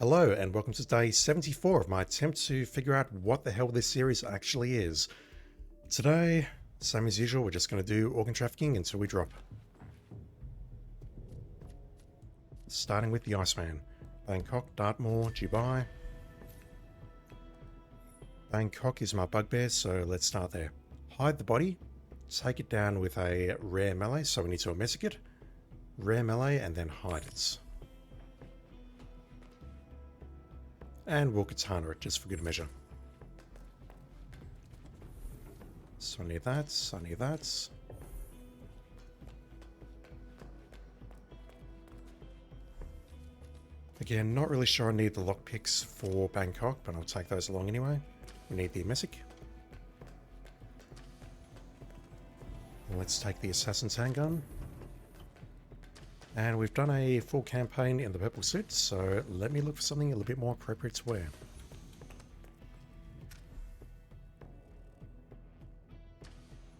Hello and welcome to day 74 of my attempt to figure out what the hell this series actually is. Today, same as usual, we're just going to do organ trafficking until we drop. Starting with the Iceman. Bangkok, Dartmoor, Dubai. Bangkok is my bugbear, so let's start there. Hide the body, take it down with a rare melee, so we need to messic it. Rare melee and then hide it. And we'll katana it just for good measure. So I need that, I need that. Again, not really sure I need the lockpicks for Bangkok, but I'll take those along anyway. We need the messic. Let's take the assassin's handgun. And we've done a full campaign in the purple suit, so let me look for something a little bit more appropriate to wear.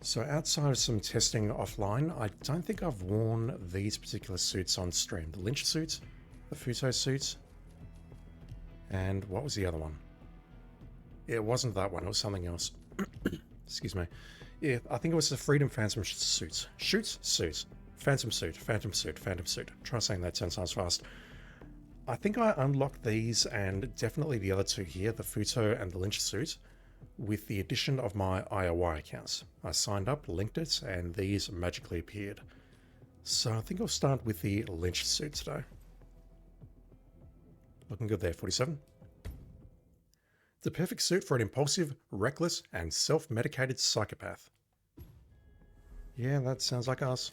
So outside of some testing offline, I don't think I've worn these particular suits on stream. The Lynch suit, the Futo suit, and what was the other one? It wasn't that one, it was something else. Excuse me. Yeah, I think it was the Freedom Phantom suit. Suit. Phantom suit, phantom suit, phantom suit. Try saying that 10 times fast. I think I unlocked these and definitely the other two here, the Futo and the Lynch suit, with the addition of my IOI accounts. I signed up, linked it, and these magically appeared. So I think I'll start with the Lynch suit today. Looking good there, 47. The perfect suit for an impulsive, reckless, and self-medicated psychopath. Yeah, that sounds like us.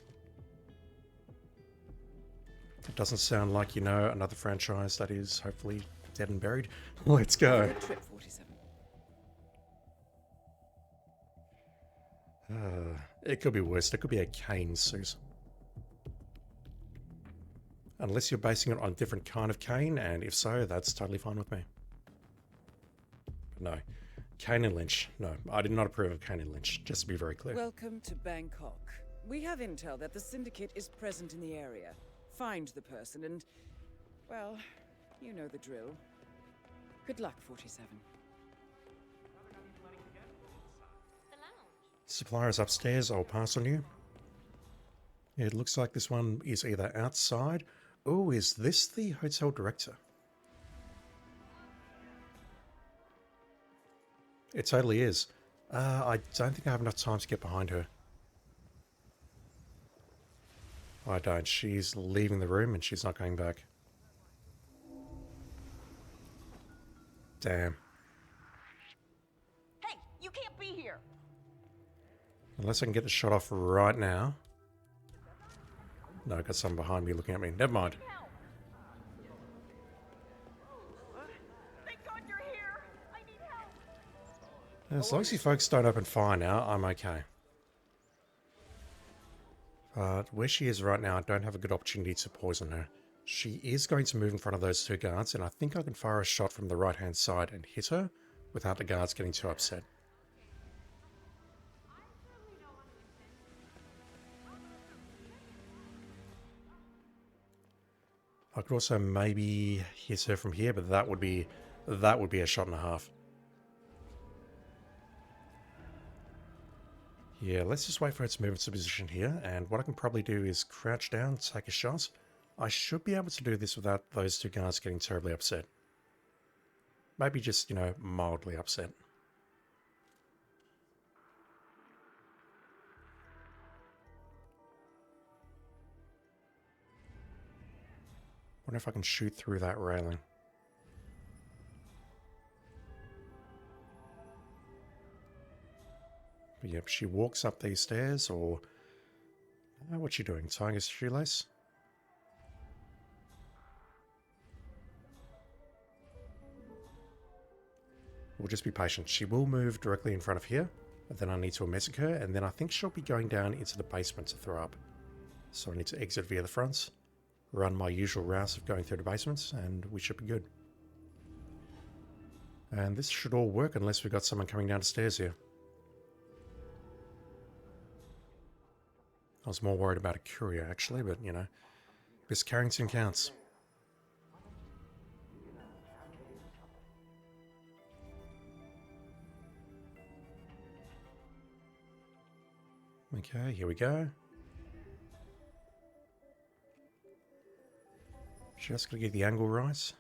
It doesn't sound like, you know, another franchise that is hopefully dead and buried. Let's go. Good trip, 47. It could be worse. It could be a cane suit. Unless you're basing it on a different kind of cane, and if so, that's totally fine with me. But no. Cane and Lynch. No, I did not approve of Cane and Lynch, just to be very clear. Welcome to Bangkok. We have intel that the Syndicate is present in the area. Find the person and, well, you know the drill. Good luck, 47. Supplier is upstairs. I'll pass on you. It looks like this one is either outside. Oh, is this the hotel director? It totally is. I don't think I have enough time to get behind her. I don't. She's leaving the room and she's not going back. Damn. Hey, you can't be here. Unless I can get the shot off right now. No, I got someone behind me looking at me. Never mind. Thank God you're here. I need help. As long as you folks don't open fire now, I'm okay. But where she is right now, I don't have a good opportunity to poison her. She is going to move in front of those two guards, and I think I can fire a shot from the right-hand side and hit her without the guards getting too upset. I could also maybe hit her from here, but that would be a shot and a half. Yeah, let's just wait for her to move into position here, and what I can probably do is crouch down, take a shot. I should be able to do this without those two guards getting terribly upset. Maybe just, you know, mildly upset. Wonder if I can shoot through that railing. But yep, she walks up these stairs, or... what's she doing? Tying a shoelace? We'll just be patient. She will move directly in front of here, and then I need to messic her, and then I think she'll be going down into the basement to throw up. So I need to exit via the front, run my usual routes of going through the basements, and we should be good. And this should all work unless we've got someone coming down the stairs here. I was more worried about a courier, actually, but, you know, Miss Carrington counts. Okay, here we go. Just gotta get the angle right.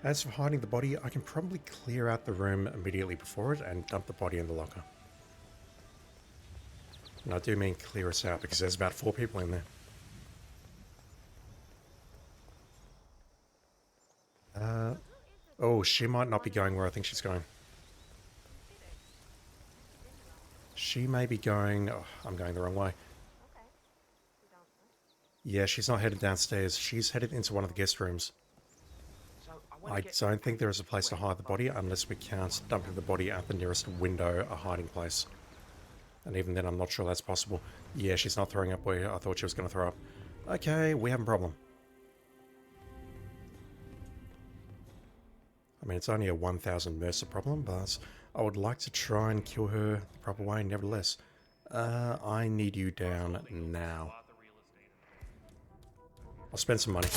As for hiding the body, I can probably clear out the room immediately before it and dump the body in the locker. And I do mean clear us out because there's about 4 people in there. Oh, she might not be going where I think she's going. She may be going... Oh, I'm going the wrong way. Yeah, she's not headed downstairs. She's headed into one of the guest rooms. I don't think there is a place to hide the body unless we count dumping the body at the nearest window, a hiding place. And even then, I'm not sure that's possible. Yeah, she's not throwing up where I thought she was going to throw up. Okay, we have a problem. I mean, it's only a 1,000 Mercer problem, but I would like to try and kill her the proper way nevertheless. I need you down now. I'll spend some money.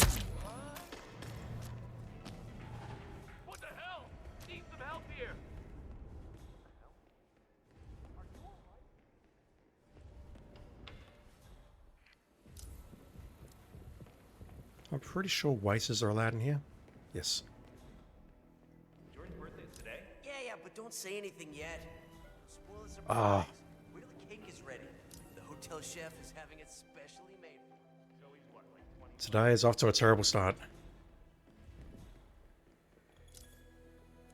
What the hell? Need some help here. I'm pretty sure wasters are allowed in here. Yes. Jordan's birthday is today? Yeah, but don't say anything yet. Spoil the surprise. Ah. Wait till the cake is ready. The hotel chef is having it specially made. So he's what, like 20? Today is off to a terrible start.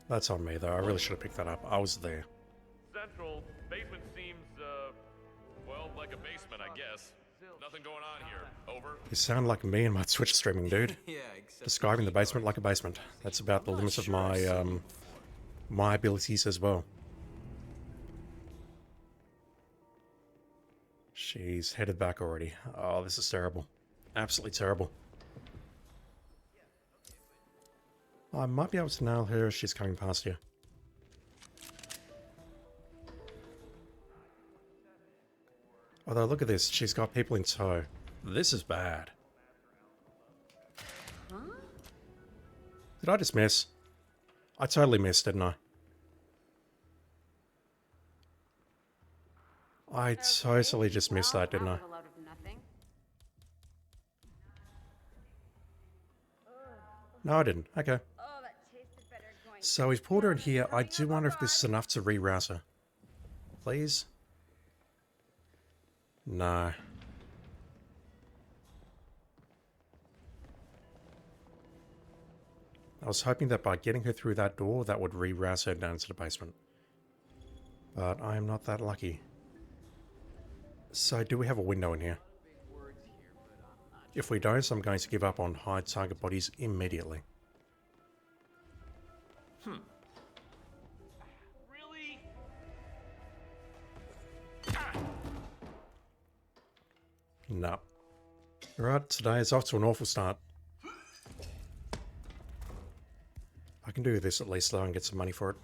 That's on me, though. I really should have picked that up. I was there. Central basement seems, well, like a basement, I guess. Nothing going on here. Over. You sound like me and my Twitch streaming, dude. Yeah, except Describing the basement like a basement. That's about the limits of my, my abilities as well. She's headed back already. Oh, this is terrible. Absolutely terrible. I might be able to nail her if she's coming past here. Although, look at this. She's got people in tow. This is bad. Did I just miss? I totally missed, didn't I? I totally just missed that, didn't I? No, I didn't. Okay. So we've pulled her in here. I do wonder if this is enough to reroute her. Please? No. I was hoping that by getting her through that door, that would reroute her down to the basement. But I am not that lucky. So do we have a window in here? If we don't, I'm going to give up on hide target bodies immediately. Really? No. Alright, today is off to an awful start. I can do this at least though and get some money for it.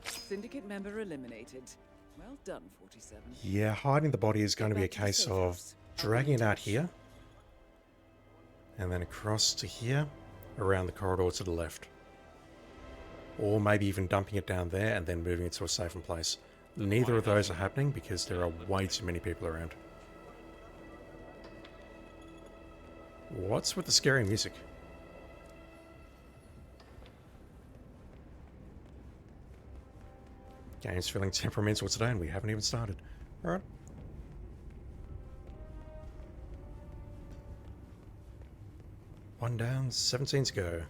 Syndicate member eliminated. Well done, 47. Yeah, hiding the body is going to be a Get back to the case safe of house. dragging it out here. And then across to here, around the corridor to the left. Or maybe even dumping it down there and then moving it to a safer place. Neither of those are happening because there are way too many people around. What's with the scary music? Game's feeling temperamental today and we haven't even started. Alright. One down, 17 to go.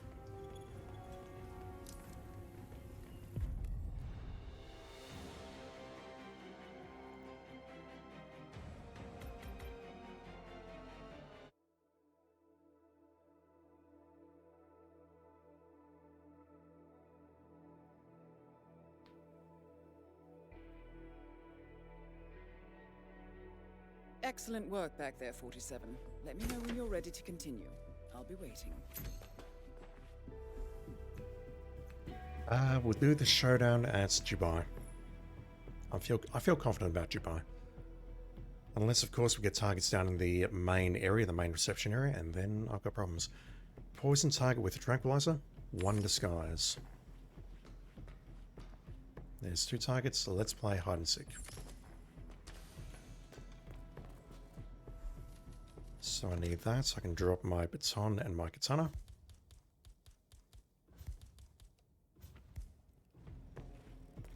Excellent work back there, 47. Let me know when you're ready to continue. I'll be waiting. We'll do the showdown at Dubai. I feel confident about Dubai. Unless, of course, we get targets down in the main area, the main reception area, and then I've got problems. Poison target with a tranquilizer, 1 disguise. There's 2 targets, so let's play hide and seek. So I need that so I can drop my baton and my katana.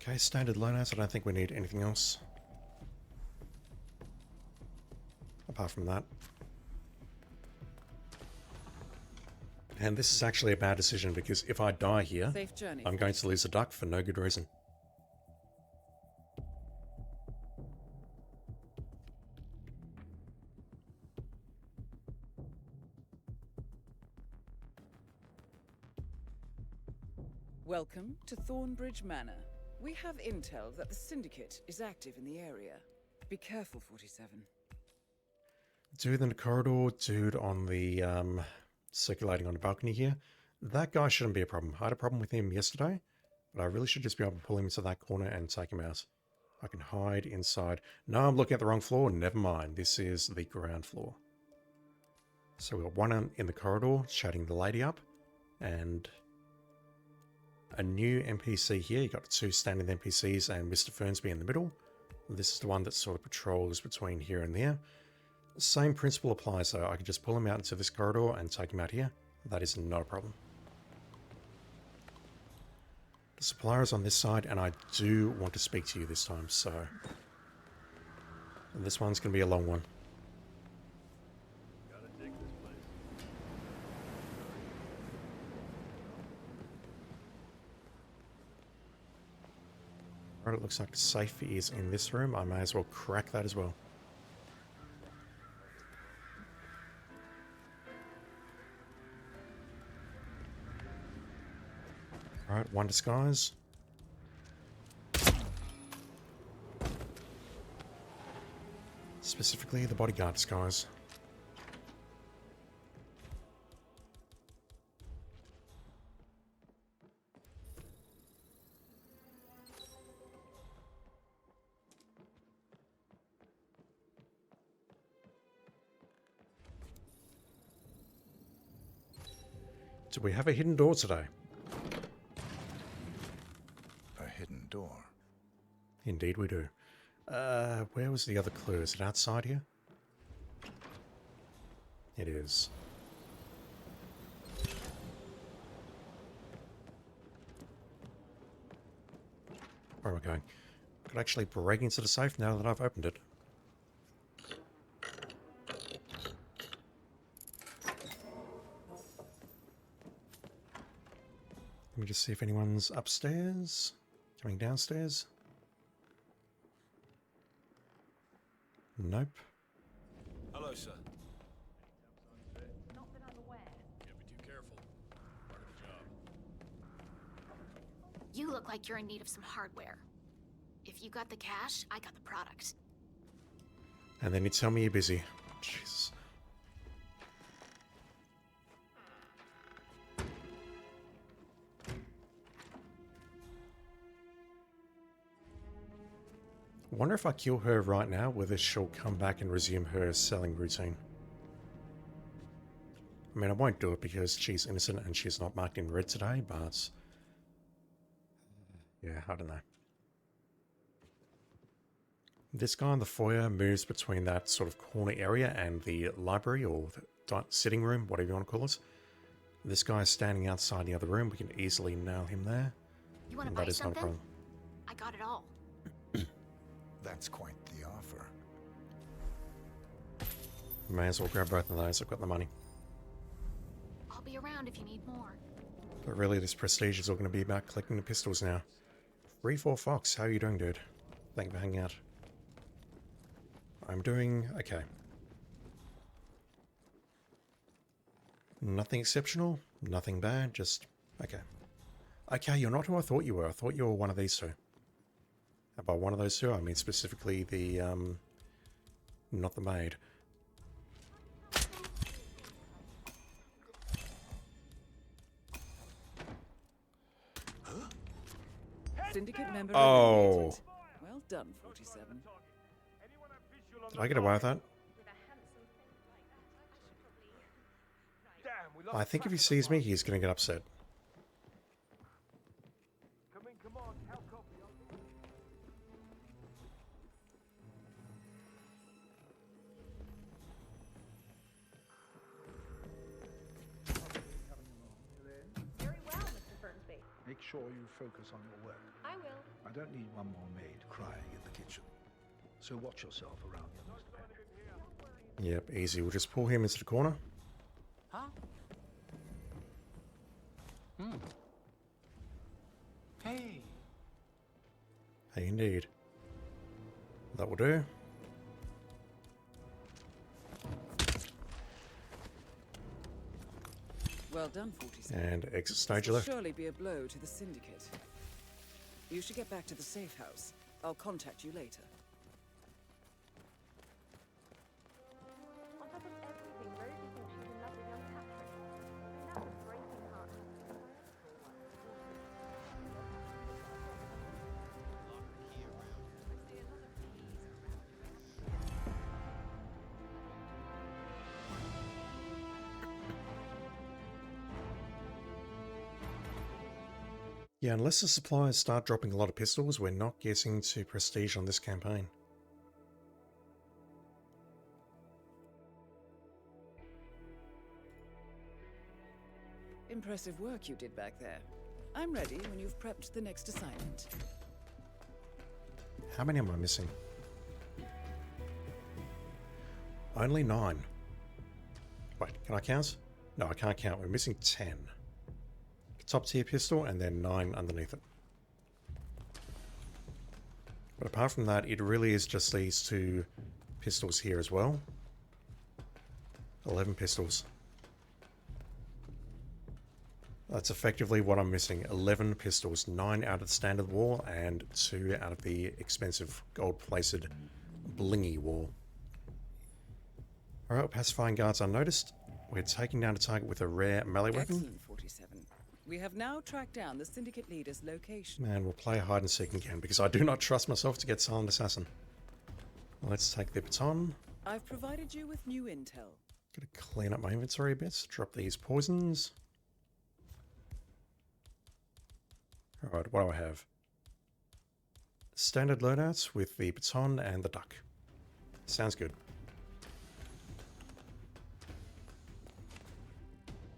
Okay, standard loadouts. I don't think we need anything else. Apart from that. And this is actually a bad decision because if I die here, Safe journey. I'm going to lose a duck for no good reason. Welcome to Thornbridge Manor. We have intel that the Syndicate is active in the area. Be careful, 47. Dude in the corridor, dude on the circulating on the balcony here. That guy shouldn't be a problem. I had a problem with him yesterday, but I really should just be able to pull him into that corner and take him out. I can hide inside. No, I'm looking at the wrong floor. Never mind. This is the ground floor. So we've got one in the corridor chatting the lady up, and a new NPC here. You got 2 standing NPCs and Mr. Fernsby in the middle. This is the one that sort of patrols between here and there. Same principle applies though. I can just pull him out into this corridor and take him out here. That is not a problem. The supplier is on this side, and I do want to speak to you this time, so this one's going to be a long one. Alright, it looks like the safe is in this room. I may as well crack that as well. Alright, 1 disguise. Specifically, the bodyguard disguise. Do we have a hidden door today? A hidden door. Indeed we do. Where was the other clue? Is it outside here? It is. Where am I going? I could actually break into the safe now that I've opened it. Let me just see if anyone's upstairs, coming downstairs. Nope. Hello, sir. Not that I'm aware. Yeah, be too careful. Part of the job. You look like you're in need of some hardware. If you got the cash, I got the product. And then you tell me you're busy. Jesus. I wonder if I kill her right now, whether she'll come back and resume her selling routine. I mean, I won't do it because she's innocent and she's not marked in red today, but yeah, I don't know. This guy in the foyer moves between that sort of corner area and the library or the sitting room, whatever you want to call it. This guy is standing outside the other room. We can easily nail him there. You want to And buy that is not a something? problem. I got it all. That's quite the offer. May as well grab both of those. I've got the money. I'll be around if you need more. But really, this prestige is all going to be about collecting the pistols now. 3-4 Fox, how are you doing, dude? Thank you for hanging out. I'm doing okay. Nothing exceptional, nothing bad, just okay. Okay, you're not who I thought you were. I thought you were one of these two. And by one of those two, I mean specifically the, not the maid. Syndicate member Oh. eliminated. Well done, 47. Did I get away with that? I think if he sees me, he's going to get upset. Very well, Mr. Fernsby. Make sure you focus on your work. I will. I don't need one more maid crying in the kitchen. So watch yourself around you, Mr. Penn. Yep, easy. We'll just pull him into the corner. Huh? Hey. Hey, indeed. That will do. Well done, 47. And exit This stage will left. surely be a blow to the Syndicate. You should get back to the safe house. I'll contact you later. On top of everything, Rose thinks she's in love with young Patrick. And that would break his heart. Yeah, unless the suppliers start dropping a lot of pistols, we're not getting to prestige on this campaign. Impressive work you did back there. I'm ready when you've prepped the next assignment. How many am I missing? Only 9. Wait, can I count? No, I can't count. We're missing 10. Top tier pistol and then 9 underneath it. But apart from that, it really is just these 2 pistols here as well. 11 pistols. That's effectively what I'm missing. 11 pistols. 9 out of the standard wall and 2 out of the expensive gold-plated blingy wall. Alright, pacifying guards unnoticed. We're taking down a target with a rare melee weapon. Excellent, 47. We have now tracked down the Syndicate leader's location. And we'll play hide and seek again because I do not trust myself to get Silent Assassin. Let's take the baton. I've provided you with new intel. Gotta clean up my inventory a bit. Drop these poisons. Alright, what do I have? Standard loadouts with the baton and the duck. Sounds good.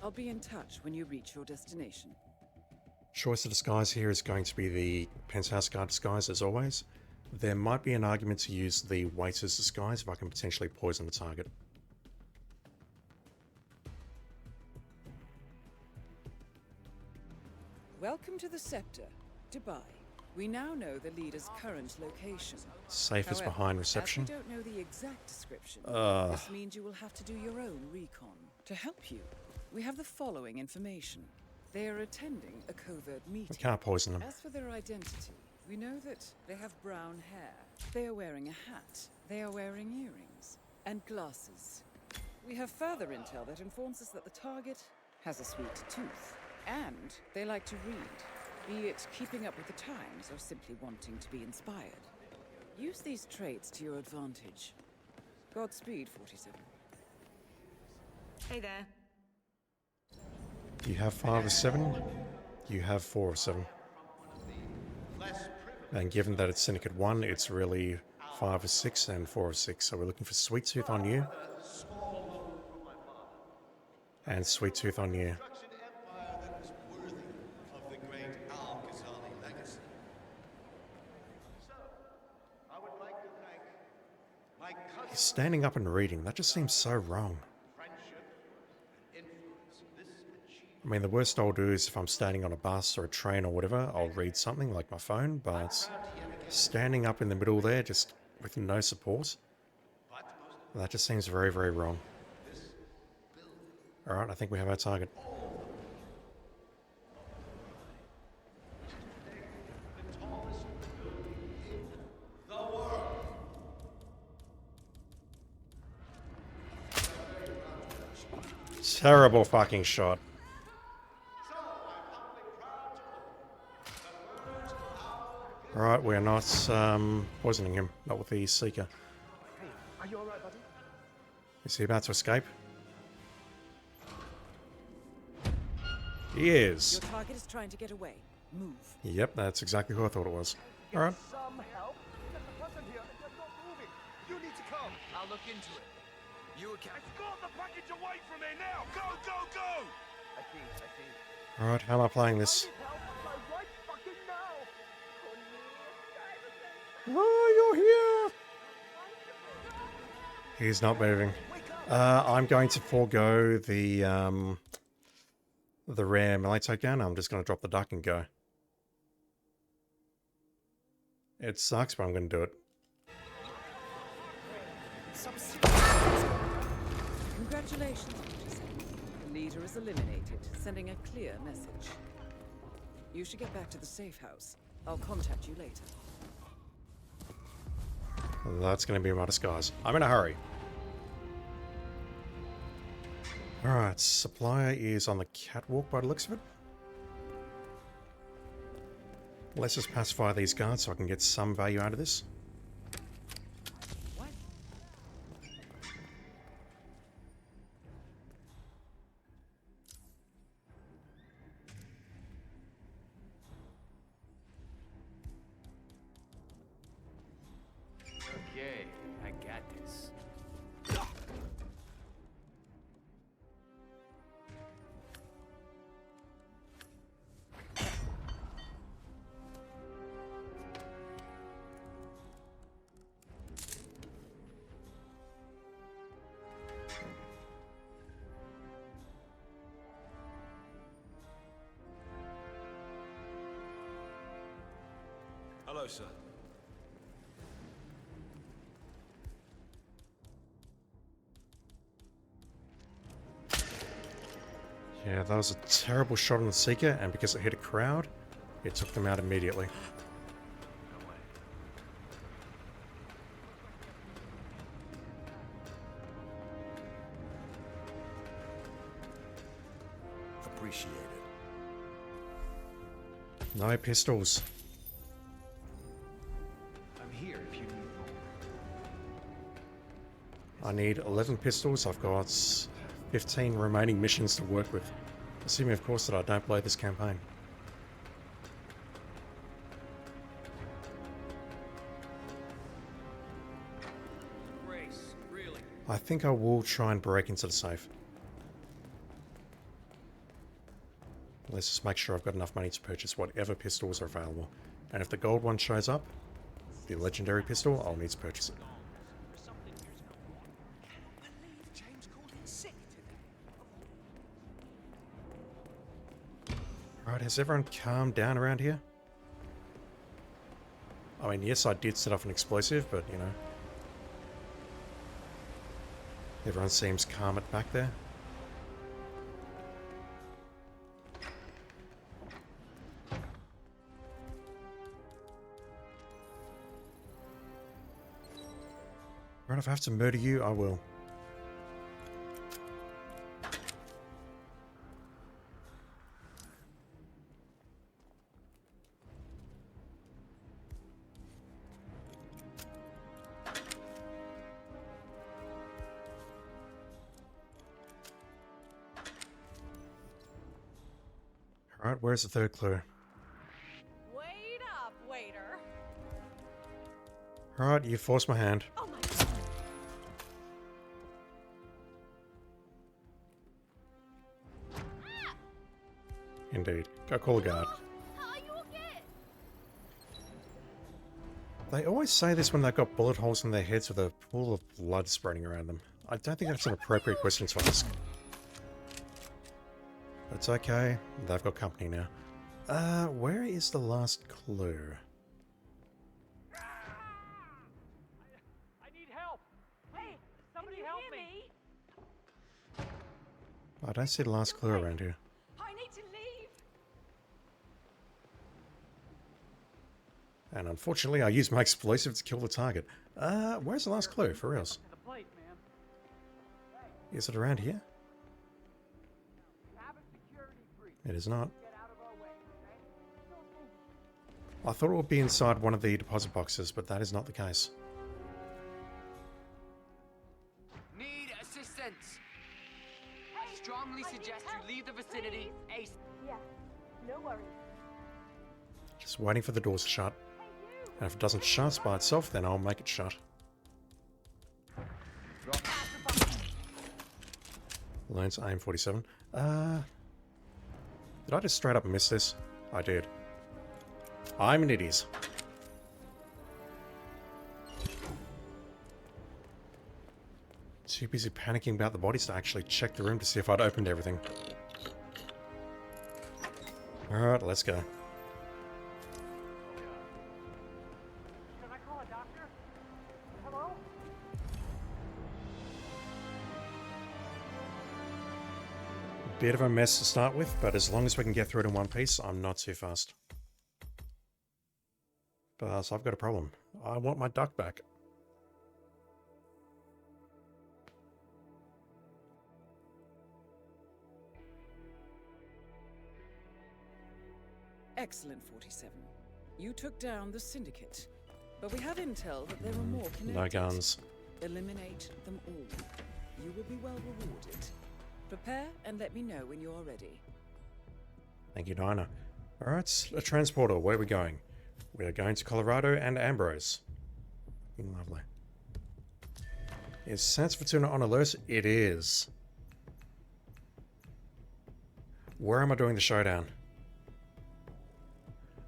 I'll be in touch when you reach your destination. Choice of disguise here is going to be the penthouse guard disguise as always. There might be an argument to use the waiter's disguise if I can potentially poison the target. Welcome to the Scepter, Dubai. We now know the leader's current location. Safe is However, behind reception. as we don't know the exact description, this means you will have to do your own recon. To help you, we have the following information. They are attending a covert meeting. We can't poison them. As for their identity, we know that they have brown hair. They are wearing a hat. They are wearing earrings and glasses. We have further intel that informs us that the target has a sweet tooth. And they like to read, be it keeping up with the times or simply wanting to be inspired. Use these traits to your advantage. Godspeed, 47. Hey there. You have 5 of 7. You have 4 of 7. And given that it's Syndicate 1, it's really 5 of 6 and 4 of 6. So we're looking for Sweet Tooth on you. And Sweet Tooth on you. He's standing up and reading. That just seems so wrong. I mean, the worst I'll do is if I'm standing on a bus or a train or whatever, I'll read something like my phone, but standing up in the middle there, just with no support, that just seems very, very wrong. Alright, I think we have our target. Terrible fucking shot. Alright, we're not poisoning him. Not with the Seeker. Hey, are you alright, buddy? Is he about to escape? He is. Your target is trying to get away. Move. Yep, that's exactly who I thought it was. Alright. Some help? There's a person here and they're not moving. You need to come. I'll look into it. You account. Escort the package away from here now! Go, go, go! I see. Alright, how am I playing this? Help my right fucking now. Oh, you're here! He's not moving. I'm going to forego the rare melee takedown. I'm just going to drop the duck and go. It sucks, but I'm going to do it. Congratulations, Peterson. The leader is eliminated, sending a clear message. You should get back to the safe house. I'll contact you later. That's going to be my disguise. I'm in a hurry. Alright, supplier is on the catwalk by the looks of it. Let's just pacify these guards so I can get some value out of this. What? Okay, I got this. Hello, sir. Yeah, that was a terrible shot on the Seeker, and because it hit a crowd, it took them out immediately. Appreciate it. No pistols. I'm here if you need more. I need 11 pistols. I've got 15 remaining missions to work with. Assuming, of course, that I don't play this campaign. Grace, really? I think I will try and break into the safe. Let's just make sure I've got enough money to purchase whatever pistols are available. And if the gold one shows up, the legendary pistol, I'll need to purchase it. James called in sick today. Right, has everyone calmed down around here? I mean, yes, I did set off an explosive, but, you know. Everyone seems calm at back there. Right, if I have to murder you, I will. Alright, where's the third clue? Wait up, waiter. Alright, you forced my hand. Oh my god. Indeed. Go call a guard. Are you okay? They always say this when they've got bullet holes in their heads with a pool of blood spreading around them. I don't think that's an appropriate question to ask. It's okay. They've got company now. Where is the last clue? I need help. Hey, somebody help me. I don't see the last clue around here. I need to leave. And unfortunately, I used my explosive to kill the target. Where's the last clue, for reals? The plate, man. Is it around here? Have a security breach. It is not. Get out of our way, okay? Don't move. I thought it would be inside one of the deposit boxes, but that is not the case. Need assistance. Strongly suggest you leave the vicinity ASAP. Yeah, no worries. Just waiting for the doors to shut. And if it doesn't shut by itself, then I'll make it shut. Lance aim 47. Did I just straight up miss this? I did. I'm an idiot. Too busy panicking about the bodies to actually check the room to see if I'd opened everything. Alright, let's go. Can I call a doctor? Hello? Bit of a mess to start with, but as long as we can get through it in one piece, I'm not too fast. But so I've got a problem. I want my duck back. Excellent, 47. You took down the Syndicate. But we have intel that there are more connected. No guns. Eliminate them all. You will be well rewarded. Prepare and let me know when you're ready. Thank you, Dinah. Alright, a transporter. Where are we going? We are going to Colorado and Ambrose. Lovely. Is Santa Fortuna on alert? It is. Where am I doing the showdown?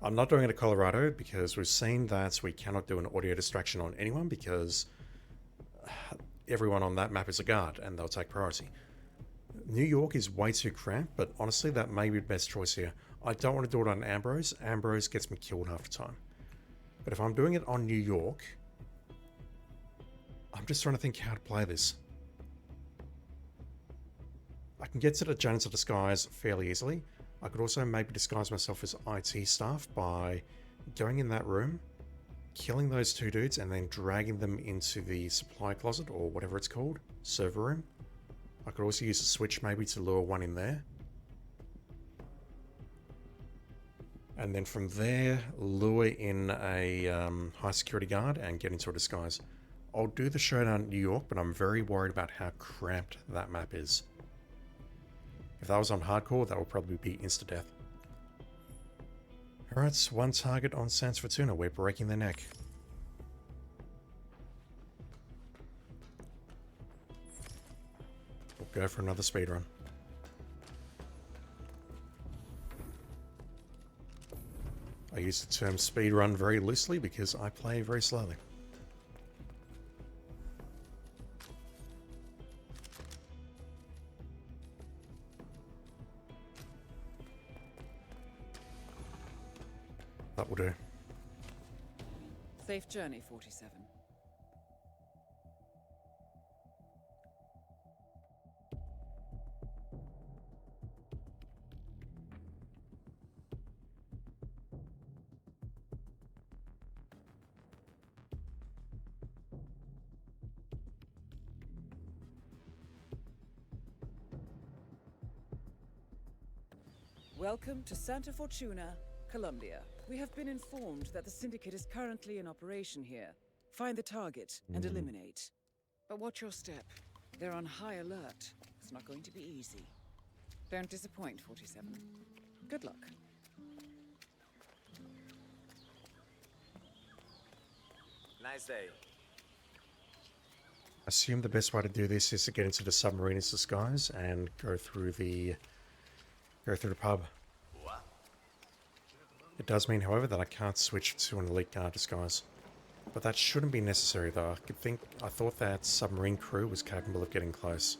I'm not doing it at Colorado because we've seen that we cannot do an audio distraction on anyone because everyone on that map is a guard and they'll take priority. New York is way too cramped, but honestly that may be the best choice here. I don't want to do it on Ambrose. Ambrose gets me killed half the time. But if I'm doing it on New York, I'm just trying to think how to play this. I can get to the janitor disguise fairly easily. I could also maybe disguise myself as IT staff by going in that room, killing those two dudes, and then dragging them into the supply closet, or whatever it's called, server room. I could also use a switch maybe to lure one in there. And then from there, lure in a high security guard and get into a disguise. I'll do the showdown in New York, but I'm very worried about how cramped that map is. If that was on hardcore, that would probably be insta-death. Alright, one target on Santa Fortuna. We're breaking their neck. We'll go for another speedrun. I use the term speedrun very loosely because I play very slowly. That will do. Safe journey, 47. Welcome to Santa Fortuna, Colombia. We have been informed that the Syndicate is currently in operation here. Find the target and eliminate. But watch your step. They're on high alert. It's not going to be easy. Don't disappoint, 47. Good luck. Nice day. Assume the best way to do this is to get into the submarine's disguise and go through the pub. What? It does mean, however, that I can't switch to an elite guard disguise. But that shouldn't be necessary, though. I thought that submarine crew was capable of getting close.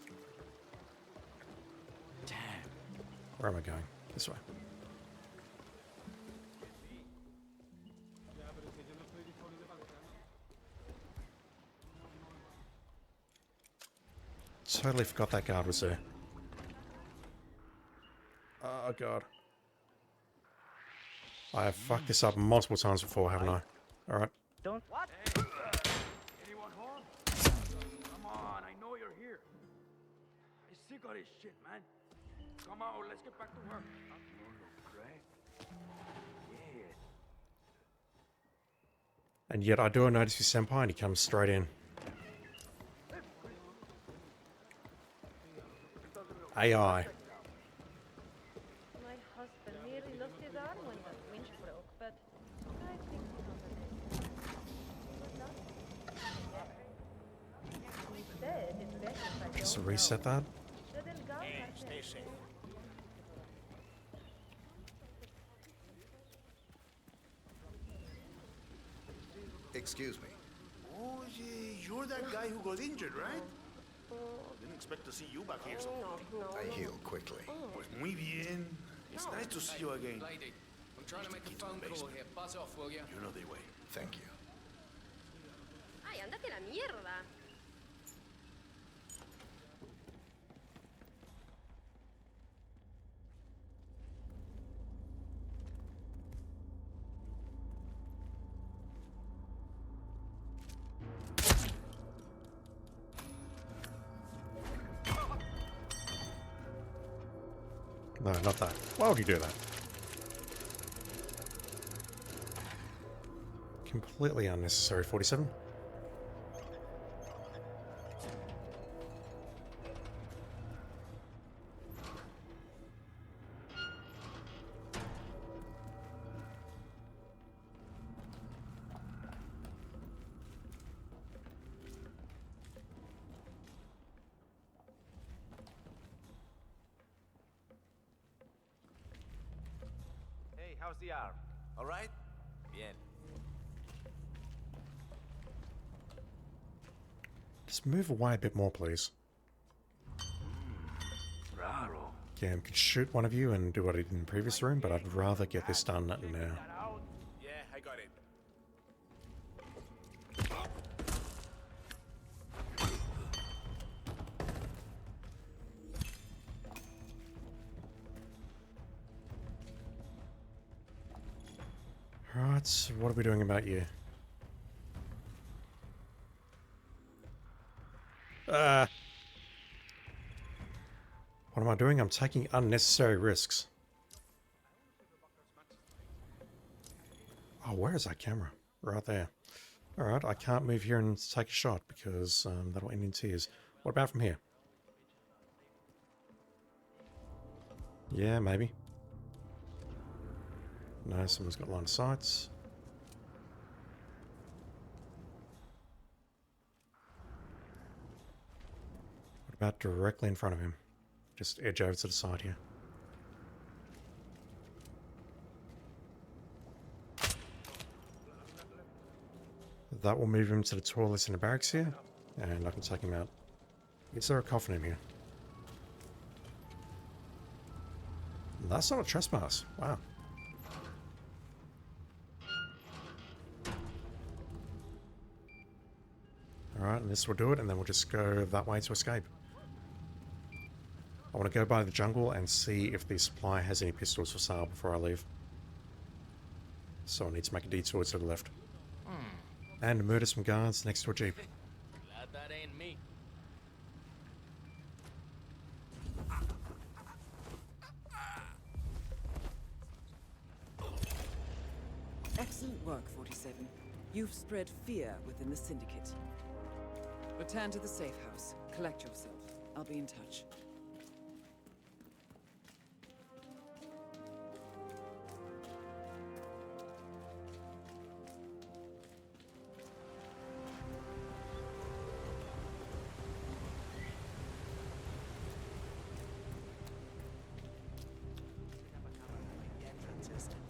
Damn. Where am I going? This way. Totally forgot that guard was there. Oh god. I have fucked this up multiple times before, haven't I? Alright. Don't. What? Anyone home? Come on, I know you're here. I'm sick of this shit, man. Come on, let's get back to work. And yet I do notice his senpai and he comes straight in. AI. My husband nearly lost his arm when the winch broke, but I think he's on the mend. He said it's better if I Just don't reset know. that. Stay safe. Excuse me. Oh, yeah, you're that guy who got injured, right? Didn't expect to see you back here so quickly. I heal quickly. Pues muy bien. It's nice to see you again. Lady, I'm trying to make a phone call here. Buzz off, will you? You know the way. Thank you. Ay, ándate la mierda. No, not that. Why would you do that? Completely unnecessary, 47. Hey, how's the arm? All right? Bien. Just move away a bit more, please. Raro. Cam could shoot one of you and do what he did in the previous room, but I'd rather get this done now. Yeah, I got it. Alright, so what are we doing about you? What am I doing? I'm taking unnecessary risks. Oh, where is that camera? Right there. Alright, I can't move here and take a shot because that'll end in tears. What about from here? Yeah, maybe. No, someone's got line of sights. What about directly in front of him? Just edge over to the side here. That will move him to the toilets in the barracks here, and I can take him out. Is there a coffin in here? That's not a trespass. Wow. Alright, and this will do it, and then we'll just go that way to escape. I want to go by the jungle and see if the supply has any pistols for sale before I leave. So I need to make a detour to the left. And murder some guards next to a jeep. Glad that ain't me. Excellent work, 47. You've spread fear within the Syndicate. Return to the safe house. Collect yourself. I'll be in touch.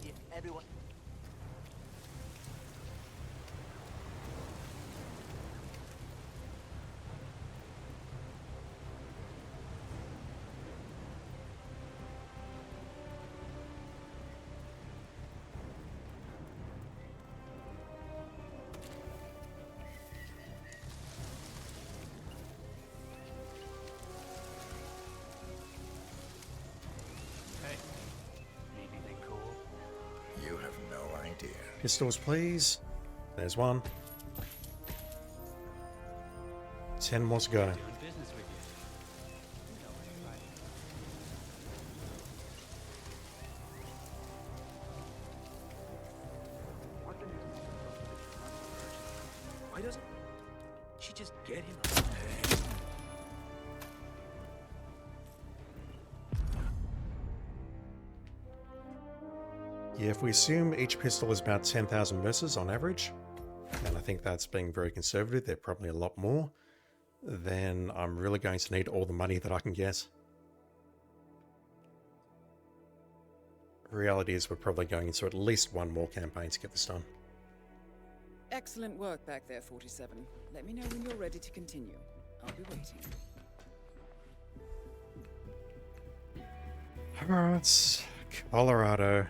If everyone... Anything cool? You have no idea. Pistols, please. There's one. 10 more to go. Doing business with you. You know what you're like. Yeah, if we assume each pistol is about 10,000 verses on average, and I think that's being very conservative, they're probably a lot more, then I'm really going to need all the money that I can get. Reality is we're probably going into at least one more campaign to get this done. Excellent work back there, 47. Let me know when you're ready to continue. I'll be waiting. Alright, Colorado.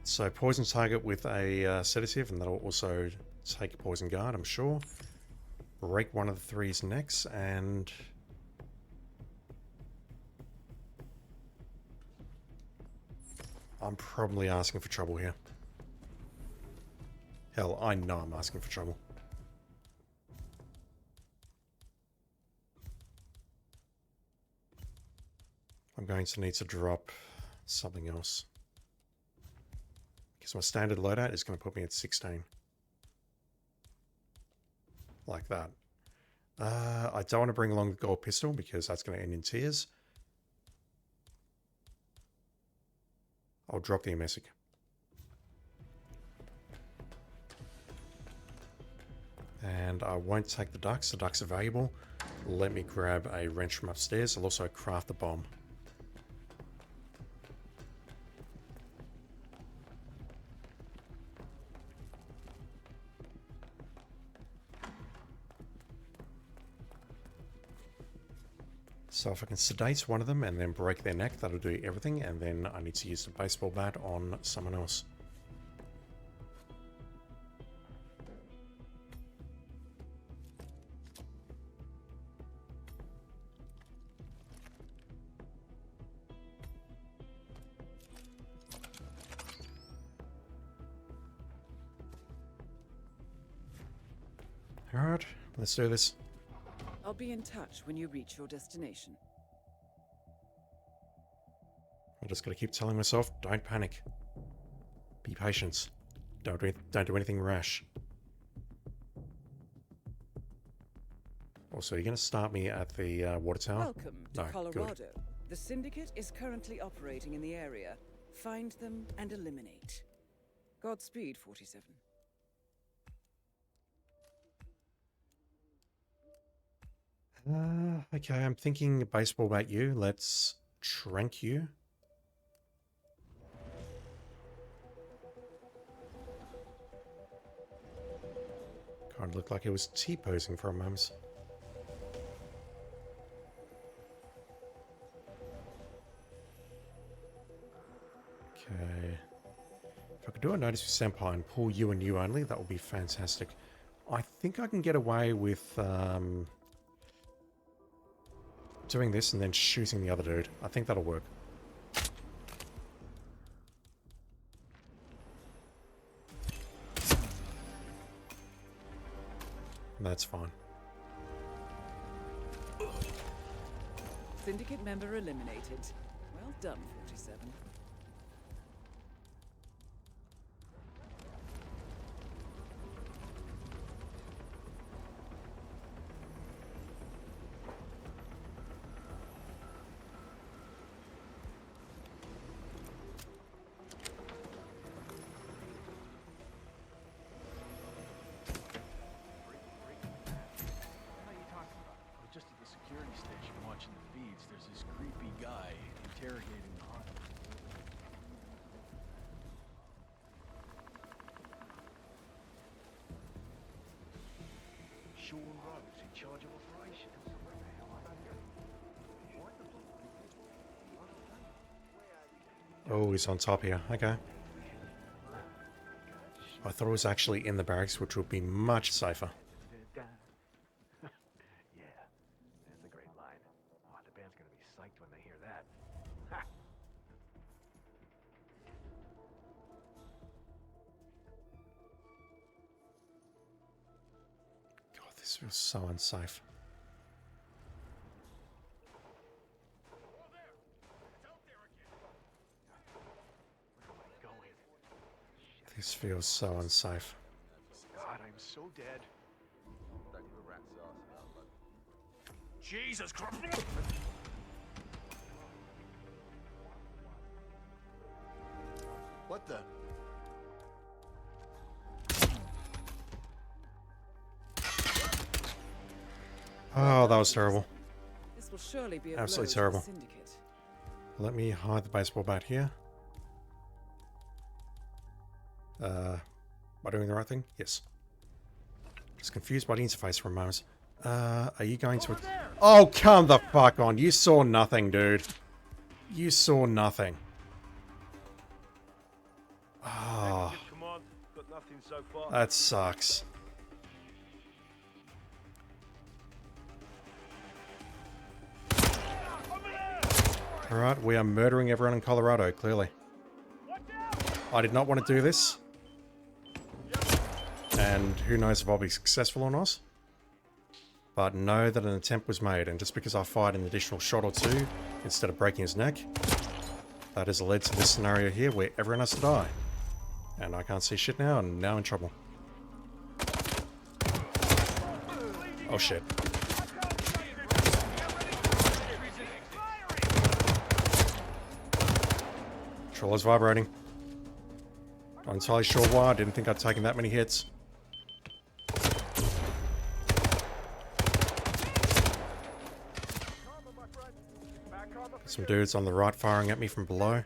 So poison target with a sedative, and that'll also take poison guard, I'm sure. Break one of the three's necks, and I'm probably asking for trouble here. Hell, I know I'm asking for trouble. I'm going to need to drop something else, because my standard loadout is going to put me at 16. Like that. I don't want to bring along the gold pistol because that's going to end in tears. I'll drop the Emesic. And I won't take the ducks. The ducks are valuable. Let me grab a wrench from upstairs. I'll also craft the bomb. So if I can sedate one of them and then break their neck, that'll do everything, and then I need to use the baseball bat on someone else. Alright, let's do this. I'll be in touch when you reach your destination. I just gotta keep telling myself, don't panic. Be patient. Don't do anything rash. Also, you're gonna start me at the water tower? Welcome to Colorado. Good. The Syndicate is currently operating in the area. Find them and eliminate. Godspeed, 47. Okay, I'm thinking baseball bat you. Let's trank you. Kind of looked like it was T-posing for a moment. Okay. If I could do a notice with Senpai and pull you and you only, that would be fantastic. I think I can get away with doing this and then shooting the other dude. I think that'll work. That's fine. Syndicate member eliminated. Well done, 47. Just at the security station watching the feeds, there's this creepy guy interrogating the hunt. Sean Rhodes in charge of operations. Oh, he's on top here. Okay. I thought it was actually in the barracks, which would be much safer. When they hear that. God, this feels so unsafe. This feels so unsafe. God, I'm so dead. Jesus Christ! What the? Oh, that was terrible. This will surely be a Absolutely blow to the terrible. Syndicate. Let me hide the baseball bat here. Am I doing the right thing? Yes. Just confused by the interface for a moment. Are you going to... Oh, come the fuck on. You saw nothing, dude. You saw nothing. Oh, Come on, got nothing so far. that sucks. Alright, we are murdering everyone in Colorado, clearly. I did not want to do this. And who knows if I'll be successful or not. But know that an attempt was made, and just because I fired an additional shot or two instead of breaking his neck, that has led to this scenario here where everyone has to die. And I can't see shit now, and now I'm in trouble. Oh shit. Controller's vibrating. Not entirely sure why, I didn't think I'd taken that many hits. Some dudes on the right firing at me from below.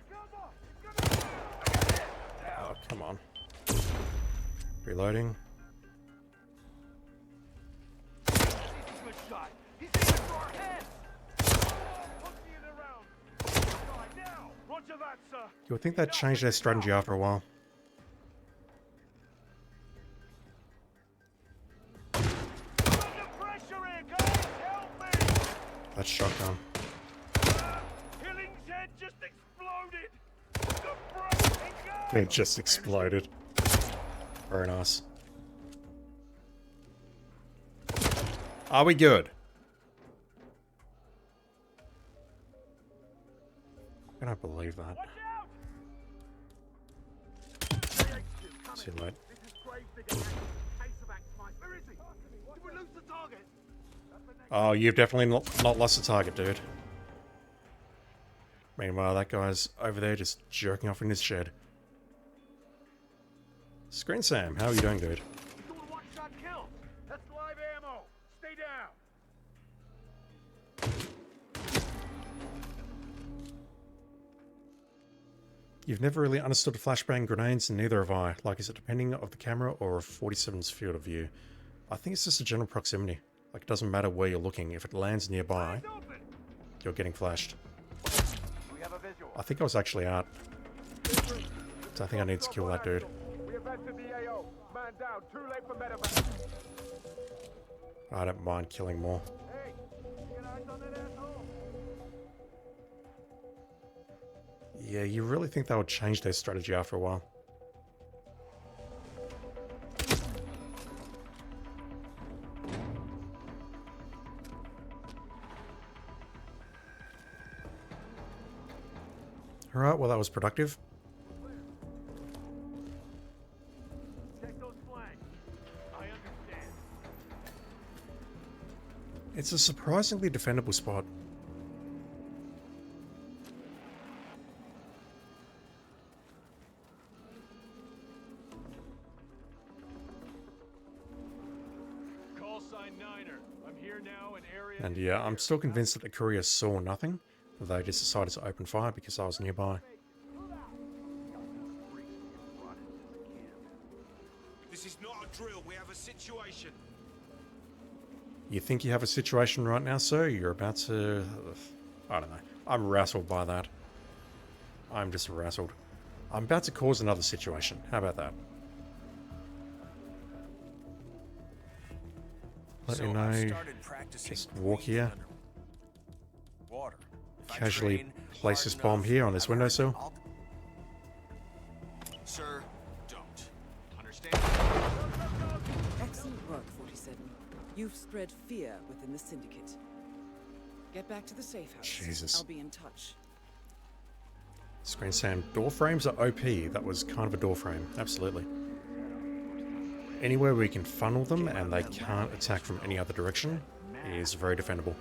Oh, come on. Reloading. You would think they'd change their strategy after a while. That's shotgun. It just exploded. Very nice. Are we good? I cannot believe that. Too late. Oh, you've definitely not lost the target, dude. Meanwhile, that guy's over there just jerking off in his shed. Screen Sam, how are you doing, dude? You've never really understood flashbang grenades, and neither have I. Like, is it depending on the camera or a 47's field of view? I think it's just a general proximity. Like, it doesn't matter where you're looking. If it lands nearby, you're getting flashed. I think I was actually out. So I think I need to kill that dude. I don't mind killing more. Yeah, you really think they would change their strategy after a while? Alright, well that was productive. It's a surprisingly defendable spot. And yeah, I'm still convinced that the courier saw nothing. They just decided to open fire because I was nearby. This is not a drill. We have a situation. You think you have a situation right now, sir? You're about to... I don't know. I'm rattled by that. I'm just rattled. I'm about to cause another situation. How about that? Let me know. Just walk here. Casually place this bomb here on this windowsill. Sir, don't. Understand? Excellent work, 47. You've spread fear within the Syndicate. Get back to the safe house. Jesus. I'll be in touch. Screen Sam, door frames are OP. That was kind of a door frame. Absolutely. Anywhere we can funnel them and they can't attack from any other direction is very defendable.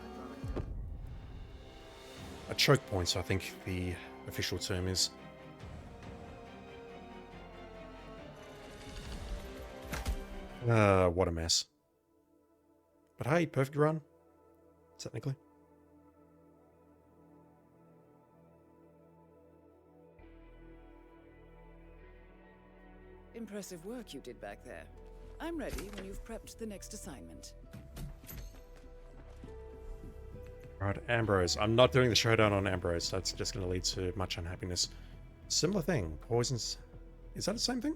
A choke point, I think the official term is. What a mess. But hey, perfect run. Technically. Impressive work you did back there. I'm ready when you've prepped the next assignment. Alright, Ambrose. I'm not doing the showdown on Ambrose. That's just going to lead to much unhappiness. Similar thing. Poisons. Is that the same thing?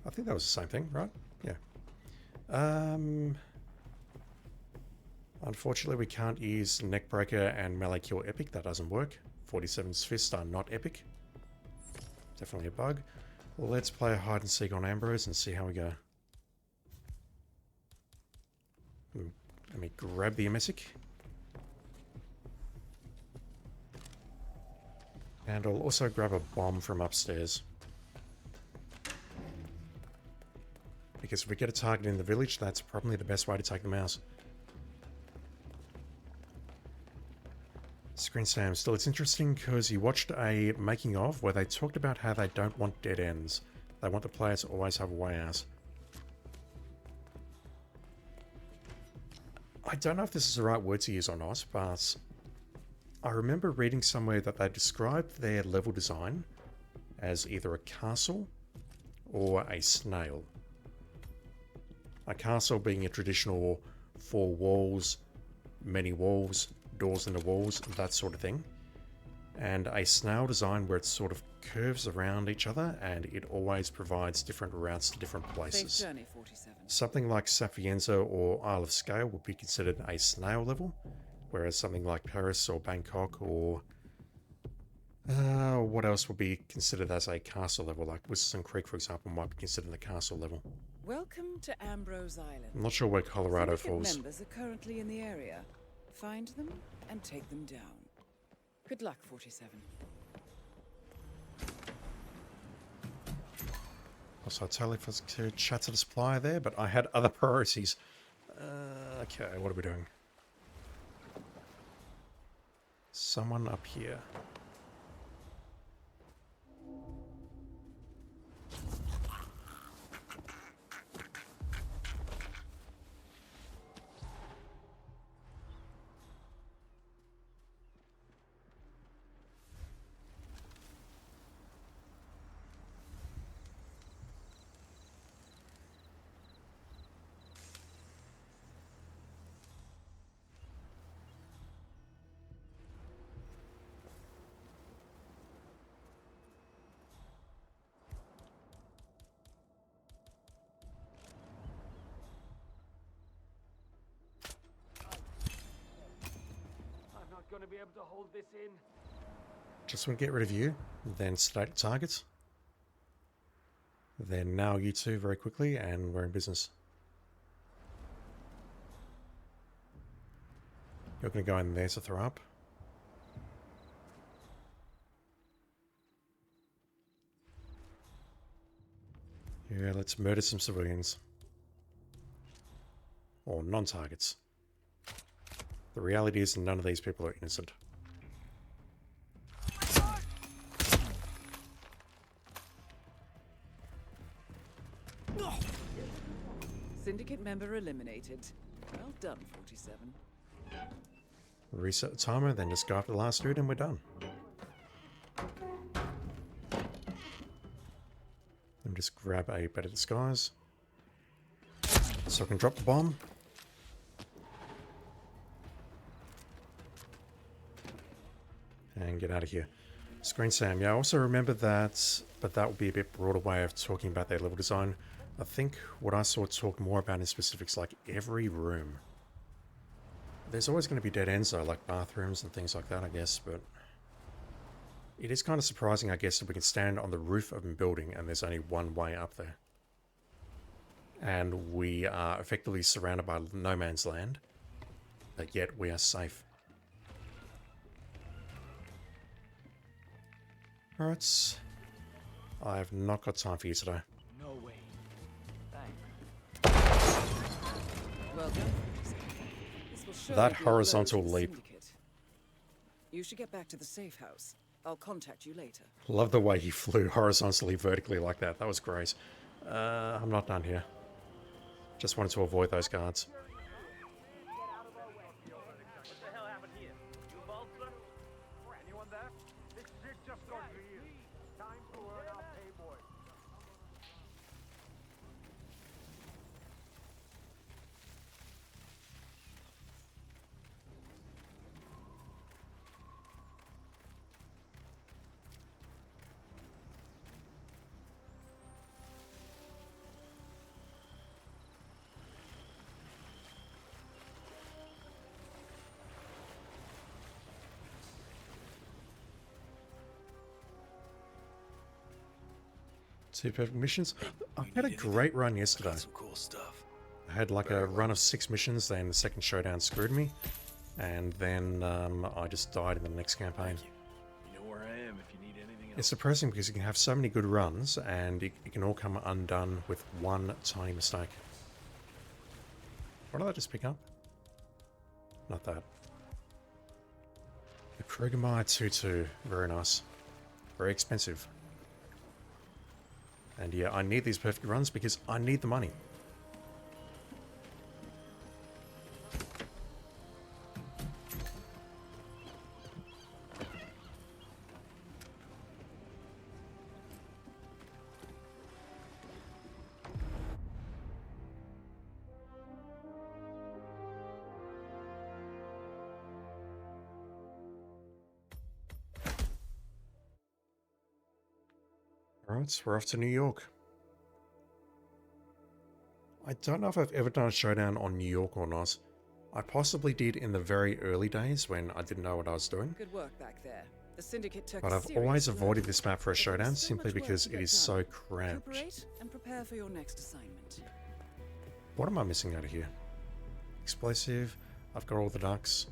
I think that was the same thing, right? Yeah. Unfortunately, we can't use Neckbreaker and Melee Kill Epic. That doesn't work. 47's Fists are not epic. Definitely a bug. Well, let's play a hide and seek on Ambrose and see how we go. Let me grab the Emesic. And I'll also grab a bomb from upstairs. Because if we get a target in the village, that's probably the best way to take them out. Screen Sam, still it's interesting because you watched a making of where they talked about how they don't want dead ends. They want the player to always have a way out. I don't know if this is the right word to use or not, but I remember reading somewhere that they described their level design as either a castle or a snail. A castle being a traditional 4 walls, many walls, doors in the walls, that sort of thing. And a snail design where it sort of curves around each other and it always provides different routes to different places. Safe journey, 47. Something like Sapienza or Isle of Scale would be considered a snail level, whereas something like Paris or Bangkok or what else would be considered as a castle level, like Whistleson Creek, for example, might be considered the castle level. Welcome to Ambrose Island. I'm not sure where Colorado Syndicate falls. members are currently in the area. Find them and take them down. Good luck, 47. Also, I totally forgot to chat to the supplier there, but I had other priorities. Okay, what are we doing? Someone up here. Going to be able to hold this in. Just want to get rid of you, then state targets. Then now you two very quickly, and we're in business. You're going to go in there to throw up. Yeah, let's murder some civilians. Or non-targets. The reality is none of these people are innocent. Syndicate member eliminated. Well done, 47. Reset the timer, then just go after the last dude and we're done. Let me just grab a better disguise. So I can drop the bomb. And get out of here. Screen Sam, yeah, I also remember that, but that would be a bit broader way of talking about their level design. I think what I saw talk more about in specifics, like every room. There's always going to be dead ends though, like bathrooms and things like that, I guess, but it is kind of surprising, I guess, that we can stand on the roof of a building and there's only one way up there. And we are effectively surrounded by no man's land, but yet we are safe. Alright. I have not got time for you today. No way. Thanks. Well done, 47. sure That you'll blow horizontal to the leap. Syndicate. You should get back to the safe house. I'll contact you later. Love the way he flew horizontally, vertically like that. That was great. I'm not done here. Just wanted to avoid those guards. Two perfect missions. I had a great run yesterday. Some cool stuff. I had like a run of 6 missions, then the second showdown screwed me. And then I just died in the next campaign. You know where I am if you need anything else. It's depressing because you can have so many good runs and it can all come undone with one tiny mistake. What did I just pick up? Not that. The Krugmeier 2-2. Very nice. Very expensive. And yeah, I need these perfect runs because I need the money. Alright, we're off to New York. I don't know if I've ever done a showdown on New York or not. I possibly did in the very early days when I didn't know what I was doing. Good work back there. The Syndicate took But I've serious always blow. avoided this map for a But there showdown is so simply much work because to it get is done. so cramped. Recuperate and prepare for your next assignment. What am I missing out of here? Explosive. I've got all the ducks.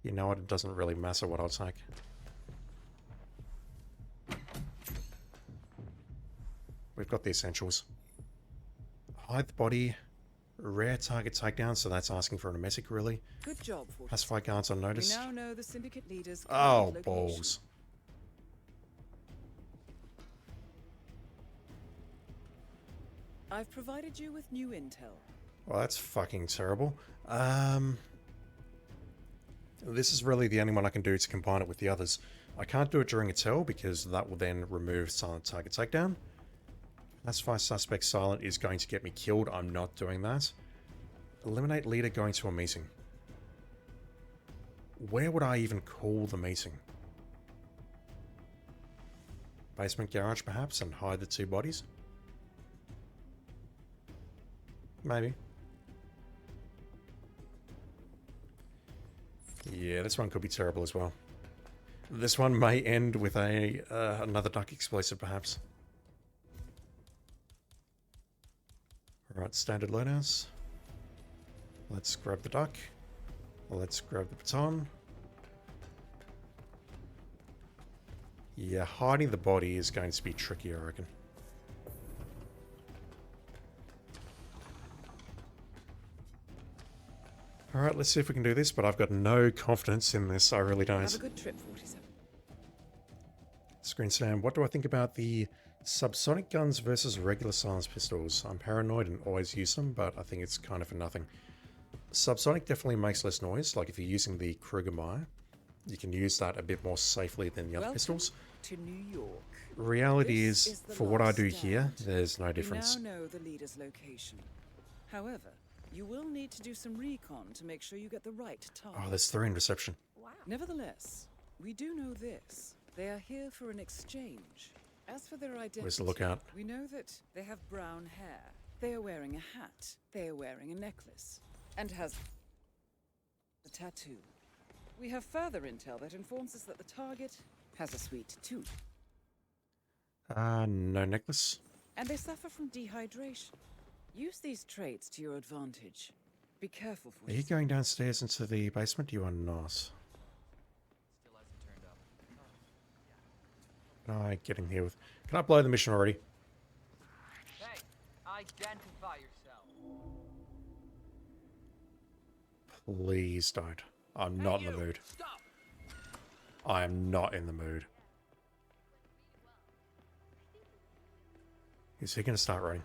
You know what? It doesn't really matter what I'll take. We've got the essentials. Hide the body. Rare target takedown, so that's asking for an emetic, really. Good job, Fortis. Pacify guards unnoticed. We now know the Syndicate leaders. Oh, location. balls. I've provided you with new intel. Well, that's fucking terrible. This is really the only one I can do to combine it with the others. I can't do it during a tell because that will then remove silent target takedown. Classify suspect silent is going to get me killed. I'm not doing that. Eliminate leader going to a meeting. Where would I even call the meeting? Basement garage perhaps and hide the 2 bodies? Maybe. Yeah, this one could be terrible as well. This one may end with a another duck explosive perhaps. Alright, standard loadouts. Let's grab the duck. Let's grab the baton. Yeah, hiding the body is going to be tricky, I reckon. Alright, let's see if we can do this, but I've got no confidence in this, I really don't. Have a good trip, 47. Screen Sam, what do I think about the subsonic guns versus regular silenced pistols? I'm paranoid and always use them, but I think it's kind of for nothing. Subsonic definitely makes less noise, like if you're using the Krugmeier, you can use that a bit more safely than the other pistols. To New York. Reality This is, the for what I last do here, stand. there's no difference. We now know the leader's location. However, you will need to do some recon to make sure you get the right target. Oh, there's 3 in reception. Wow. Nevertheless, we do know this. They are here for an exchange. As for their identity, Where's the lookout? we know that they have brown hair. They are wearing a hat. They are wearing a necklace. And has a tattoo. We have further intel that informs us that the target has a sweet tooth. No necklace. And they suffer from dehydration. Use these traits to your advantage. Be careful for Are you going downstairs into the basement? You are not. Can I get in here with... Can I blow the mission already? Hey, Identify yourself. Please don't. I'm not in the mood. Stop. I am not in the mood. Is he going to start running?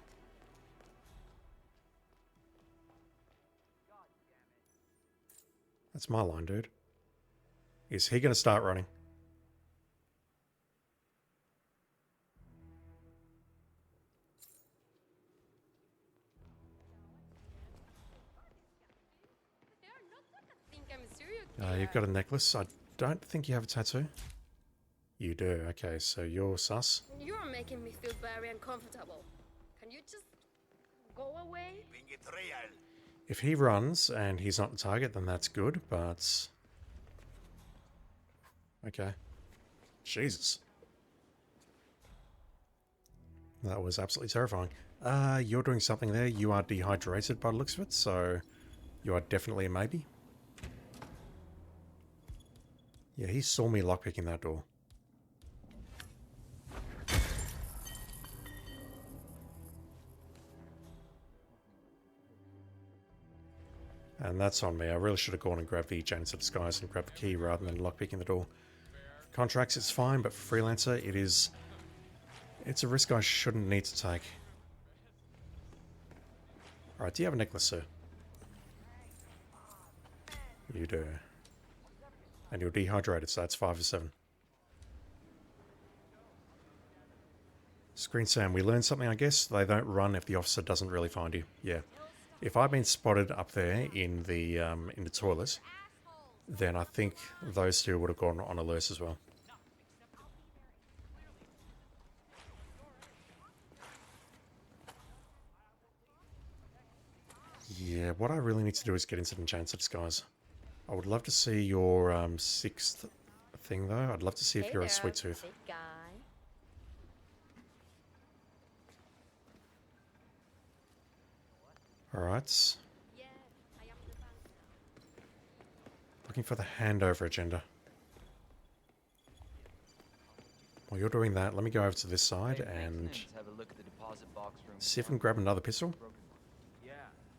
That's my line, dude. Is he going to start running? You've got a necklace. I don't think you have a tattoo. You do. Okay, so you're sus. You're making me feel very uncomfortable. Can you just go away? If he runs and he's not the target, then that's good, but... Okay. Jesus. That was absolutely terrifying. You're doing something there. You are dehydrated by the looks of it, so you are definitely a maybe. Yeah, he saw me lockpicking that door. And that's on me. I really should have gone and grabbed the Janus of Disguise and grabbed the key rather than lockpicking the door. Contracts, it's fine, but for Freelancer, it's a risk I shouldn't need to take. Alright, do you have a necklace, sir? You do. And you're dehydrated, so that's 5 of 7. Screen Sam, we learned something, I guess. They don't run if the officer doesn't really find you. Yeah. If I'd been spotted up there in the toilet, then I think those two would have gone on alert as well. Yeah, what I really need to do is get into the Janus of Disguise. I would love to see your 6th thing, though. I'd love to see if you're a sweet tooth. Alright. Looking for the handover agenda. While you're doing that, let me go over to this side and see if I can grab another pistol. Yeah,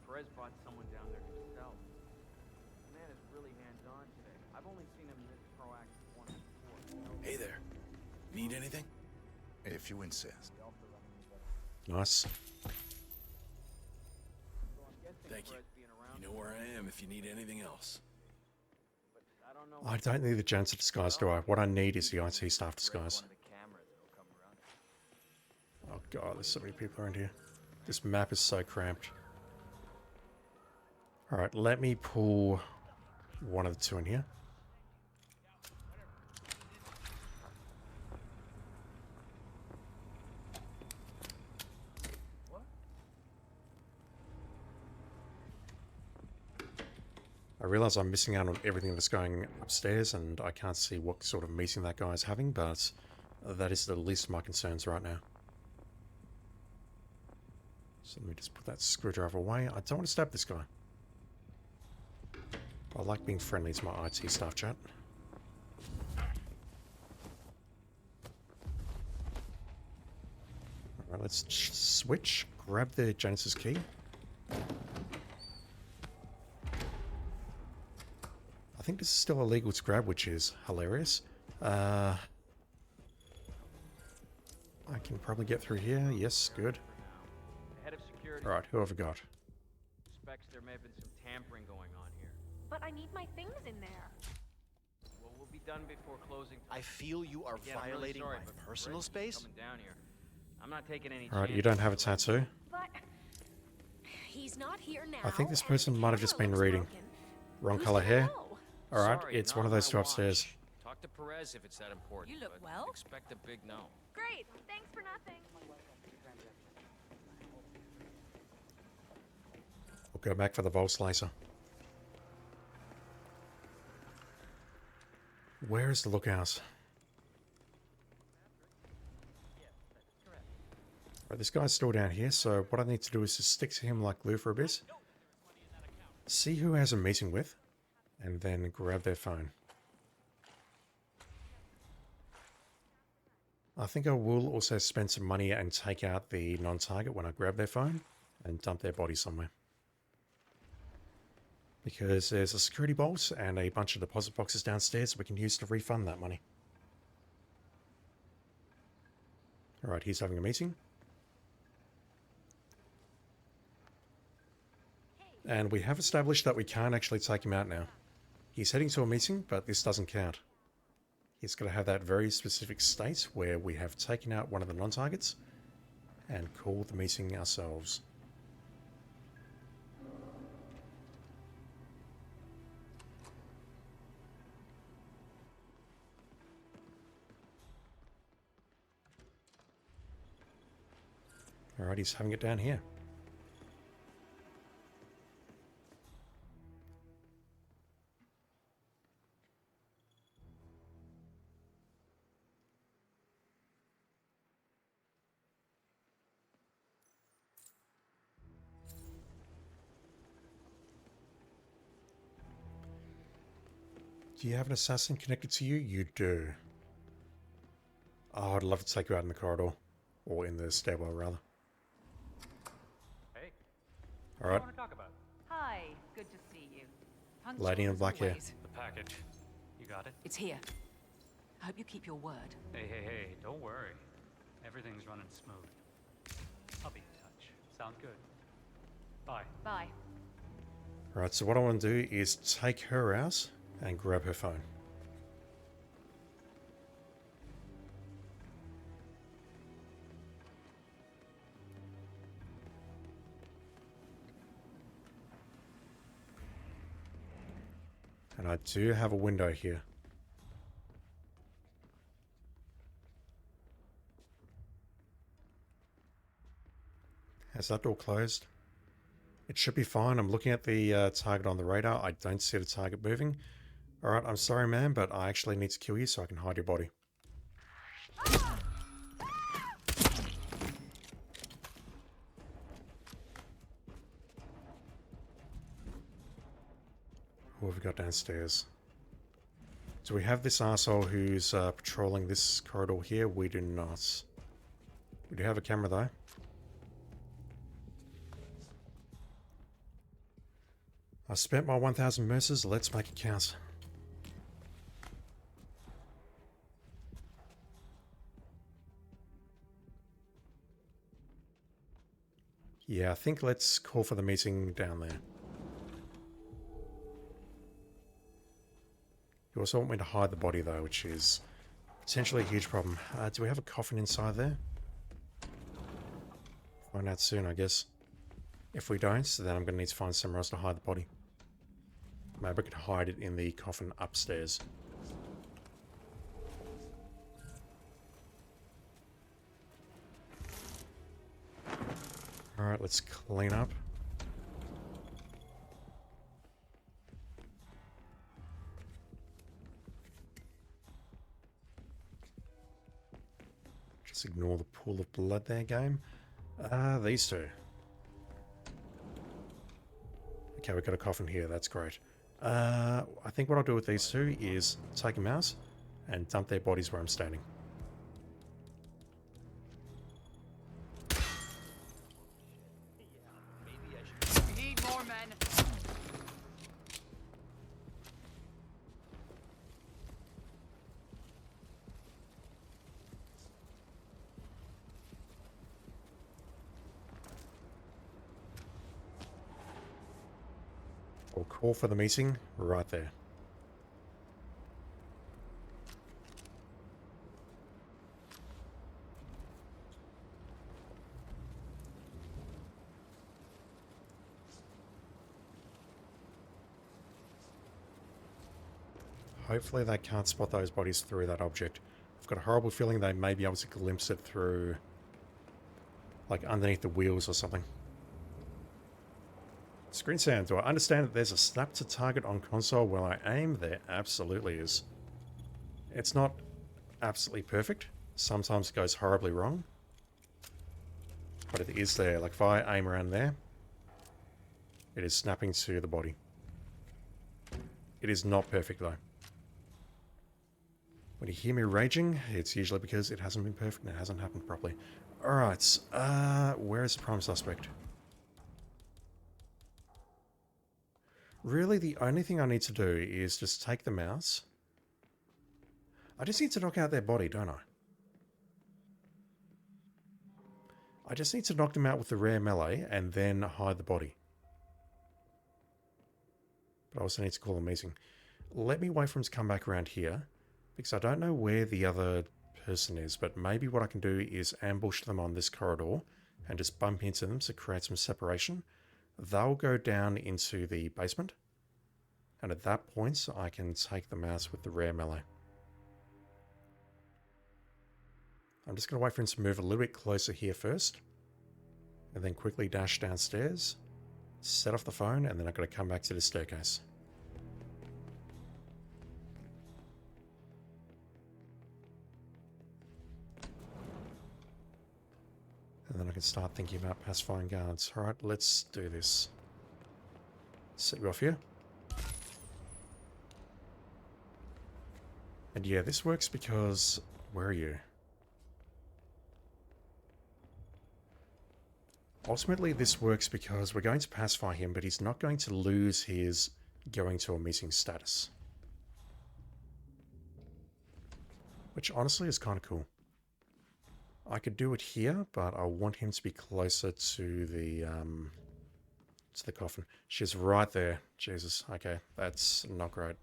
Perez brought someone down there himself. The man is really hands-on today. I've only seen him this proactive once before. Hey there. Need anything? If you insist. Nice. Thank you. You know where I am if you need anything else. I don't need the Janus of Disguise, do I? What I need is the IT staff disguise. Oh god, there's so many people around here. This map is so cramped. Alright, let me pull one of the two in here. I realise I'm missing out on everything that's going upstairs and I can't see what sort of meeting that guy is having, but that is the least of my concerns right now. So let me just put that screwdriver away. I don't want to stab this guy. I like being friendly to my IT staff chat. Alright, let's switch. Grab the Janus's key. I think this is still illegal to grab, which is hilarious. I can probably get through here. Yes, good. Alright, who have we got? Suspects there may have been some tampering going on here. But I need my things in there. Well, we'll be done before closing. I feel you are violating my personal space. Coming down here. I'm not taking any Alright, you don't have a tattoo? But he's not here now. I think this person might have just been reading. Wrong color hair. Alright, it's one of those two upstairs. Talk to Perez if it's that important. You look but well. Expect a big no. Great. Thanks for nothing. We'll go back for the Volts laser. Where is the lookout? Right, this guy's still down here, so what I need to do is just stick to him like glue for a bit. See who has a meeting with, and then grab their phone. I think I will also spend some money and take out the non-target when I grab their phone and dump their body somewhere. Because there's a security bolt and a bunch of deposit boxes downstairs we can use to refund that money. Alright, he's having a meeting. And we have established that we can't actually take him out now. He's heading to a meeting, but this doesn't count. He's got to have that very specific state where we have taken out one of the non-targets and called the meeting ourselves. Alright, he's having it down here. Do you have an assassin connected to you? You do. Oh, I'd love to take you out in the corridor. Or in the stairwell, rather. Hey. All right. What do you want to talk about? Hi, good to see you. Lady in black hair. The package. You got it? It's here. I hope you keep your word. Hey, don't worry. Everything's running smooth. I'll be in touch. Sound good? Bye. Bye. Alright, so what I want to do is take her out and grab her phone. And I do have a window here. Has that door closed? It should be fine. I'm looking at the target on the radar. I don't see the target moving. Alright, I'm sorry, man, but I actually need to kill you so I can hide your body. What have we got downstairs? Do we have this arsehole who's patrolling this corridor here? We do not. We do have a camera though. I spent my 1,000 mercers, let's make it count. Yeah, I think let's call for the meeting down there. You also want me to hide the body though, which is potentially a huge problem. Do we have a coffin inside there? Find out soon, I guess. If we don't, then I'm going to need to find somewhere else to hide the body. Maybe I could hide it in the coffin upstairs. Alright, let's clean up. Just ignore the pool of blood there, game. These two. Okay, we've got a coffin here, that's great. I think what I'll do with these two is take them out and dump their bodies where I'm standing. We need more men. I'll call for the meeting right there. Hopefully they can't spot those bodies through that object. I've got a horrible feeling they may be able to glimpse it through, like underneath the wheels or something. Screen sound. Do I understand that there's a snap to target on console while I aim? There absolutely is. It's not absolutely perfect. Sometimes it goes horribly wrong. But it is there. Like if I aim around there, it is snapping to the body. It is not perfect though. When you hear me raging, it's usually because it hasn't been perfect and it hasn't happened properly. Alright, where is the prime suspect? Really, the only thing I need to do is just take the mouse. I just need to knock out their body, don't I? I just need to knock them out with the rare melee and then hide the body. But I also need to call them meeting. Let me wait for him to come back around here, because I don't know where the other person is, but maybe what I can do is ambush them on this corridor and just bump into them to create some separation. They'll go down into the basement, and at that point I can take the mouse with the rare melee. I'm just going to wait for him to move a little bit closer here first, and then quickly dash downstairs, set off the phone, and then I've got to come back to the staircase. And then I can start thinking about pacifying guards. Alright, let's do this. Set you off here. And yeah, this works because... Where are you? Ultimately, this works because we're going to pacify him, but he's not going to lose his going to a meeting status. Which honestly is kind of cool. I could do it here, but I want him to be closer to the coffin. She's right there. Jesus. Okay, that's not great.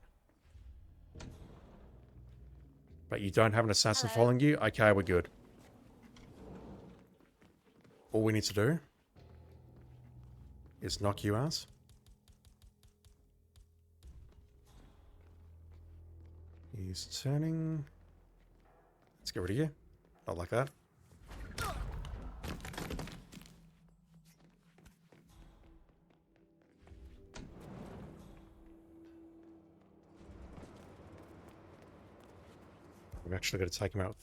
But you don't have an assassin following you? Okay, we're good. All we need to do is knock you out. He's turning. Let's get rid of you. Not like that. We've actually got to take him out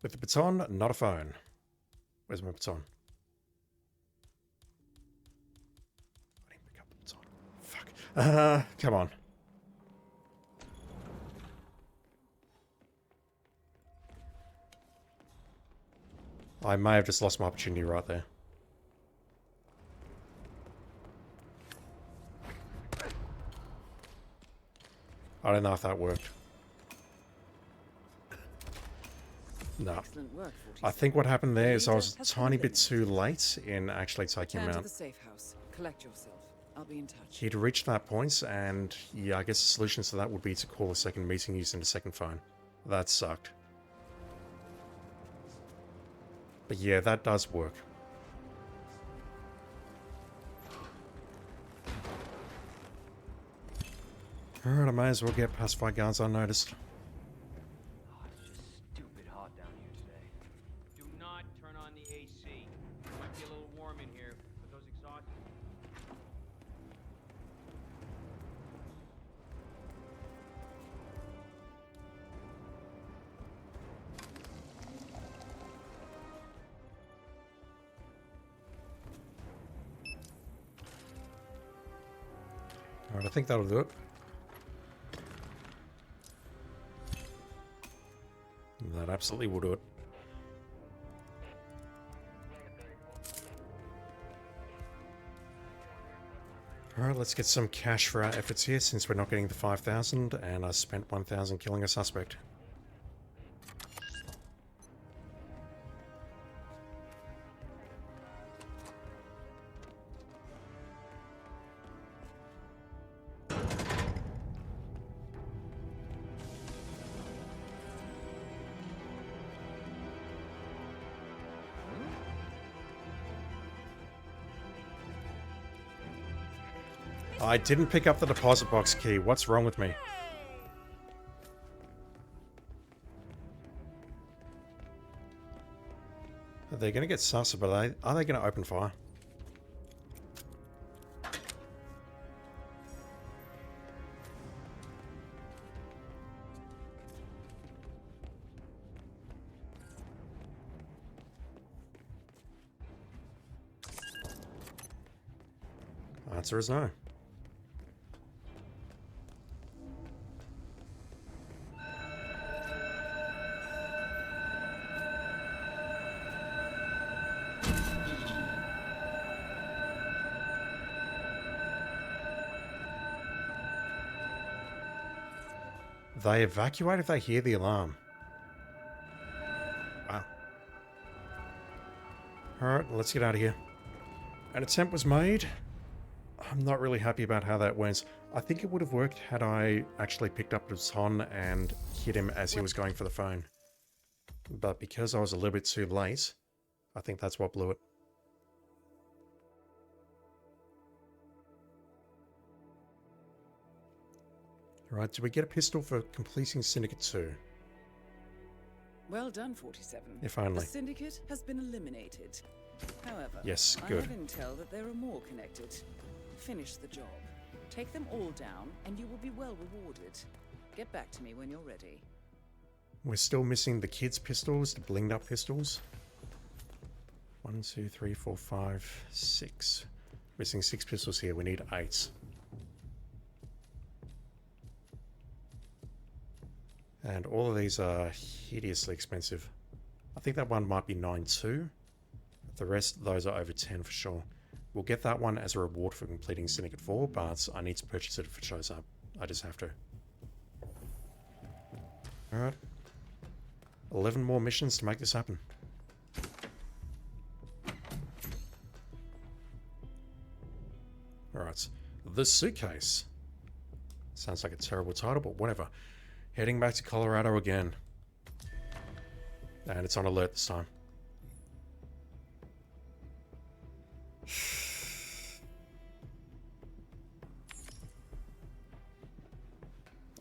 with the baton, not a phone. Where's my baton? I didn't pick up the baton. Fuck. Come on. I may have just lost my opportunity right there. I don't know if that worked. No. I think what happened there is I was a tiny bit too late in actually taking him out. To the safe house. Collect yourself. I'll be in touch. He'd reached that point, and yeah, I guess the solution to that would be to call a second meeting using a second phone. That sucked. But yeah, that does work. Alright, I may as well get pacify guards unnoticed. Oh, it's just stupid hot down here today. Do not turn on the AC. It might be a little warm in here with those exhausts. Alright, I think that'll do it. That absolutely will do it. Alright, let's get some cash for our efforts here since we're not getting the 5,000 and I spent 1,000 killing a suspect. I didn't pick up the deposit box key. What's wrong with me? Are they going to get sus, but are they going to open fire? Answer is no. They evacuate if they hear the alarm. Wow. Alright, let's get out of here. An attempt was made. I'm not really happy about how that went. I think it would have worked had I actually picked up the baton and hit him as he was going for the phone. But because I was a little bit too late, I think that's what blew it. Alright, do we get a pistol for completing Syndicate 2? Well done, 47. If only. The Syndicate has been eliminated. However, yes, I good. have intel that there are more connected. Finish the job. Take them all down, and you will be well rewarded. Get back to me when you're ready. We're still missing the kids' pistols, the blinged up pistols. 1, 2, 3, 4, 5, 6. Missing 6 pistols here. We need 8. And all of these are hideously expensive. I think that one might be 9.2. The rest, those are over 10 for sure. We'll get that one as a reward for completing Syndicate 4, but I need to purchase it if it shows up. I just have to. Alright. 11 more missions to make this happen. Alright. The Suitcase. Sounds like a terrible title, but whatever. Heading back to Colorado again. And it's on alert this time.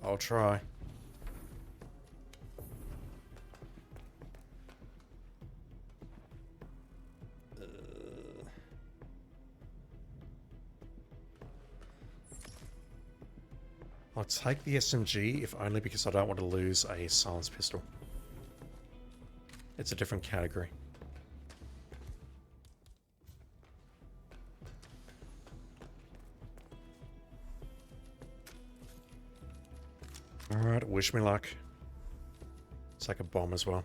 I'll try. I'll take the SMG, if only because I don't want to lose a silenced pistol. It's a different category. Alright, wish me luck. It's like a bomb as well.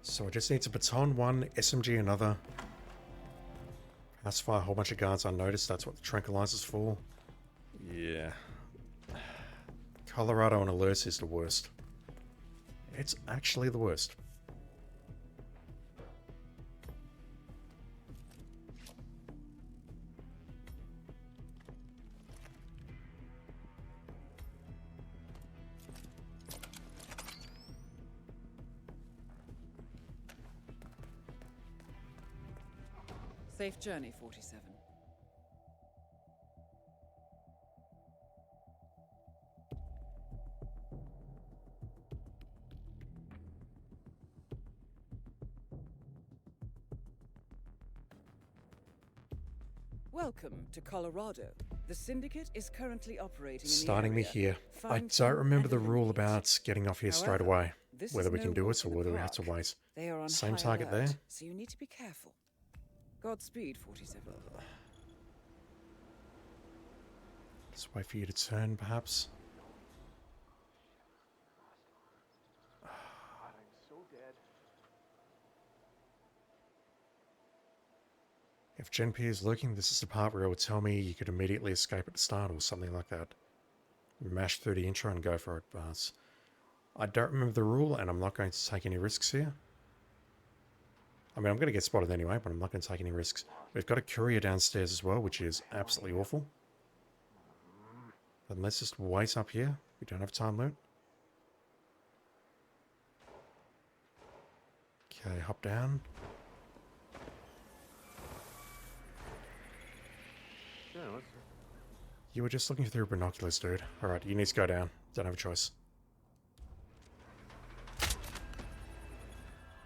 So I just need to baton one, SMG another. Pacify a whole bunch of guards unnoticed. That's what the tranquilizer's for. Yeah. Colorado on alerts is the worst. It's actually the worst. Safe journey, 47. Welcome to Colorado. The Syndicate is currently operating in Starting the me area. here. I Find don't them remember and the rule eliminate. about getting off here straight However, away. this Whether is we can no do walk it or in the whether we have to park. wait. They are on Same high target alert, there. so you need to be careful. Godspeed, 47. Let's wait for you to turn, perhaps. If Gen P is lurking, this is the part where it would tell me you could immediately escape at the start or something like that. Mash through the intro and go for it, but I don't remember the rule and I'm not going to take any risks here. I mean, I'm going to get spotted anyway, but I'm not going to take any risks. We've got a courier downstairs as well, which is absolutely awful. But let's just wait up here. We don't have time limit. Okay, hop down. You were just looking through binoculars, dude. Alright, you need to go down. Don't have a choice.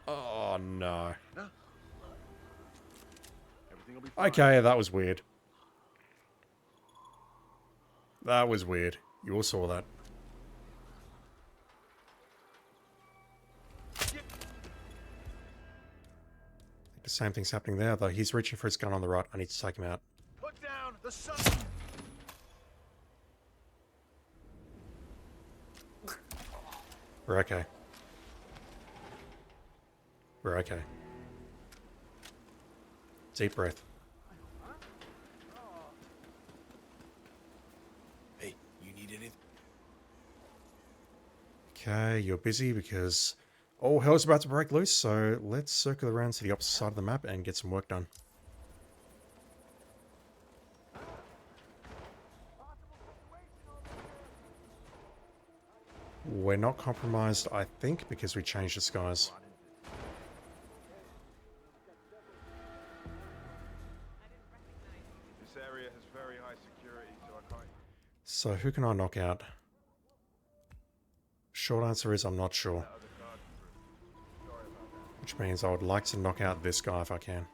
Oh, no. Okay, that was weird. That was weird. You all saw that. The same thing's happening there, though. He's reaching for his gun on the right. I need to take him out. Put down the sun. We're okay. We're okay. Deep breath. Hey, you need anything? Okay, you're busy because all hell's about to break loose, so let's circle around to the opposite side of the map and get some work done. We're not compromised, I think, because we changed the skies. This area has very high security, so I can't. So who can I knock out? Short answer is I'm not sure. Which means I would like to knock out this guy if I can.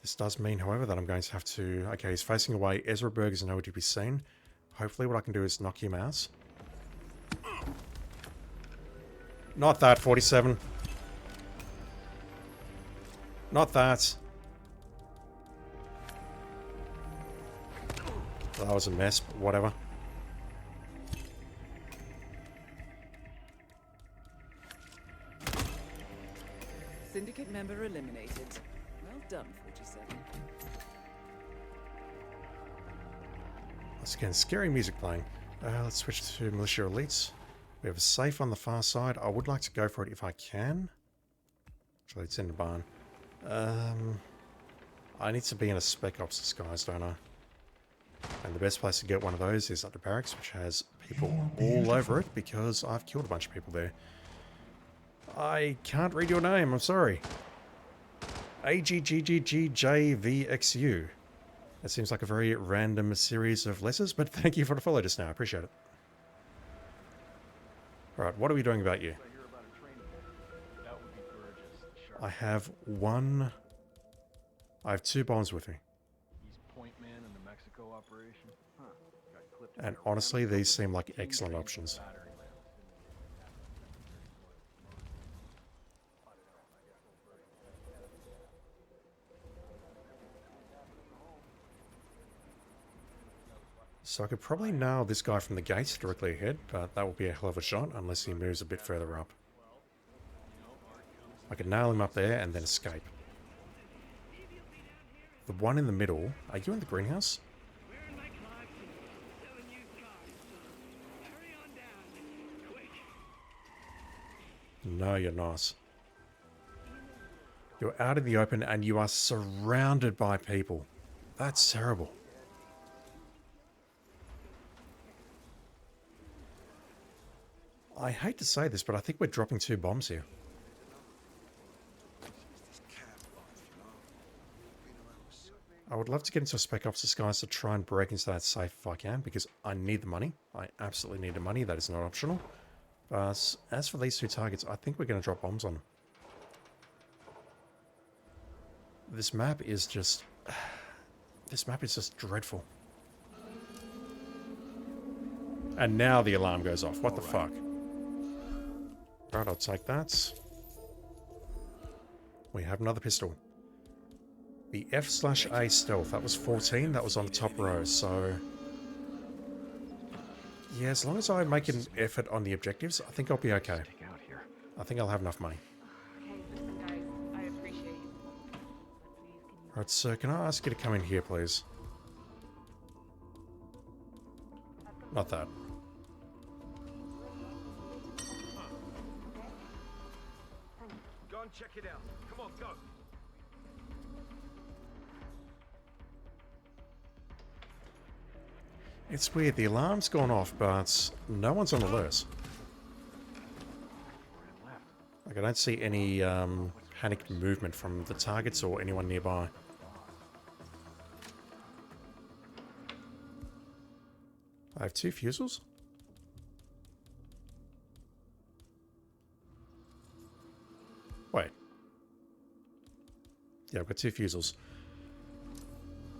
This does mean, however, that I'm going to have to... Okay, he's facing away. Ezra Berg is nowhere to be seen. Hopefully what I can do is knock him out. Not that, 47. Not that. That was a mess, but whatever. Syndicate member eliminated. Well done, 47. Once again, scary music playing. Let's switch to Militia Elites. We have a safe on the far side. I would like to go for it if I can. Actually, it's in the barn. I need to be in a Spec Ops disguise, don't I? And the best place to get one of those is at the barracks, which has people all over it because I've killed a bunch of people there. I can't read your name, I'm sorry. AGGGGJVXU. That seems like a very random series of letters, but thank you for the follow just now, I appreciate it. Alright, what are we doing about you? I have one... I have 2 bombs with me. He's point man in the Mexico operation. Huh. Got clipped. And honestly, these seem like excellent options. So I could probably nail this guy from the gates directly ahead, but that will be a hell of a shot unless he moves a bit further up. I could nail him up there and then escape. The one in the middle... Are you in the greenhouse? No, you're not. You're out in the open and you are surrounded by people. That's terrible. I hate to say this, but I think we're dropping 2 bombs here. I would love to get into a Spec Ops disguise to try and break into that safe if I can, because I need the money. I absolutely need the money. That is not optional. But as for these 2 targets, I think we're going to drop bombs on them. This map is just... This map is just dreadful. And now the alarm goes off. What the fuck? Right, I'll take that. We have another pistol. The F/A stealth, that was 14, that was on the top row, so... Yeah, as long as I make an effort on the objectives, I think I'll be okay. I think I'll have enough money. Okay, listen guys, I appreciate you. Right, sir, can I ask you to come in here, please? Not that. Go and check it out. Come on, go. It's weird, the alarm's gone off, but no one's on alert. Like, I don't see any panicked movement from the targets or anyone nearby. I have 2 fusels? Wait. Yeah, I've got 2 fusels.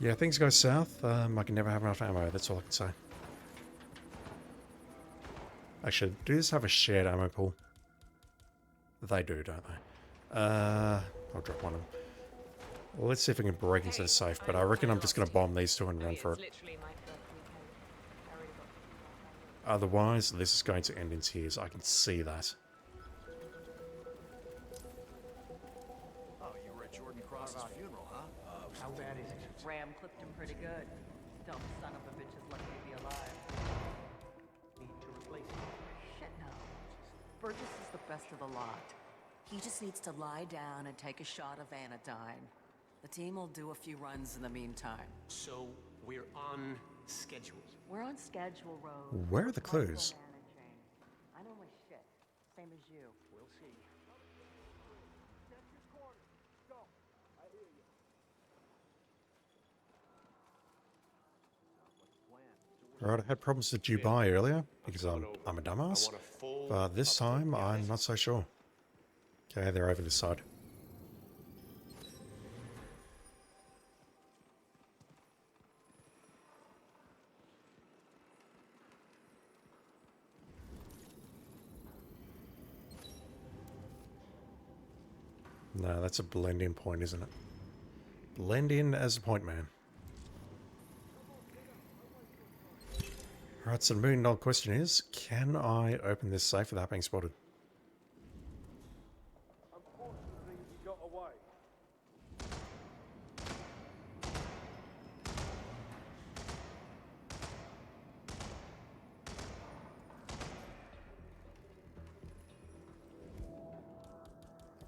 Yeah, things go south. I can never have enough ammo, that's all I can say. Actually, do these have a shared ammo pool? They do, don't they? I'll drop one of them. Well, let's see if we can break into the safe, but I reckon I'm just going to bomb these 2 and run for it. Otherwise, this is going to end in tears. I can see that. Oh, you were at Jordan Cross's funeral, huh? How bad is it? Ram clipped him pretty good. Dumb son of a bitch is lucky to be alive. Need to replace him. Shit, no. Burgess is the best of the lot. He just needs to lie down and take a shot of anodyne. The team will do a few runs in the meantime. So, we're on schedule. We're on schedule, Rose. Where are the clues? I know my shit. Same as you. We'll see. Check your corner. Go. I hear you. Alright, I had problems with Dubai earlier because I'm a dumbass. But this time, I'm not so sure. Okay, they're over this side. No, that's a blend-in point, isn't it? Blend in as a point man. Alright, so the million-dollar question is, can I open this safe without being spotted? Unfortunately, he got away.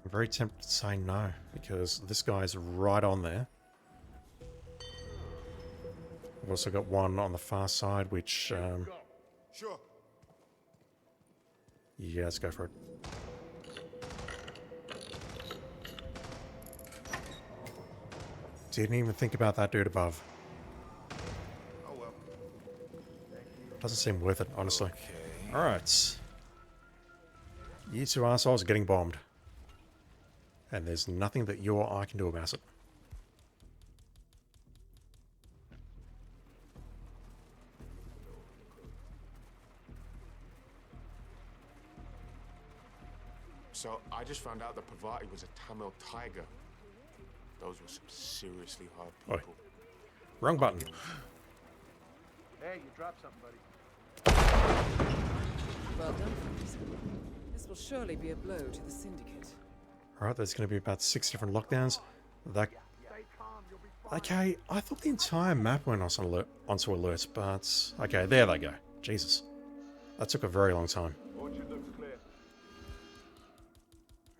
I'm very tempted to say no, because this guy's right on there. I've also got one on the far side, which... Sure. yeah, let's go for it. Didn't even think about that dude above. Oh well. Doesn't seem worth it, honestly. Alright. You two assholes are getting bombed. And there's nothing that you or I can do about it. So, I just found out that Pavati was a Tamil tiger. Those were some seriously hard people. Oi. Wrong button. Hey, you dropped something, buddy. Well done, Freelancer. This will surely be a blow to the Syndicate. Alright, there's going to be about 6 different lockdowns. That... okay, I thought the entire map went onto alert, but... okay, there they go. Jesus. That took a very long time. Orchard looks clear.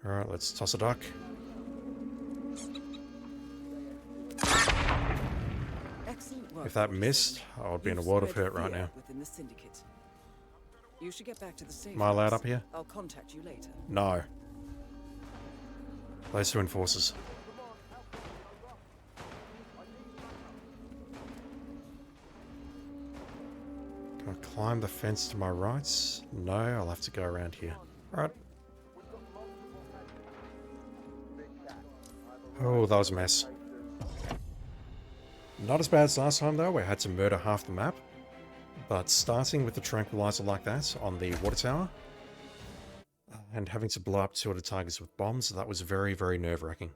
Alright, let's toss a duck. Excellent work. If that missed, I would be in a world of hurt right now. Within the Syndicate. You should get back to the safe Am I allowed house. up here? I'll contact you later. No. Those two enforcers. Can I climb the fence to my right? No, I'll have to go around here. Alright. Oh, that was a mess. Not as bad as last time though, where I had to murder half the map. But starting with the tranquilizer like that on the water tower, and having to blow up 2 other targets with bombs, that was very, very nerve-wracking.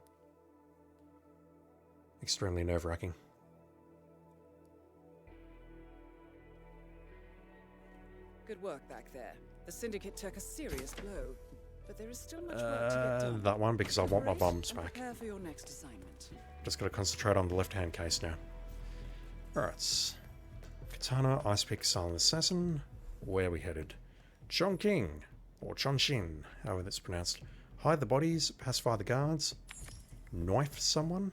Extremely nerve-wracking. Good work back there. The Syndicate took a serious blow, but there is still much work to get done. That one, because I want my bombs And back. prepare for your next assignment. Just gotta concentrate on the left-hand case now. Alright. Katana, Ice Pick, Silent Assassin. Where are we headed? Chongqing. Or Chongqing, however that's pronounced. Hide the bodies, pacify the guards. Knife someone?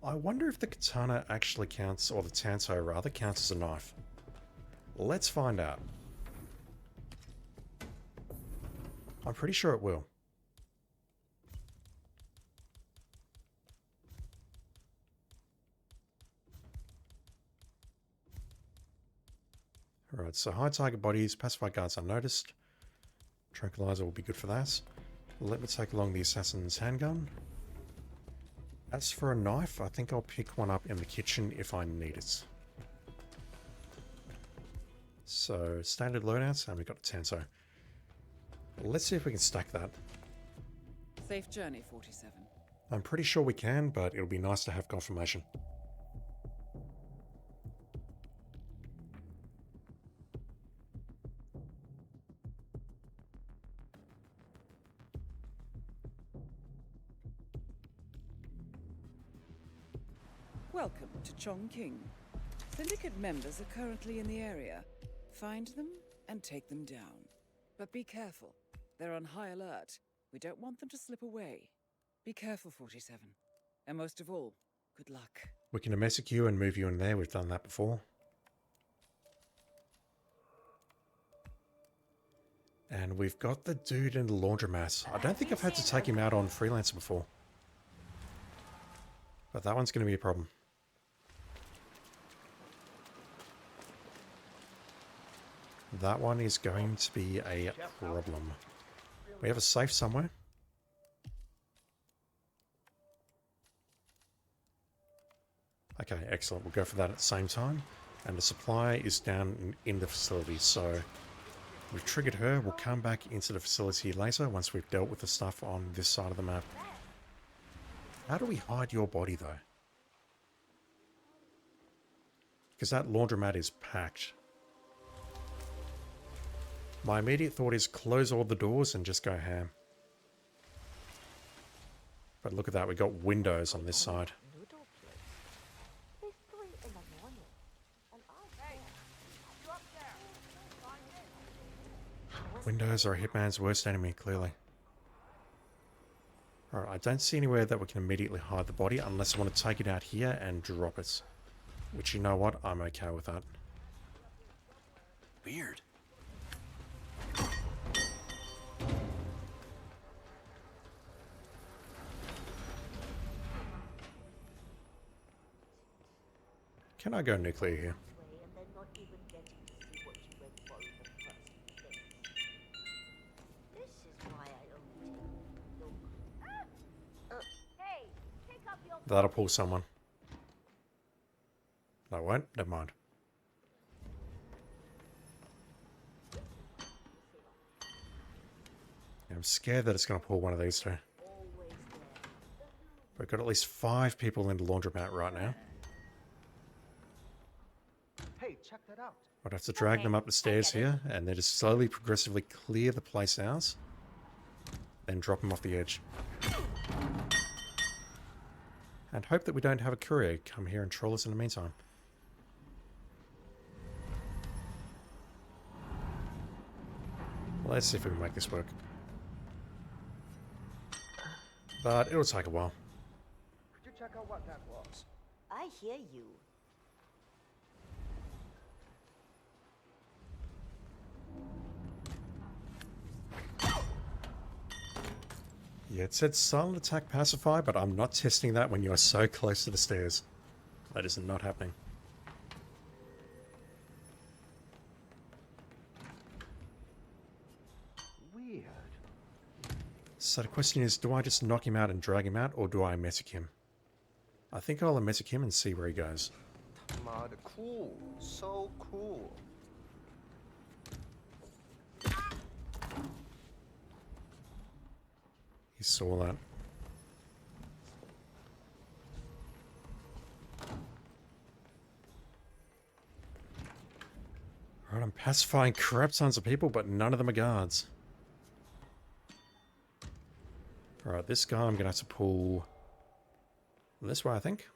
I wonder if the katana actually counts, or the tanto rather, counts as a knife. Let's find out. I'm pretty sure it will. Alright, so high target bodies, pacify guards unnoticed. Tranquilizer will be good for that. Let me take along the assassin's handgun. As for a knife, I think I'll pick one up in the kitchen if I need it. So, standard loadouts, and we've got a Tanto. Let's see if we can stack that. Safe journey, 47. I'm pretty sure we can, but it'll be nice to have confirmation. Welcome to Chongqing. Syndicate members are currently in the area. Find them and take them down. But be careful. They're on high alert. We don't want them to slip away. Be careful, 47. And most of all, good luck. We can domestic you and move you in there. We've done that before. And we've got the dude in the laundromat. I don't think I've had to take him out on Freelancer before. But that one's going to be a problem. That one is going to be a problem. We have a safe somewhere. Okay, excellent. We'll go for that at the same time. And the supply is down in the facility, so we've triggered her. We'll come back into the facility later once we've dealt with the stuff on this side of the map. How do we hide your body, though? Because that laundromat is packed. My immediate thought is close all the doors and just go ham. But look at that, we got windows on this side. Windows are a hitman's worst enemy, clearly. Alright, I don't see anywhere that we can immediately hide the body unless I want to take it out here and drop it. Which, you know what, I'm okay with that. Weird. Can I go nuclear here? That'll pull someone. No, it won't. Never mind. Yeah, I'm scared that it's going to pull one of these two. We've got at least 5 people in the laundromat right now. Hey, check that out. I'd have to drag them up the stairs here, and then just slowly, progressively clear the place out. Then drop them off the edge. And hope that we don't have a courier come here and troll us in the meantime. Let's see if we can make this work. But it'll take a while. Could you check out what that was? I hear you. Yeah, it said silent attack pacify, but I'm not testing that when you're so close to the stairs. That is not happening. Weird. So the question is, do I just knock him out and drag him out, or do I emetic him? I think I'll emetic him and see where he goes. Mad, cool. So cool. He saw that. Alright, I'm pacifying crap tons of people, but none of them are guards. Alright, this guy I'm going to have to pull this way, I think.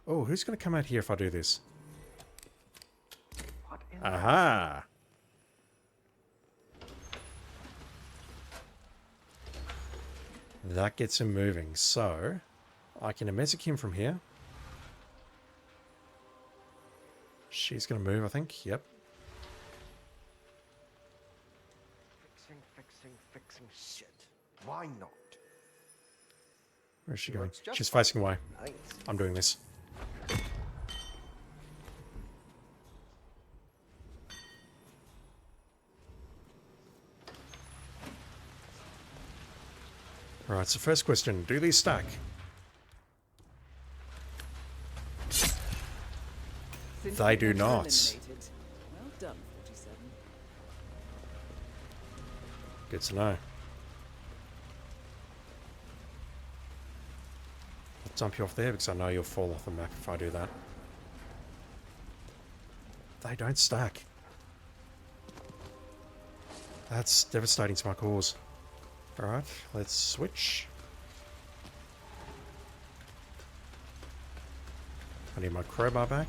Oh, who's going to come out here if I do this? Aha! That gets him moving, so I can emetic him from here. She's going to move, I think. Yep. Fixing shit. Why not? Where's she going? She's facing away. Nice. I'm doing this. Right, so first question, do these stack? They do not. Well done, 47. Good to know. I'll dump you off there because I know you'll fall off the map if I do that. They don't stack. That's devastating to my cause. Alright, let's switch. I need my crowbar back.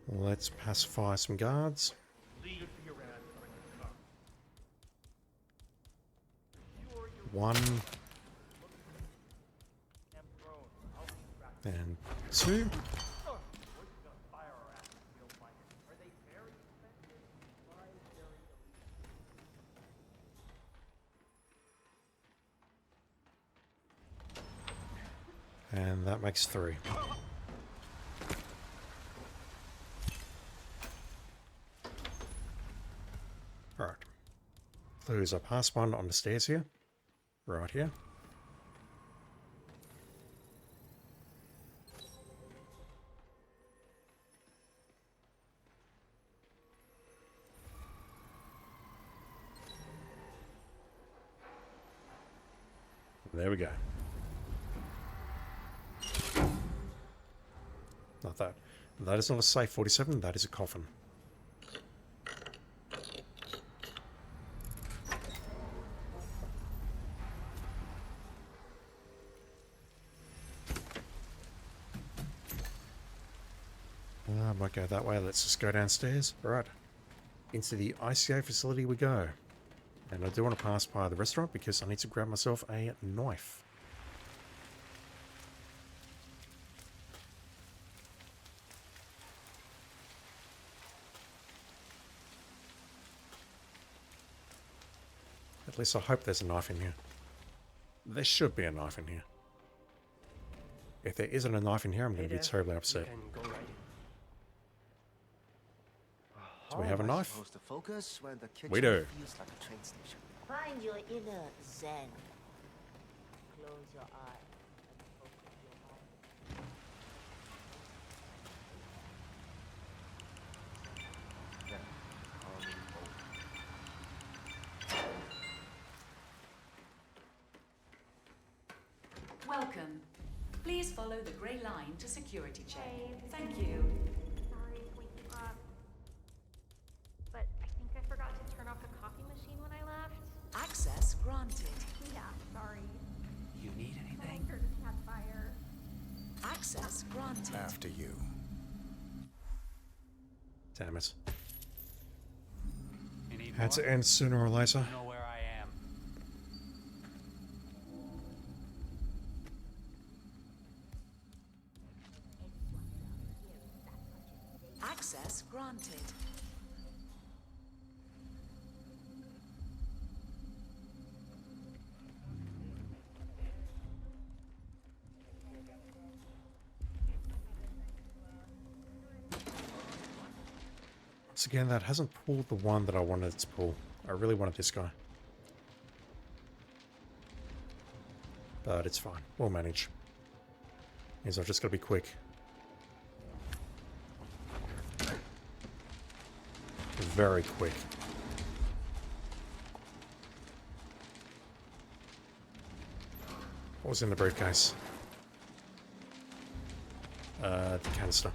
Let's pacify some guards. One. And two. And that makes three. Alright. Lose, I pass one on the stairs here. Right here. There we go. Not that. That is not a safe 47, that is a coffin. I might go that way. Let's just go downstairs. Alright. Into the ICA facility we go. And I do want to pass by the restaurant because I need to grab myself a knife. At least I hope there's a knife in here. There should be a knife in here. If there isn't a knife in here, I'm going to be terribly upset. Do we have a knife? We do. Find your inner zen. Close your eyes. Welcome. Please follow the grey line to security check. Thank you. Sorry to wake you up. But I think I forgot to turn off the coffee machine when I left. Access granted. Yeah, sorry. You need anything? Sure just had fire. Access granted. After you. Damn it. You need Had to more? end sooner or later. You know where I am. Access granted. Once again, that hasn't pulled the one that I wanted it to pull. I really wanted this guy. But it's fine. We'll manage. Means I've just got to be quick. Very quick. What was in the briefcase? The canister.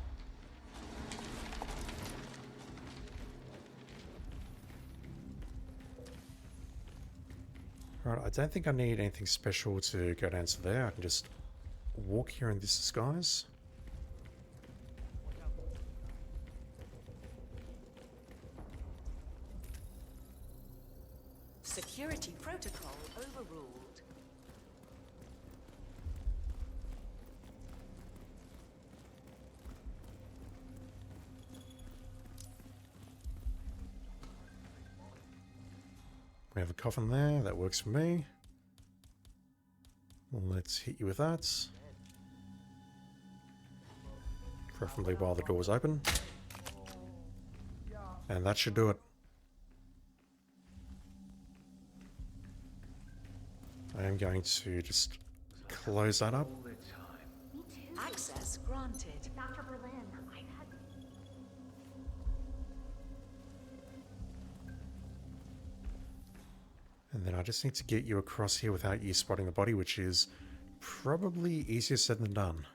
Alright, I don't think I need anything special to go down to there. I can just walk here in this disguise. Security protocol overruled. We have a coffin there. That works for me. Let's hit you with that. Preferably while the door's open. And that should do it. I am going to just close that up. Access granted. Dr. Berlin, I've had... And then I just need to get you across here without you spotting the body, which is probably easier said than done.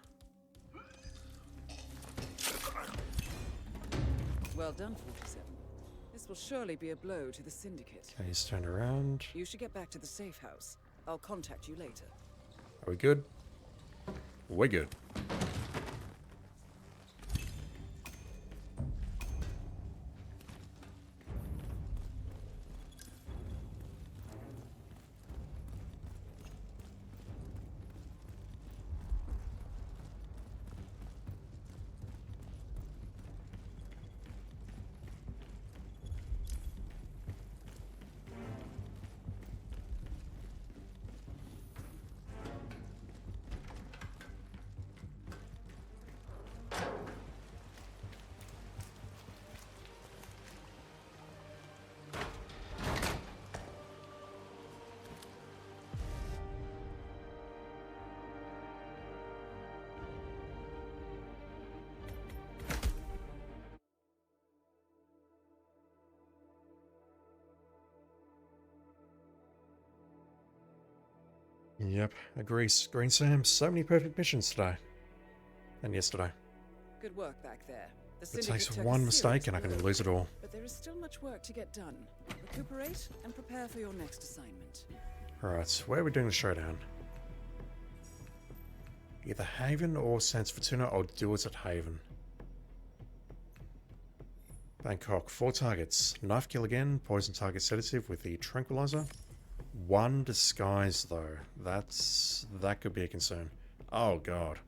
Well done, 47. This will surely be a blow to the Syndicate. Okay, he's turned around. You should get back to the safe house. I'll contact you later. Are we good? We're good. Yep, agree. Green Sam, so many perfect missions today. And yesterday. Good work back there. The It Syndicate takes took a one mistake serious and I can blow. lose it all. But there is still much work to get done. Recuperate and prepare for your next assignment. Alright, where are we doing the showdown? Either Haven or Sans Fortuna. I'll do it at Haven. Bangkok, 4 targets. Knife kill again, poison target sedative with the tranquilizer. 1 disguise though. That could be a concern. Oh god.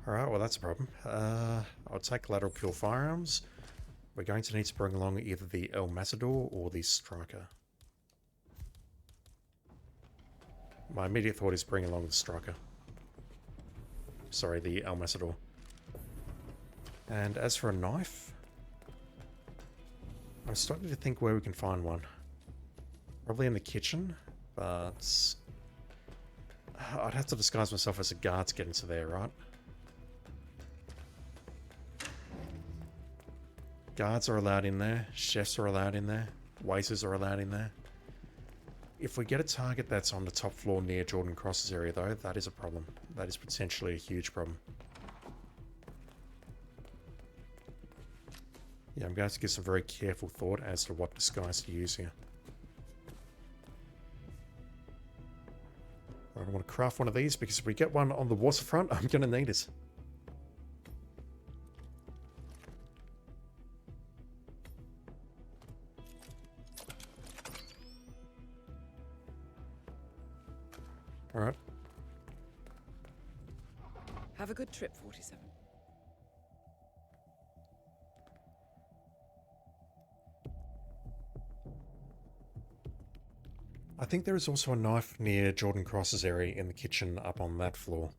Alright, well that's a problem. I'll take lateral kill firearms. We're going to need to bring along either the El Matador or the Striker. My immediate thought is bring along the Striker. Sorry, the El Matador. And as for a knife, I'm starting to think where we can find one. Probably in the kitchen, but I'd have to disguise myself as a guard to get into there, right? Guards are allowed in there, chefs are allowed in there, waiters are allowed in there. If we get a target that's on the top floor near Jordan Cross's area though, that is a problem. That is potentially a huge problem. Yeah, I'm going to have to give some very careful thought as to what disguise to use here. I don't want to craft one of these because if we get one on the waterfront, I'm going to need it. Alright. Have a good trip, 47. I think there is also a knife near Jordan Cross's area in the kitchen up on that floor.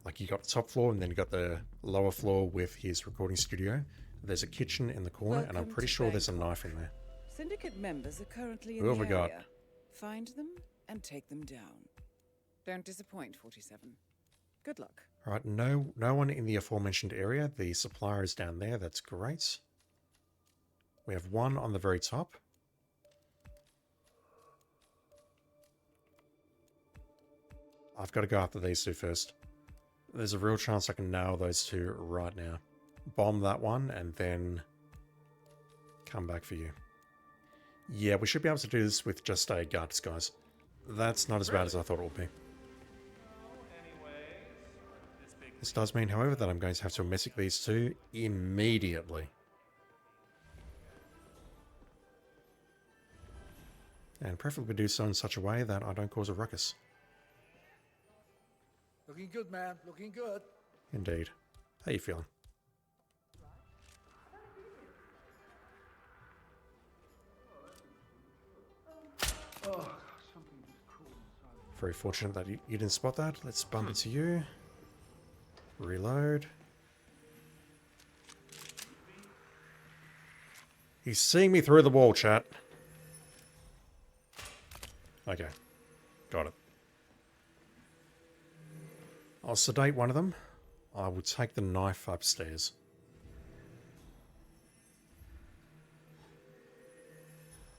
Like you got the top floor and then you got the lower floor with his recording studio. There's a kitchen in the corner and I'm pretty sure there's a knife in there. Syndicate members are currently in Who have the we got? area. Find them and take them down. Don't disappoint, 47. Good luck. Alright, no one in the aforementioned area. The supplier is down there, that's great. We have one on the very top. I've got to go after these two first. There's a real chance I can nail those two right now. Bomb that one and then come back for you. Yeah, we should be able to do this with just a guard disguise. That's not as bad as I thought it would be. This does mean, however, that I'm going to have to messic these two immediately. And preferably do so in such a way that I don't cause a ruckus. Looking good, man. Looking good. Indeed. How you feeling? Oh, something just crawled inside. Very fortunate that you didn't spot that. Let's bump into you. Reload. He's seeing me through the wall, chat. Okay. Got it. I'll sedate one of them. I will take the knife upstairs.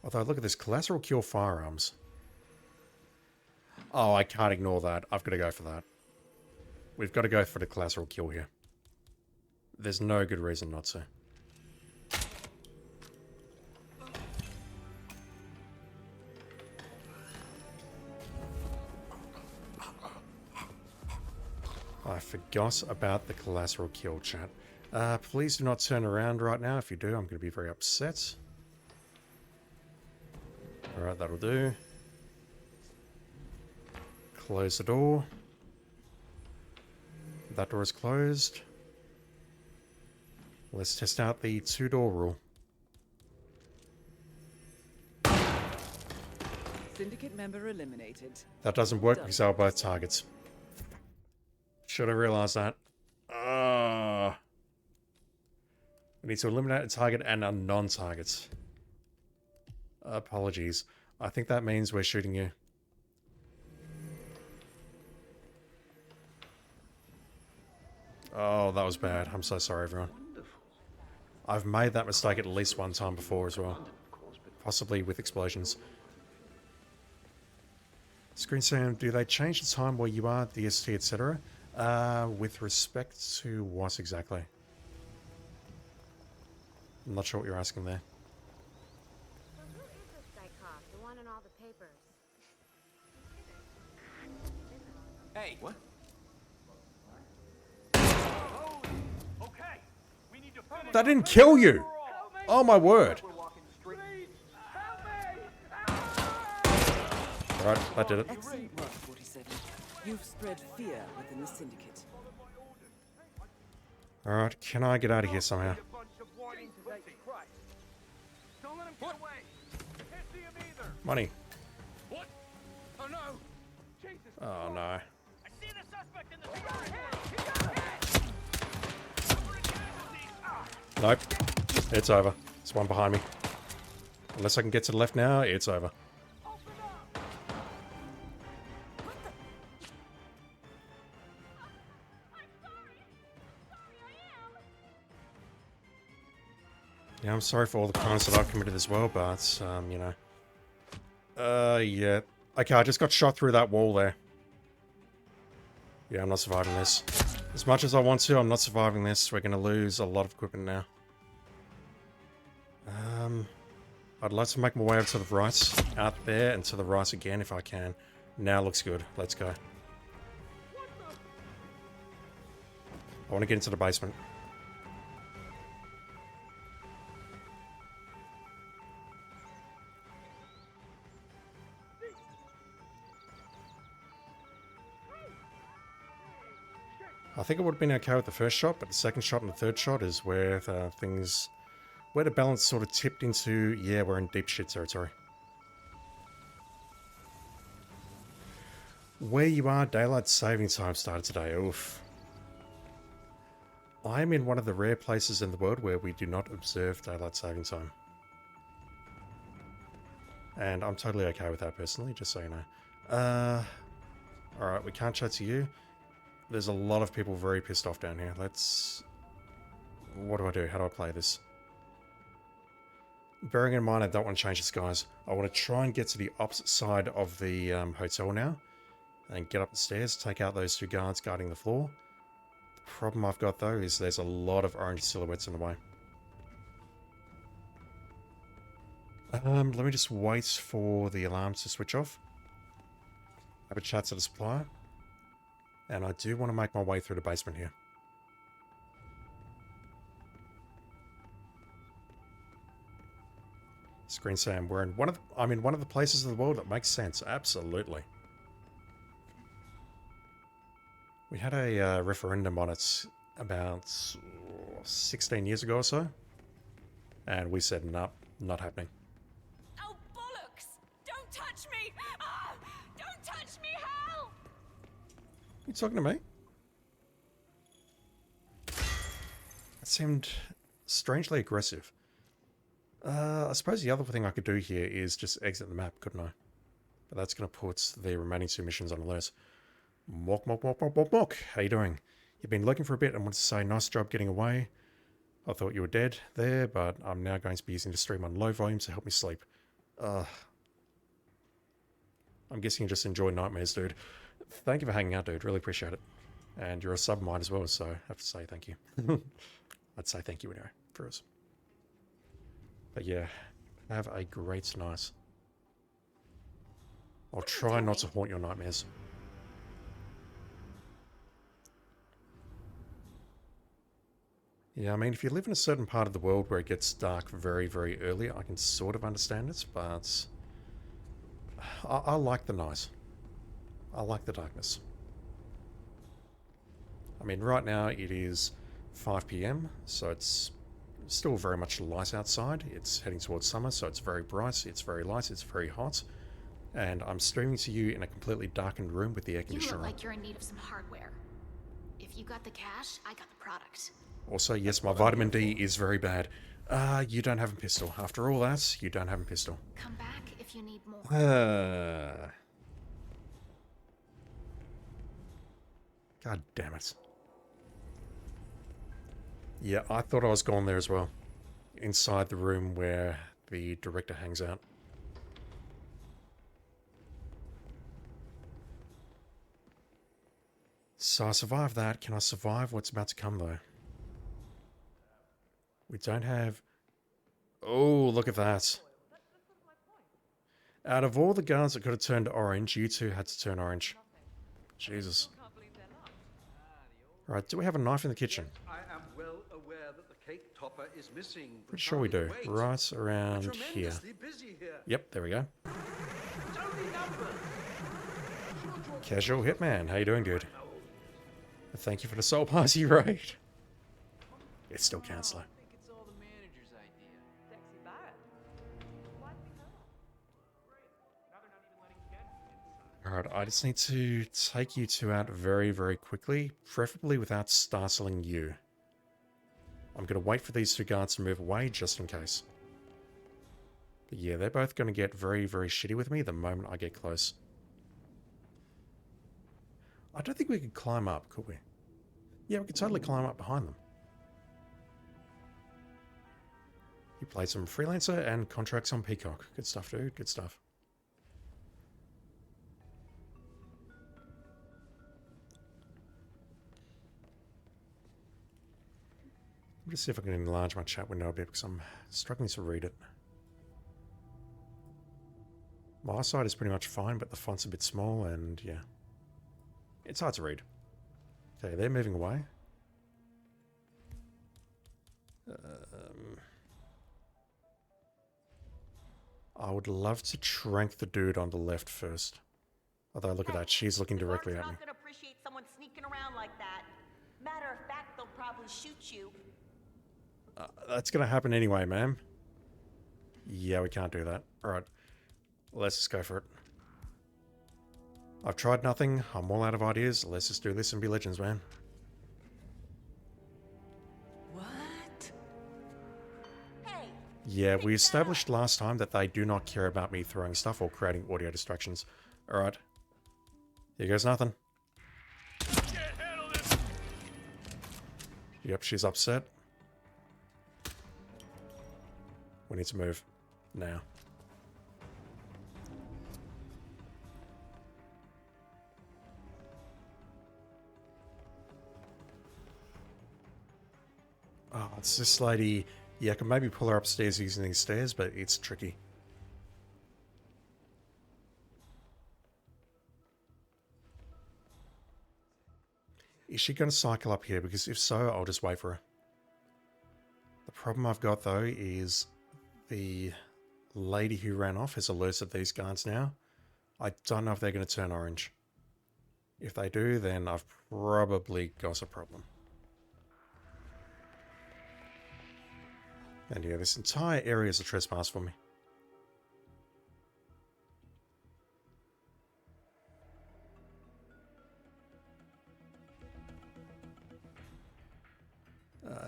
Although, look at this. Collateral kill firearms. Oh, I can't ignore that. I've got to go for that. We've got to go for the collateral kill here. There's no good reason not to. forgot about the collateral kill, chat. Please do not turn around right now. If you do, I'm going to be very upset. Alright, that'll do. Close the door. That door is closed. Let's test out the 2-door rule. Syndicate member eliminated. That doesn't work because they were both targets. Should have realized that. We need to eliminate a target and a non-target. Apologies. I think that means we're shooting you. Oh, that was bad. I'm so sorry, everyone. I've made that mistake at least one time before as well. Possibly with explosions. Screen Sam, do they change the time where you are, DST, etc.? With respect to what exactly? I'm not sure what you're asking there. So who is this guy cop? The one in all the papers? Hey! What? Okay, we need to finish. That didn't kill you! Oh my word! Alright, that did it. Excellent work, 47. You've spread fear within the Syndicate. Alright, can I get out of here somehow? Don't let him get away. Can't see him either. Money. What? Oh no! Jesus. Oh no. I see the suspect in the car. Nope. It's over. There's one behind me. Unless I can get to the left now, it's over. Yeah, I'm sorry for all the crimes that I've committed as well, but, you know. Yeah. Okay, I just got shot through that wall there. Yeah, I'm not surviving this. As much as I want to, I'm not surviving this. We're going to lose a lot of equipment now. I'd like to make my way over to the right, out there, and to the right again if I can. Now looks good. Let's go. I want to get into the basement. I think it would have been okay with the first shot, but the second shot and the third shot is where where the balance sort of tipped into, yeah, we're in deep shit territory. Where you are, daylight saving time started today. Oof. I am in one of the rare places in the world where we do not observe daylight saving time. And I'm totally okay with that personally, just so you know. Alright, we can't chat to you. There's a lot of people very pissed off down here. Let's... What do I do? How do I play this? Bearing in mind I don't want to change the skies. I want to try and get to the opposite side of the hotel now. And get up the stairs, take out those 2 guards guarding the floor. The problem I've got though is there's a lot of orange silhouettes in the way. Let me just wait for the alarms to switch off. Have a chat to the supplier. And I do want to make my way through the basement here. Screen Sam, we're in I'm in one of the places of the world that makes sense. Absolutely. We had a referendum on it about 16 years ago or so. And we said, nope, not happening. Oh, bollocks! Don't touch me! Ah! Don't touch me, hell! You talking to me? That seemed strangely aggressive. I suppose the other thing I could do here is just exit the map, couldn't I? But that's going to put the remaining 2 missions on alert. Mok, mok, mok, mok, mok, mok. How you doing? You've been looking for a bit and wanted to say nice job getting away. I thought you were dead there, but I'm now going to be using the stream on low volume to help me sleep. I'm guessing you just enjoy nightmares, dude. Thank you for hanging out, dude. Really appreciate it. And you're a sub of mine as well, so I have to say thank you. I'd say thank you anyway, for us. But yeah, have a great night. I'll try not to haunt your nightmares. Yeah, I mean, if you live in a certain part of the world where it gets dark very, very early, I can sort of understand it, but I like the night. I like the darkness. I mean, right now it is 5 PM, so it's still very much light outside. It's heading towards summer, so it's very bright, it's very light, it's very hot. And I'm streaming to you in a completely darkened room with the air You conditioner look on. like you're in need of some hardware. If you got the cash, I got the product. Also, yes, my vitamin D is very bad. You don't have a pistol. After all that, you don't have a pistol. Come back if you need more. God damn it. Yeah, I thought I was gone there as well. Inside the room where the director hangs out. So I survived that. Can I survive what's about to come, though? We don't have... Oh, look at that. Out of all the guns that could have turned orange, you two had to turn orange. Jesus. Right, do we have a knife in the kitchen? I am well aware that the cake topper is missing. Pretty sure we do. Right around here. Yep, there we go. Casual Hitman, how you doing, dude? Thank you for the Soul Party raid. It's still counts though. Alright, I just need to take you two out very, very quickly, preferably without startling you. I'm going to wait for these two guards to move away just in case. But yeah, they're both going to get very, very shitty with me the moment I get close. I don't think we could climb up, could we? Yeah, we could totally climb up behind them. You played some Freelancer and contracts on Peacock. Good stuff, dude. Good stuff. Let me just see if I can enlarge my chat window a bit because I'm struggling to read it. My eyesight is pretty much fine, but the font's a bit small and yeah. It's hard to read. Okay, they're moving away. I would love to trank the dude on the left first. Although, look at that, she's looking directly at me. Not gonna appreciate someone sneaking around like that. Matter of fact, they'll probably shoot you. That's gonna happen anyway, ma'am. Yeah, we can't do that. Alright, let's just go for it. I've tried nothing. I'm all out of ideas. Let's just do this and be legends, man. What? Hey. Yeah, we established last time that they do not care about me throwing stuff or creating audio distractions. Alright. Here goes nothing. Yep, she's upset. We need to move. Now. Oh, it's this lady. Yeah, I can maybe pull her upstairs using these stairs, but it's tricky. Is she going to cycle up here? Because if so, I'll just wait for her. The problem I've got, though, is the lady who ran off has alerted these guards now. I don't know if they're going to turn orange. If they do, then I've probably got a problem. And yeah, this entire area is a trespass for me.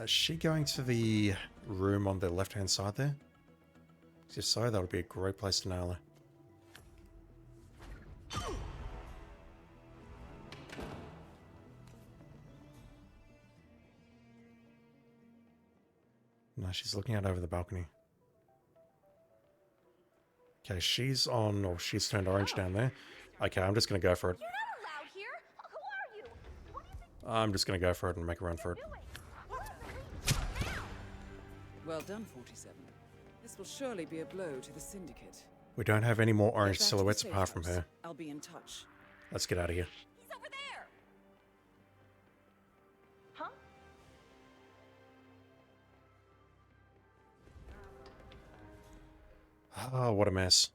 Is she going to the room on the left-hand side there? If so, that would be a great place to nail her. No, she's looking out over the balcony. Okay, she's on, or she's turned orange down there. Okay, I'm just going to go for it. You're not allowed here. Who are you? What do you think? I'm just going to go for it and make a run for it. Well done, 47. This will surely be a blow to the Syndicate. We don't have any more orange Get back to the silhouettes safe apart from house. her. I'll be in touch. Let's get out of here. He's over there. Huh? Ah, what a mess.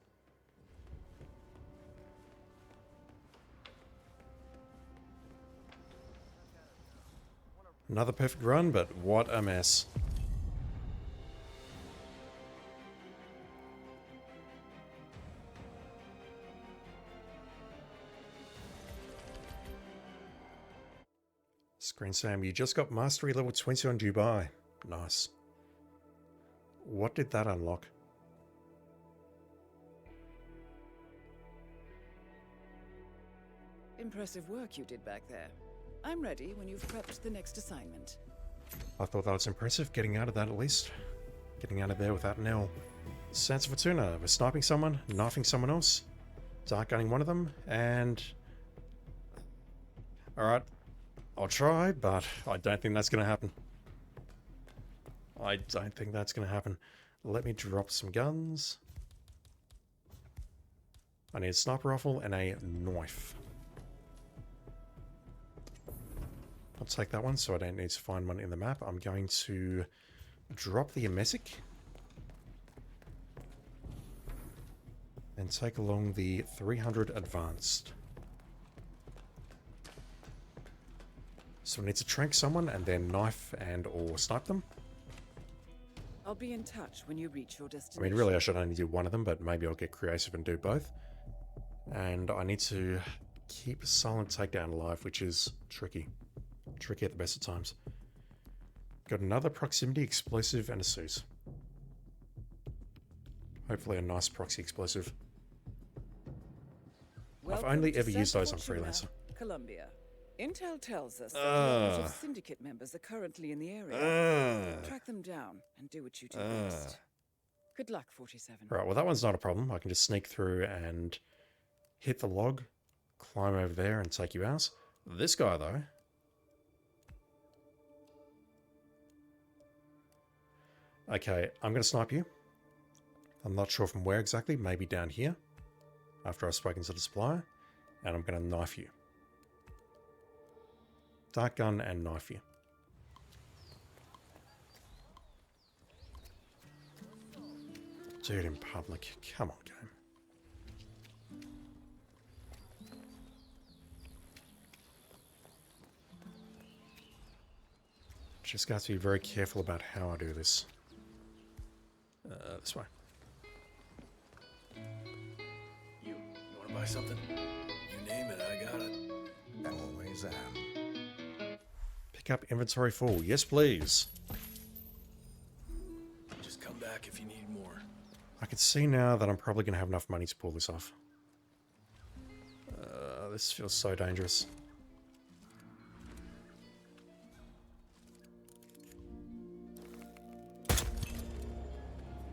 Another perfect run, but what a mess. Screen Sam, you just got Mastery level 20 on Dubai. Nice. What did that unlock? Impressive work you did back there. I'm ready when you've prepped the next assignment. I thought that was impressive, getting out of that at least. Getting out of there without an L. Sans Fortuna, we're sniping someone, knifing someone else, dark gunning one of them, and... Alright, I'll try, but I don't think that's going to happen. I don't think that's going to happen. Let me drop some guns. I need a sniper rifle and a knife. I'll take that one so I don't need to find one in the map. I'm going to drop the Emesic and take along the 300 Advanced. So I need to trank someone and then knife and or snipe them. I'll be in touch when you reach your I destination. mean, really I should only do one of them, but maybe I'll get creative and do both. And I need to keep Silent Takedown alive, which is tricky. Tricky at the best of times. Got another proximity explosive and a suit. Hopefully a nice proxy explosive. Welcome I've only to ever used those on Fortuna, Freelancer. Columbia. Intel tells us that a lot of Syndicate members are currently in the area. Track them down and do what you do best. Good luck, 47. Right, well that one's not a problem. I can just sneak through and hit the log, climb over there and take you out. This guy though... Okay, I'm going to snipe you. I'm not sure from where exactly, maybe down here. After I've spoken to the supplier. And I'm going to knife you. Dark gun and knife you. Dude, in public. Come on, game. Just got to be very careful about how I do this. This way. You want to buy something? You name it, I got it. Always am. Pick up inventory full. Yes, please. Just come back if you need more. I can see now that I'm probably going to have enough money to pull this off. This feels so dangerous.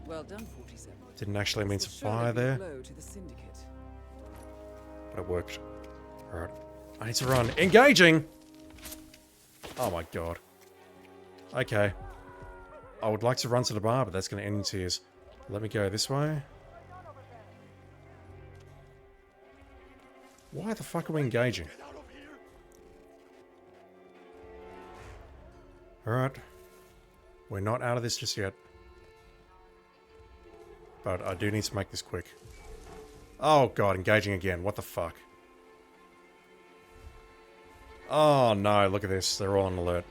Well done, 47. Didn't actually mean to This will surely fire be a there, blow to the Syndicate. but it worked. Alright, I need to run. Engaging! Oh my god. Okay. I would like to run to the bar, but that's going to end in tears. Let me go this way. Why the fuck are we engaging? Alright. We're not out of this just yet. But I do need to make this quick. Oh god, engaging again. What the fuck? Oh no, look at this. They're all on alert.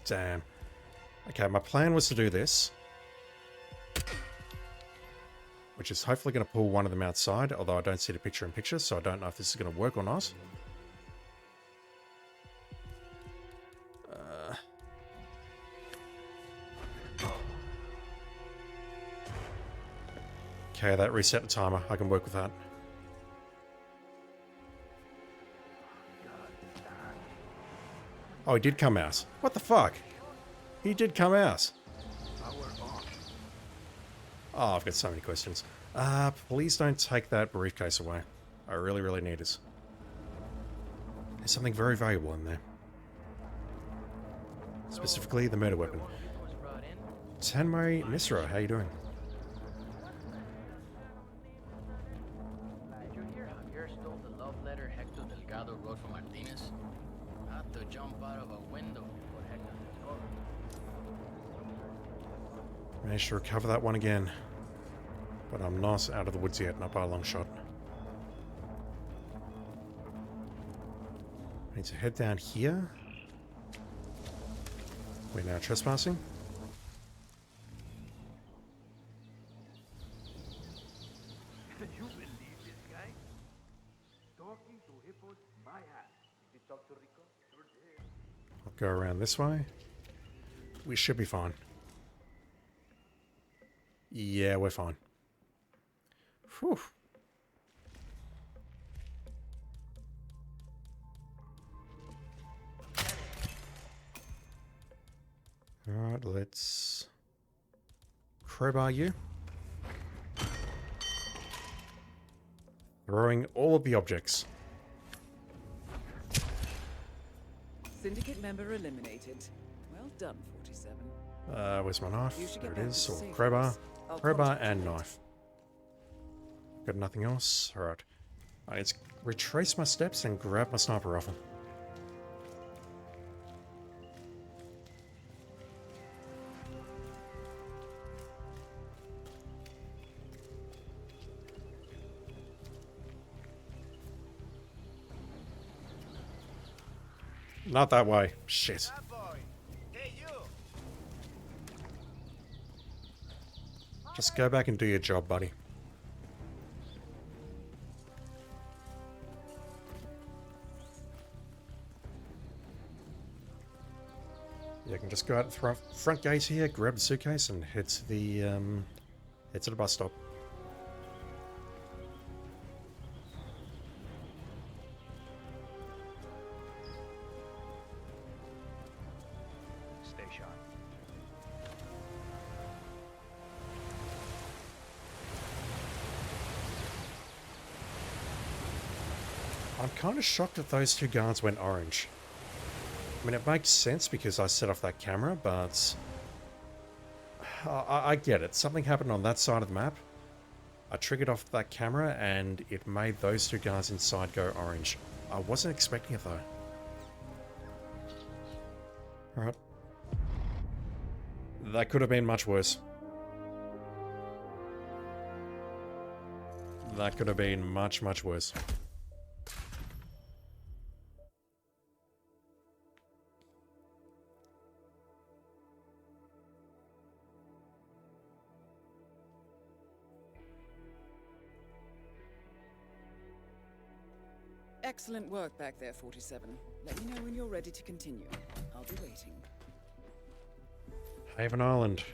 Damn. Okay, my plan was to do this. Which is hopefully going to pull one of them outside, although I don't see the picture-in-picture, so I don't know if this is going to work or not. Okay, that reset the timer. I can work with that. Oh, he did come out. What the fuck? He did come out. Oh, I've got so many questions. Please don't take that briefcase away. I really, really need it. There's something very valuable in there. Specifically, the murder weapon. Tanmari Misra, how you doing? Did you hear Javier stole the love letter Hector Delgado wrote for Martinez? I had to jump out of a window before Hector discovered Managed to recover that one again. But I'm not out of the woods yet, not by a long shot. I need to head down here. We're now trespassing. You believe this guy? Talking to hippos, my ass. Did you talk to Rico? Sure did. I'll go around this way. We should be fine. Yeah, we're fine. Whew. Alright, let's crowbar you. Throwing all of the objects. Syndicate member eliminated. Well done, 47. Where's my knife? You should There get it back is. to Or safe crowbar. house. I'll Crowbar contact and you later. knife. Got nothing else? Alright. I need to retrace my steps and grab my sniper rifle. Not that way. Shit. Just go back and do your job, buddy. You can just go out the front gate here, grab the suitcase, and head to the bus stop. Stay sharp. I'm kind of shocked that those two guards went orange. I mean, it makes sense because I set off that camera, but I get it. Something happened on that side of the map. I triggered off that camera and it made those two guards inside go orange. I wasn't expecting it though. Alright. That could have been much worse. That could have been much, much worse. Excellent work back there, 47. Let me know when you're ready to continue. I'll be waiting. Haven Island.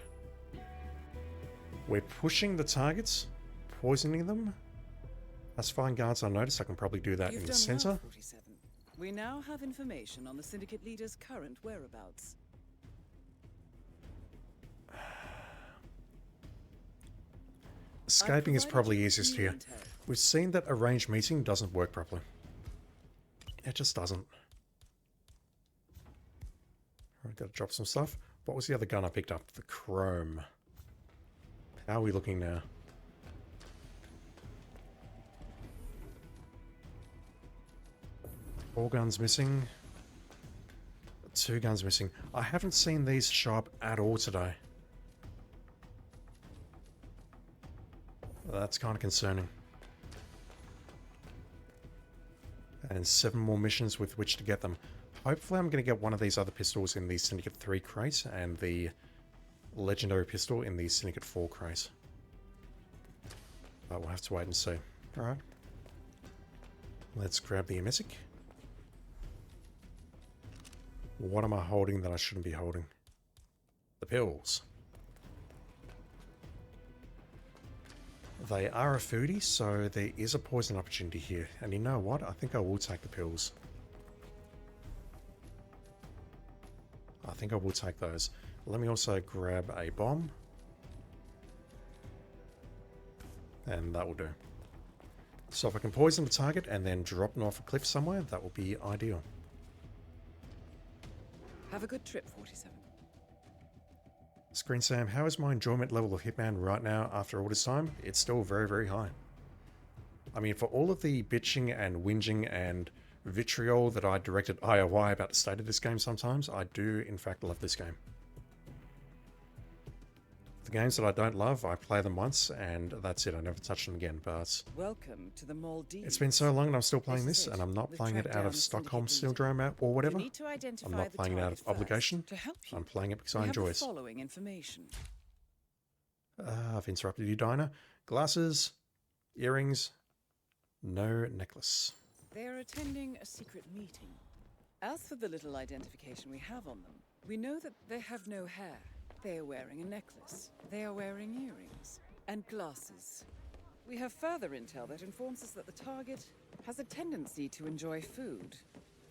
We're pushing the targets, poisoning them. That's fine, guards. I noticed I can probably do that You've in the done center. well, 47. We now have information on the Syndicate leader's current whereabouts. Escaping is probably easiest here. We've seen that arranged meeting doesn't work properly. It just doesn't. Alright, gotta drop some stuff. What was the other gun I picked up? The Chrome. How are we looking now? Four guns missing. 2 guns missing. I haven't seen these show up at all today. That's kind of concerning. And 7 more missions with which to get them. Hopefully I'm going to get one of these other pistols in the Syndicate 3 crate and the legendary pistol in the Syndicate 4 crate. But we'll have to wait and see. Alright. Let's grab the emetic. What am I holding that I shouldn't be holding? The pills. They are a foodie, so there is a poison opportunity here. And you know what? I think I will take the pills. I think I will take those. Let me also grab a bomb. And that will do. So if I can poison the target and then drop them off a cliff somewhere, that will be ideal. Have a good trip, 47. Screen Sam, how is my enjoyment level of Hitman right now after all this time? It's still very, very high. I mean, for all of the bitching and whinging and vitriol that I directed IOI about the state of this game sometimes, I do in fact love this game. The games that I don't love, I play them once and that's it. I never touch them again. But Welcome to the Maldives. it's been so long and I'm still playing This is this, it. and I'm not We've playing it tracked out down of the Stockholm Syndicate Syndrome or You whatever. need to identify I'm not the playing it out of target obligation. first. To help you, I'm playing it because we I have the enjoy it. following information. I've interrupted you, Dinah. Glasses, earrings, no necklace. They are attending a secret meeting. As for the little identification we have on them, we know that they have no hair. They are wearing a necklace. They are wearing earrings and glasses. We have further intel that informs us that the target has a tendency to enjoy food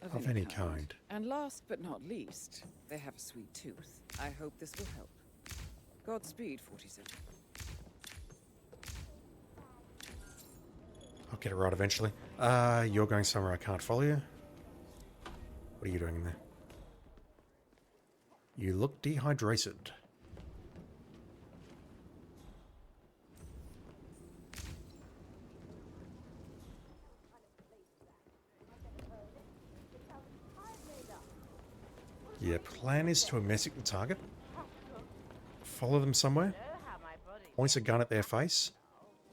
of any kind. And last but not least, they have a sweet tooth. I hope this will help. Godspeed, 47. I'll get it right eventually. You're going somewhere I can't follow you. What are you doing in there? You look dehydrated. Yeah, plan is to emetic the target. Follow them somewhere. Points a gun at their face.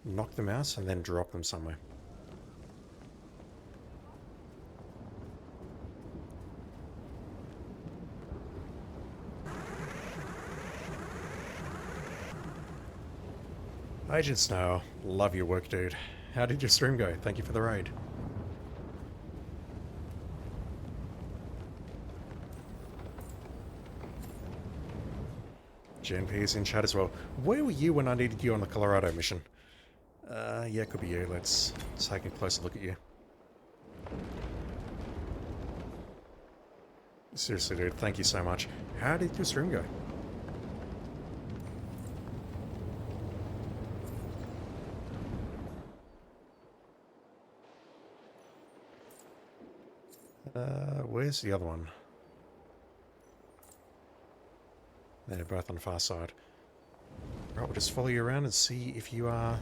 Knock them out and then drop them somewhere. Agent Snow, love your work, dude. How did your stream go? Thank you for the raid. GNP is in chat as well. Where were you when I needed you on the Colorado mission? Yeah, it could be you. Let's take a closer look at you. Seriously, dude, thank you so much. How did your stream go? Where's the other one? They're both on the far side. Right, we'll just follow you around and see if you are a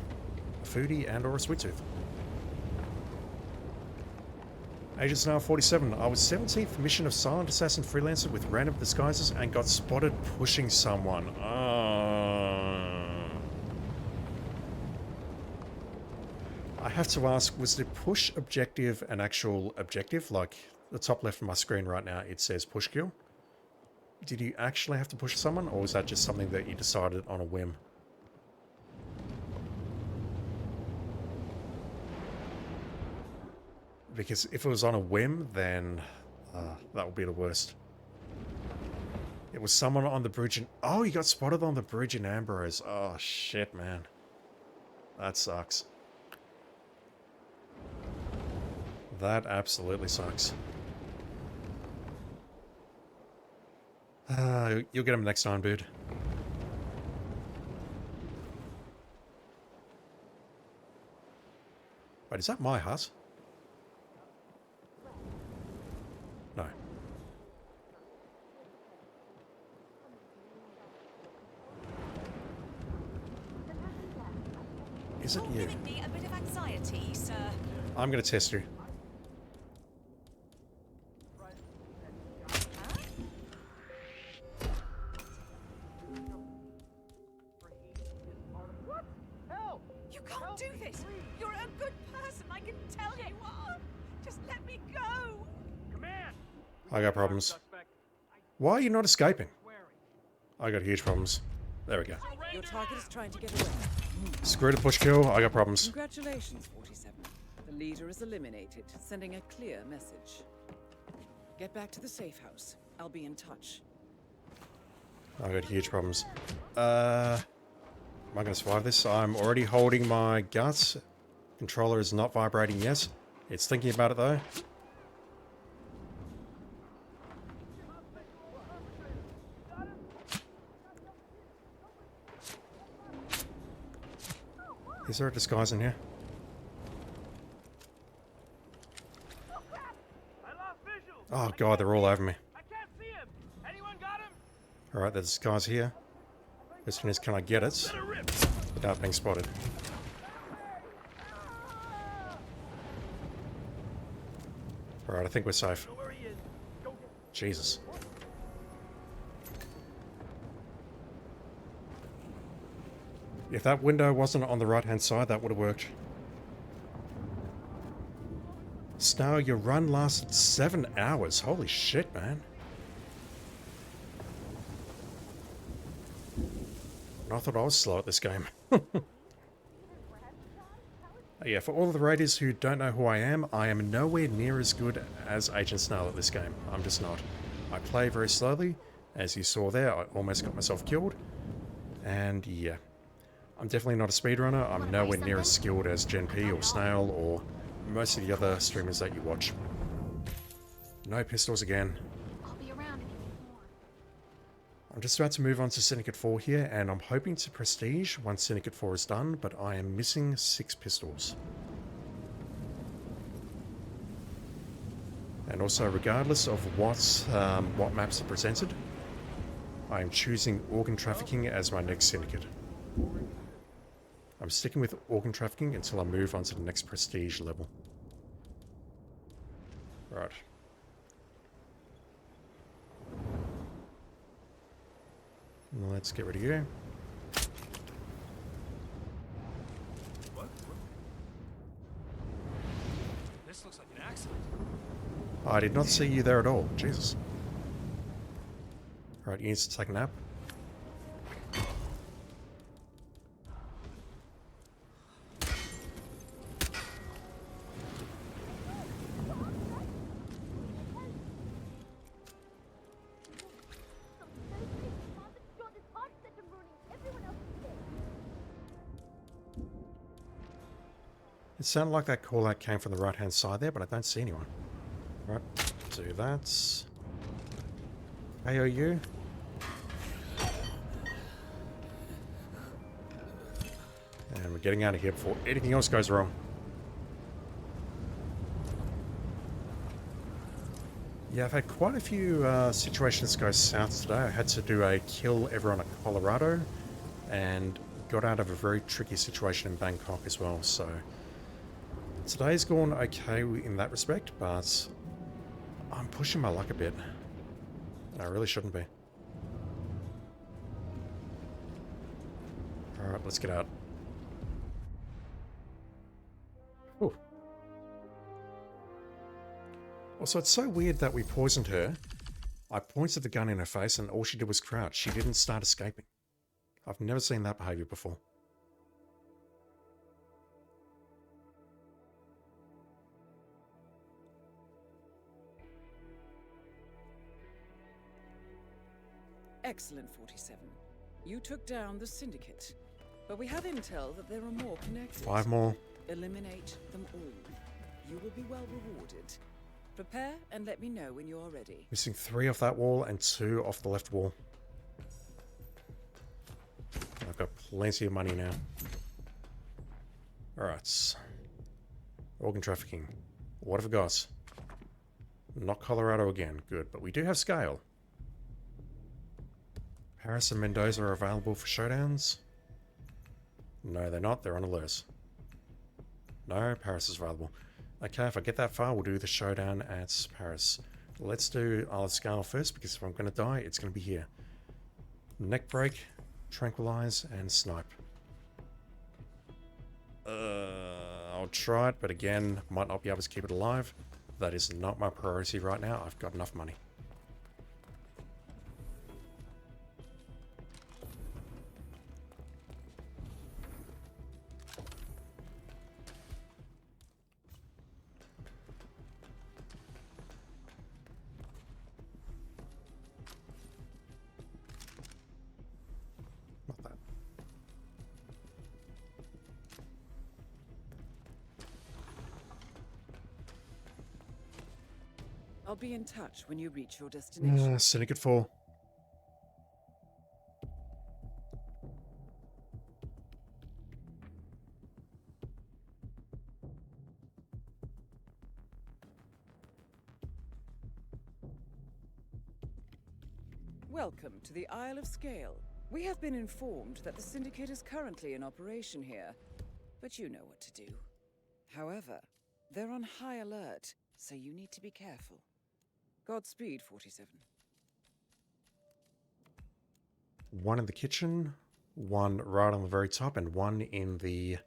foodie and or a sweet tooth. Agent Snow 47. I was 17th mission of Silent Assassin Freelancer with random disguises and got spotted pushing someone. I have to ask, was the push objective an actual objective? Like, the top left of my screen right now, it says push kill. Did you actually have to push someone, or was that just something that you decided on a whim? Because if it was on a whim, then that would be the worst. It was someone on the bridge in... Oh, you got spotted on the bridge in Ambrose. Oh, shit, man. That sucks. That absolutely sucks. You'll get him next time, dude. Wait, is that my hut? No. Is it you? Giving me a bit of anxiety, sir. I'm gonna test you. You can't do this. You're a good person. I can tell you are. Just let me go. I got problems. Why are you not escaping? I got huge problems. There we go. Your target is trying to get away. Screw the push kill. I got problems. Congratulations, 47. The leader is eliminated, sending a clear message. Get back to the safe house. I'll be in touch. I got huge problems. Am I going to survive this? I'm already holding my guts. Controller is not vibrating yet. It's thinking about it though. Is there a disguise in here? Oh god, they're all over me. Alright, there's a disguise here. Question is, can I get it without being spotted? Alright, I think we're safe. Jesus. If that window wasn't on the right-hand side, that would have worked. Snow, your run lasted 7 hours. Holy shit, man. I thought I was slow at this game. Yeah, for all of the raiders who don't know who I am nowhere near as good as Agent Snail at this game. I'm just not. I play very slowly. As you saw there, I almost got myself killed. And yeah, I'm definitely not a speedrunner. I'm nowhere near as skilled as Gen P or Snail or most of the other streamers that you watch. No pistols again. I'll be around if you need more. I'm just about to move on to Syndicate 4 here, and I'm hoping to prestige once Syndicate 4 is done, but I am missing 6 pistols. And also, regardless of what maps are presented, I am choosing organ trafficking as my next Syndicate. I'm sticking with organ trafficking until I move on to the next prestige level. Right. Let's get rid of you. What? This looks like an accident. I did not see you there at all. Jesus. Alright, you need to take a nap. It sounded like that call out came from the right hand side there, but I don't see anyone. Right, do that. AOU. And we're getting out of here before anything else goes wrong. Yeah, I've had quite a few situations go south today. I had to do a kill everyone at Colorado and got out of a very tricky situation in Bangkok as well, so today's gone okay in that respect, but I'm pushing my luck a bit. I really shouldn't be. Alright, let's get out. Ooh. Also, it's so weird that we poisoned her. I pointed the gun in her face and all she did was crouch. She didn't start escaping. I've never seen that behavior before. Excellent, 47. You took down the Syndicate, but we have intel that there are more connected. 5 more. Eliminate them all. You will be well rewarded. Prepare and let me know when you are ready. Missing 3 off that wall and 2 off the left wall. I've got plenty of money now. Alright. Organ trafficking. What have we got? Not Colorado again. Good, but we do have scale. Paris and Mendoza are available for showdowns. No, they're not. They're on alert. No, Paris is available. Okay, if I get that far, we'll do the showdown at Paris. Let's do Isle of Scale first, because if I'm going to die, it's going to be here. Neck break, tranquilize, and snipe. I'll try it, but again, might not be able to keep it alive. That is not my priority right now. I've got enough money. I'll be in touch when you reach your destination. Syndicate 4. Welcome to the Isle of Scale. We have been informed that the Syndicate is currently in operation here, but you know what to do. However, they're on high alert, so you need to be careful. Godspeed, 47. 1 in the kitchen, One right on the very top and one in the...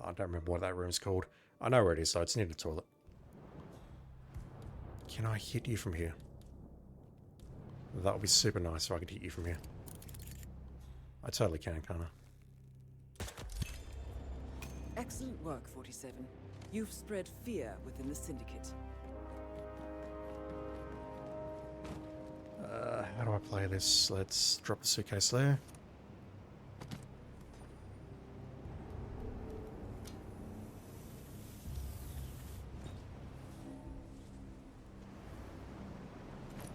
I don't remember what that room's called. I know where it is, so it's near the toilet. Can I hit you from here? That would be super nice if I could hit you from here. I totally can, can't I? Excellent work, 47. You've spread fear within the Syndicate. How do I play this? Let's drop the suitcase there.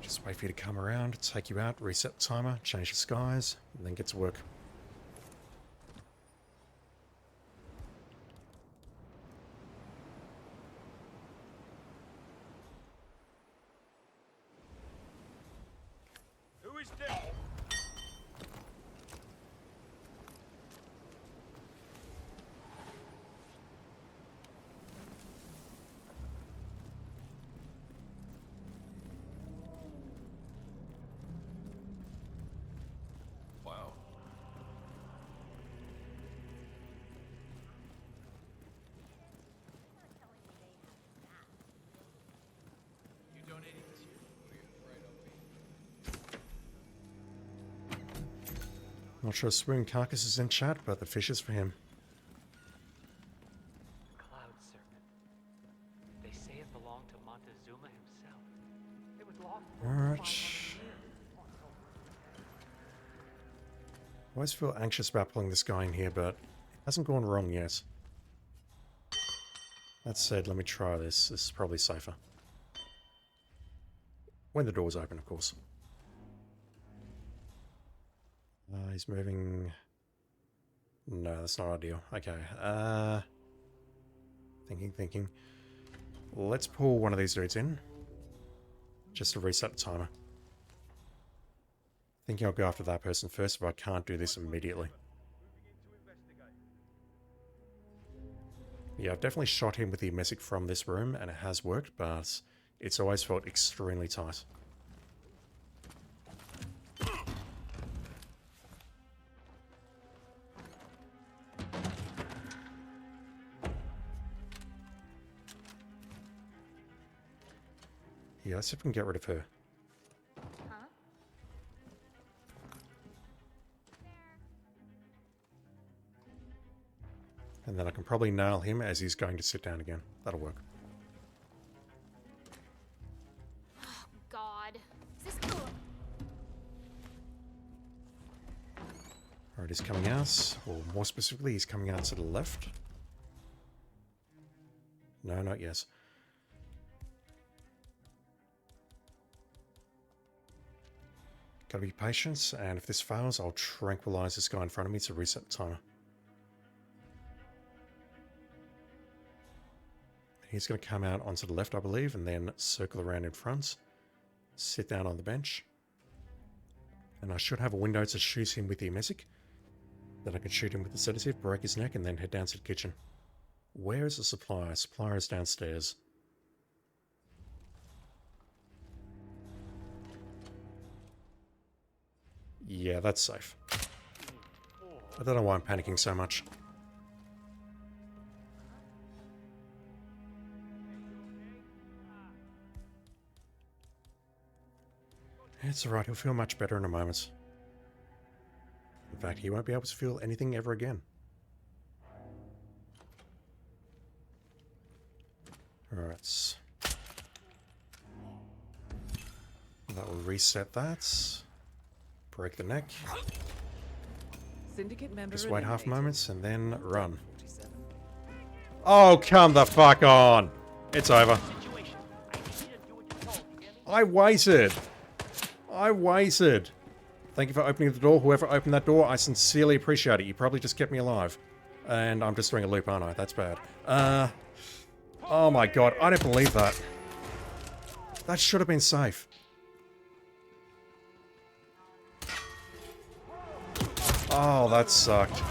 Just wait for you to come around, take you out, reset the timer, change the skies, and then get to work. Who is there? Wow. You donating this year? Not sure Swoon Carcass is in chat, but the fish is for him. Cloud serpent. They say it belonged to Montezuma himself. It was lost. Alright. I always feel anxious about pulling this guy in here, but it hasn't gone wrong yet. That said, let me try this. This is probably safer. When the door's open, of course. He's moving... No, that's not ideal. Okay. Thinking. Let's pull one of these dudes in. Just to reset the timer. Thinking I'll go after that person first if I can't do this immediately. Yeah, I've definitely shot him with the messic from this room, and it has worked, but it's always felt extremely tight. Yeah, let's see if we can get rid of her. And then I can probably nail him as he's going to sit down again. That'll work. Oh, God. Is this... Alright, he's coming out. Or more specifically, he's coming out to the left. No, not yet. Gotta be patient, and if this fails, I'll tranquilize this guy in front of me to reset the timer. He's going to come out onto the left, I believe, and then circle around in front. Sit down on the bench. And I should have a window to shoot him with the messic. Then I can shoot him with the sedative, break his neck, and then head down to the kitchen. Where is the supplier? Supplier is downstairs. Yeah, that's safe. I don't know why I'm panicking so much. It's alright, he'll feel much better in a moment. In fact, he won't be able to feel anything ever again. Alright. That will reset that. Break the neck. Syndicate member Just wait half eliminated. moments and then run. Oh, come the fuck on! It's over. I waited! I waited! Thank you for opening the door. Whoever opened that door, I sincerely appreciate it. You probably just kept me alive. And I'm just doing a loop, aren't I? That's bad. Oh my god, I don't believe that. That should have been safe. Oh, that sucked.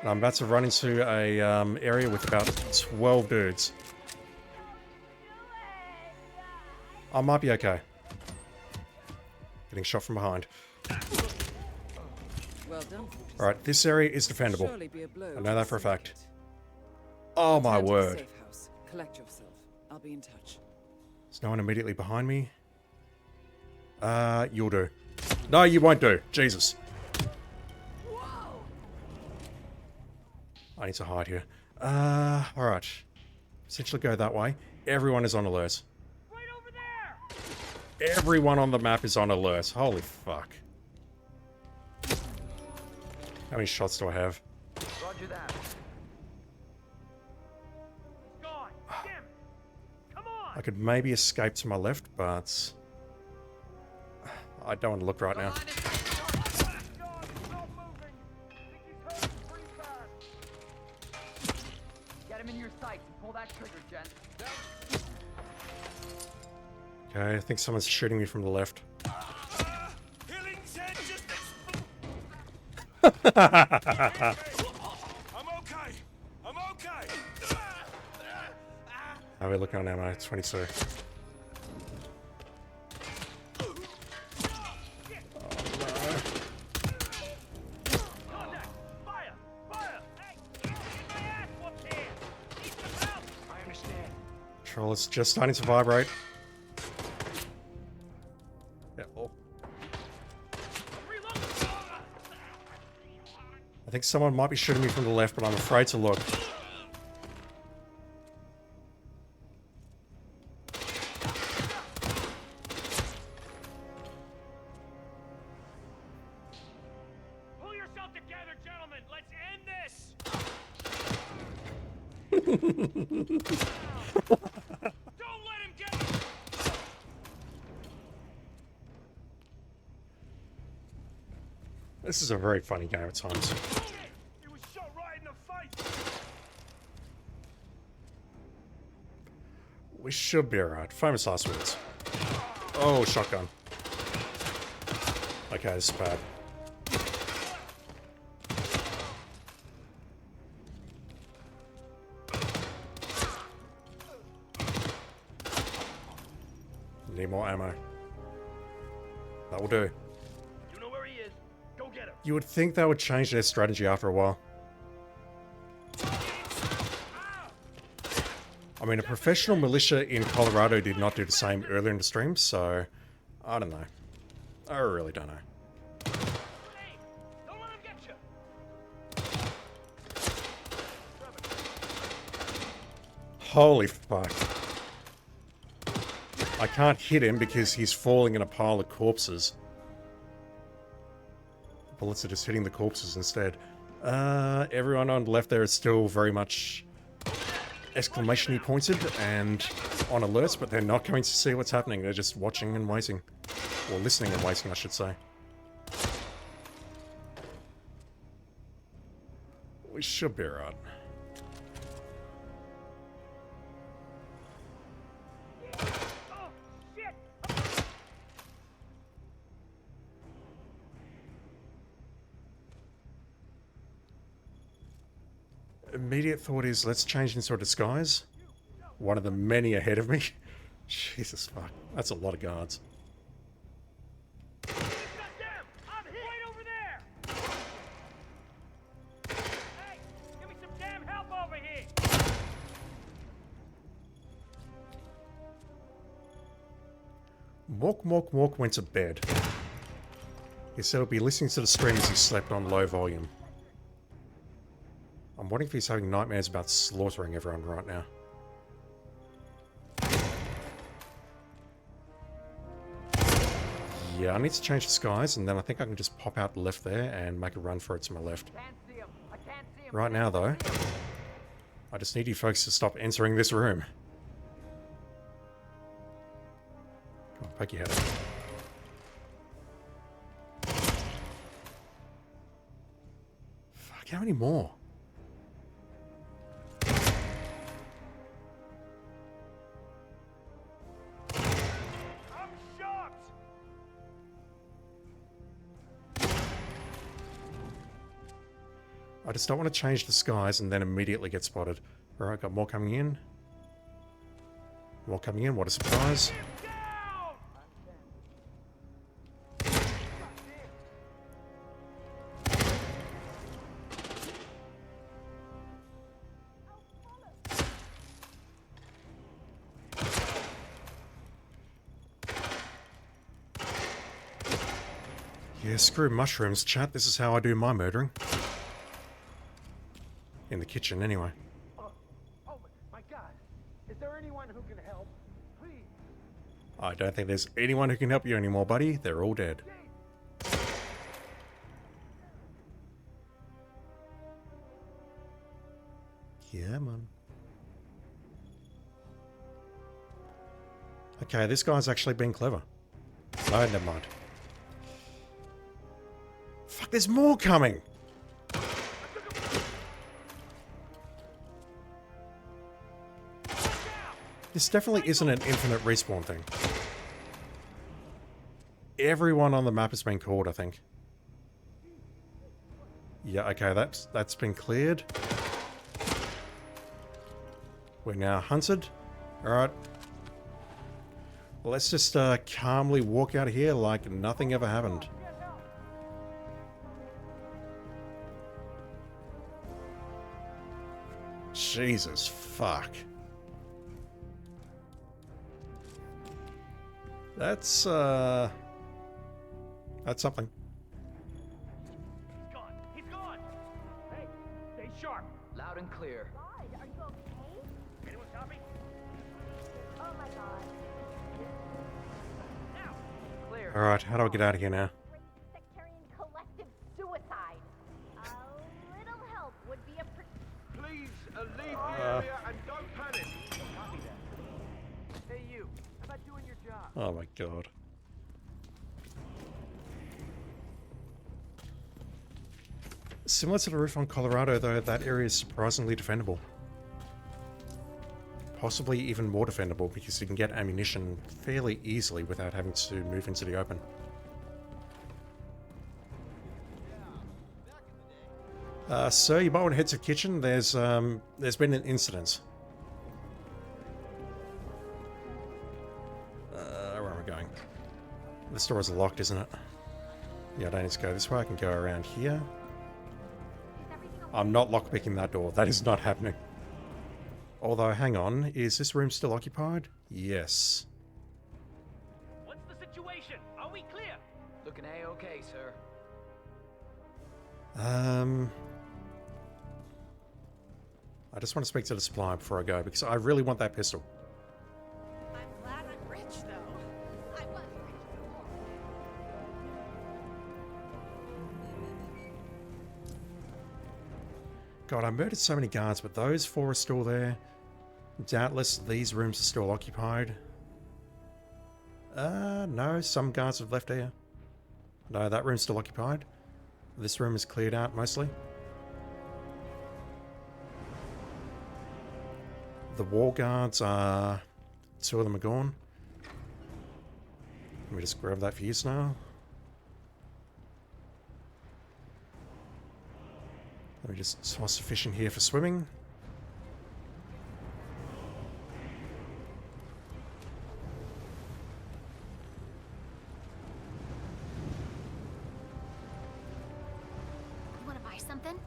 And I'm about to run into a area with about 12 dudes. I might be okay. Getting shot from behind. Well done, 47. Alright, this area is defendable. Surely be a blow I know that for a to fact. Syndicate. Oh my Return to the word. safe house. Collect yourself. I'll be in touch. There's no one immediately behind me. You'll do. No, you won't do. Jesus. I need to hide here. Alright. Essentially go that way. Everyone is on alert. Right over there! Everyone on the map is on alert. Holy fuck. How many shots do I have? Roger that. Gone. Damn. Come on. I could maybe escape to my left, but I don't want to look right now. Get him in your sights and pull that trigger, gent. Okay, I think someone's shooting me from the left. I'm okay. I'm okay. How are we looking on ammo? 22. Controller's just starting to vibrate. Yeah, oh. I think someone might be shooting me from the left, but I'm afraid to look. Pull yourself together, gentlemen. Let's end this. Don't let him get him. This is a very funny game at times. He was shot right in the face. We should be alright. Famous last words. Oh, shotgun. Okay, this is bad. Need more ammo. That will do. You know where he is. Go get him. You would think they would change their strategy after a while. I mean, a professional militia in Colorado did not do the same earlier in the stream, so I don't know. I really don't know. Holy fuck. I can't hit him because he's falling in a pile of corpses. Bullets are just hitting the corpses instead. Everyone on the left there is still very much exclamation-y pointed and on alert, but they're not coming to see what's happening. They're just watching and waiting. Or listening and waiting, I should say. We should be alright. Immediate thought is, let's change into a disguise. One of the many ahead of me. Jesus fuck. That's a lot of guards. Mork went to bed. He said he'll be listening to the stream as he slept on low volume. I'm wondering if he's having nightmares about slaughtering everyone right now. Yeah, I need to change disguise, and then I think I can just pop out left there and make a run for it to my left. Right now, though, I just need you folks to stop entering this room. Come on, poke your head out. Fuck, how many more? I just don't want to change disguise and then immediately get spotted. Alright, got more coming in. More coming in, what a surprise. Yeah, screw mushrooms, chat. This is how I do my murdering. In the kitchen, anyway. Oh my God! Is there anyone who can help? Please. I don't think there's anyone who can help you anymore, buddy. They're all dead. Yeah, man. Okay, this guy's actually been clever. No, never mind. Fuck, there's more coming! This definitely isn't an infinite respawn thing. Everyone on the map has been called, I think. Yeah, okay, that's been cleared. We're now hunted. Alright. Let's just calmly walk out of here like nothing ever happened. Jesus fuck. That's something. He's gone. He's gone. Hey, stay sharp. Loud and clear. God, are you okay? Anyone copy? Oh my God. Now. Clear. Alright, how do I get out of here now? Sectarian collective suicide. A little help would be a Please leave the area and don't panic. Copy that. Hey, you. How about doing your job? Oh my god. Similar to the roof on Colorado, though, that area is surprisingly defendable. Possibly even more defendable because you can get ammunition fairly easily without having to move into the open. Sir, you might want to head to the kitchen. There's been an incident. Where am I going? This door is locked, isn't it? Yeah, I don't need to go this way. I can go around here. I'm not lockpicking that door. That is not happening. Although, hang on. Is this room still occupied? Yes. What's the situation? Are we clear? Looking A-okay, sir. I just want to speak to the supplier before I go because I really want that pistol. I'm glad I'm rich, though. I was rich before. God, I murdered so many guards, but those 4 are still there. Doubtless these rooms are still occupied. No, some guards have left here. No, that room's still occupied. This room is cleared out mostly. The wall guards are... 2 of them are gone. Let me just grab that for use now. Let me just toss a fish in here for swimming. You want to buy something?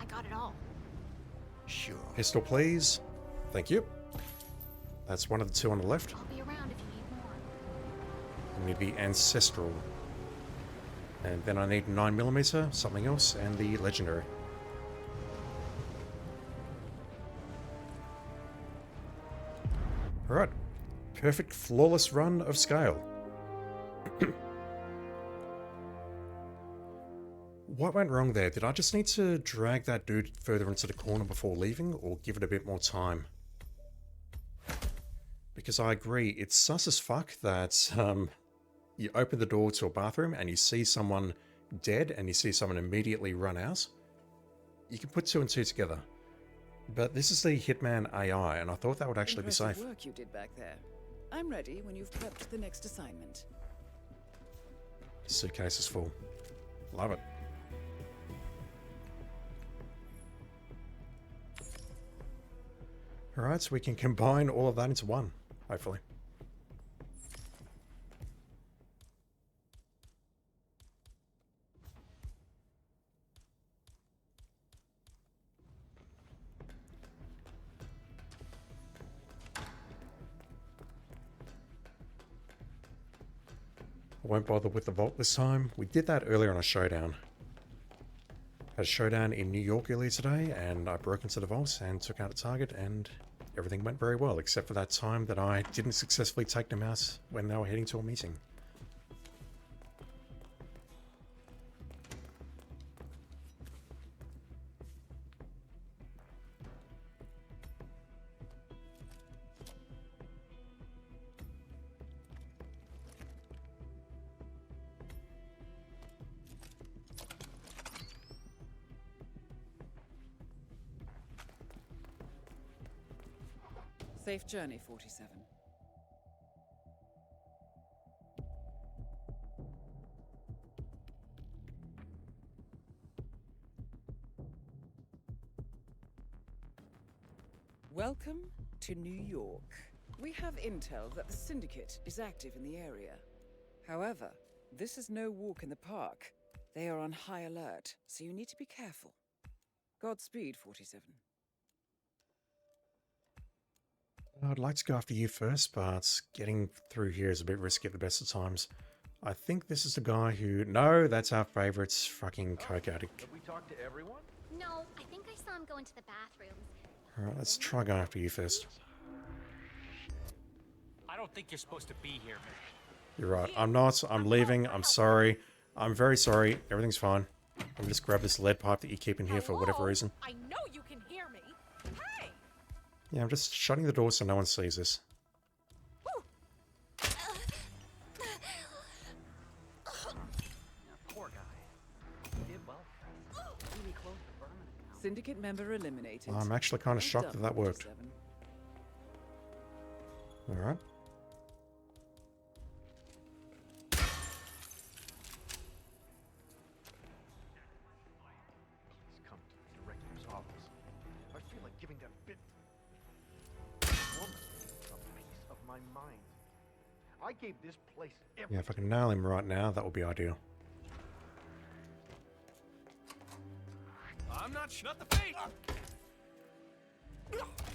I got it all. Sure. Pistol, please. Thank you. That's one of the 2 on the left. I'll be around if you need more. I need the Ancestral. And then I need 9mm, something else, and the Legendary. Alright. Perfect, flawless run of scale. What went wrong there? Did I just need to drag that dude further into the corner before leaving, or give it a bit more time? Because I agree, it's sus as fuck that you open the door to a bathroom and you see someone dead and you see someone immediately run out. You can put 2 and 2 together. But this is the Hitman AI, and I thought that would actually be safe. Work you did back there. I'm ready when you've prepped the next assignment. Suitcase is full. Love it. Alright, so we can combine all of that into one, hopefully. I won't bother with the vault this time. We did that earlier on a showdown. Had a showdown in New York earlier today, and I broke into the vault and took out a target, and everything went very well, except for that time that I didn't successfully take them out when they were heading to a meeting. Safe journey, 47. Welcome to New York. We have intel that the Syndicate is active in the area. However, this is no walk in the park. They are on high alert, so you need to be careful. Godspeed, 47. I'd like to go after you first, but getting through here is a bit risky at the best of times. I think this is the guy who... No, that's our favorite fucking coke addict. Have we talked to everyone? No, I think I saw him go into the bathrooms. Alright, let's try going after you first. I don't think you're supposed to be here. You're right. I'm not. I'm leaving. I'm sorry. I'm very sorry. Everything's fine. Let me just grab this lead pipe that you keep in here for whatever reason. I know you can hear me. Hey! Yeah, I'm just shutting the door so no one sees this. Poor guy. He did well. Really close to Berman account. Syndicate member eliminated. I'm actually kind of shocked that that worked. Alright. Come to the director's office. I feel like giving that bit woman a piece of my mind. I gave this place everything. Yeah, if I can nail him right now, that would be ideal. I'm not shut the face.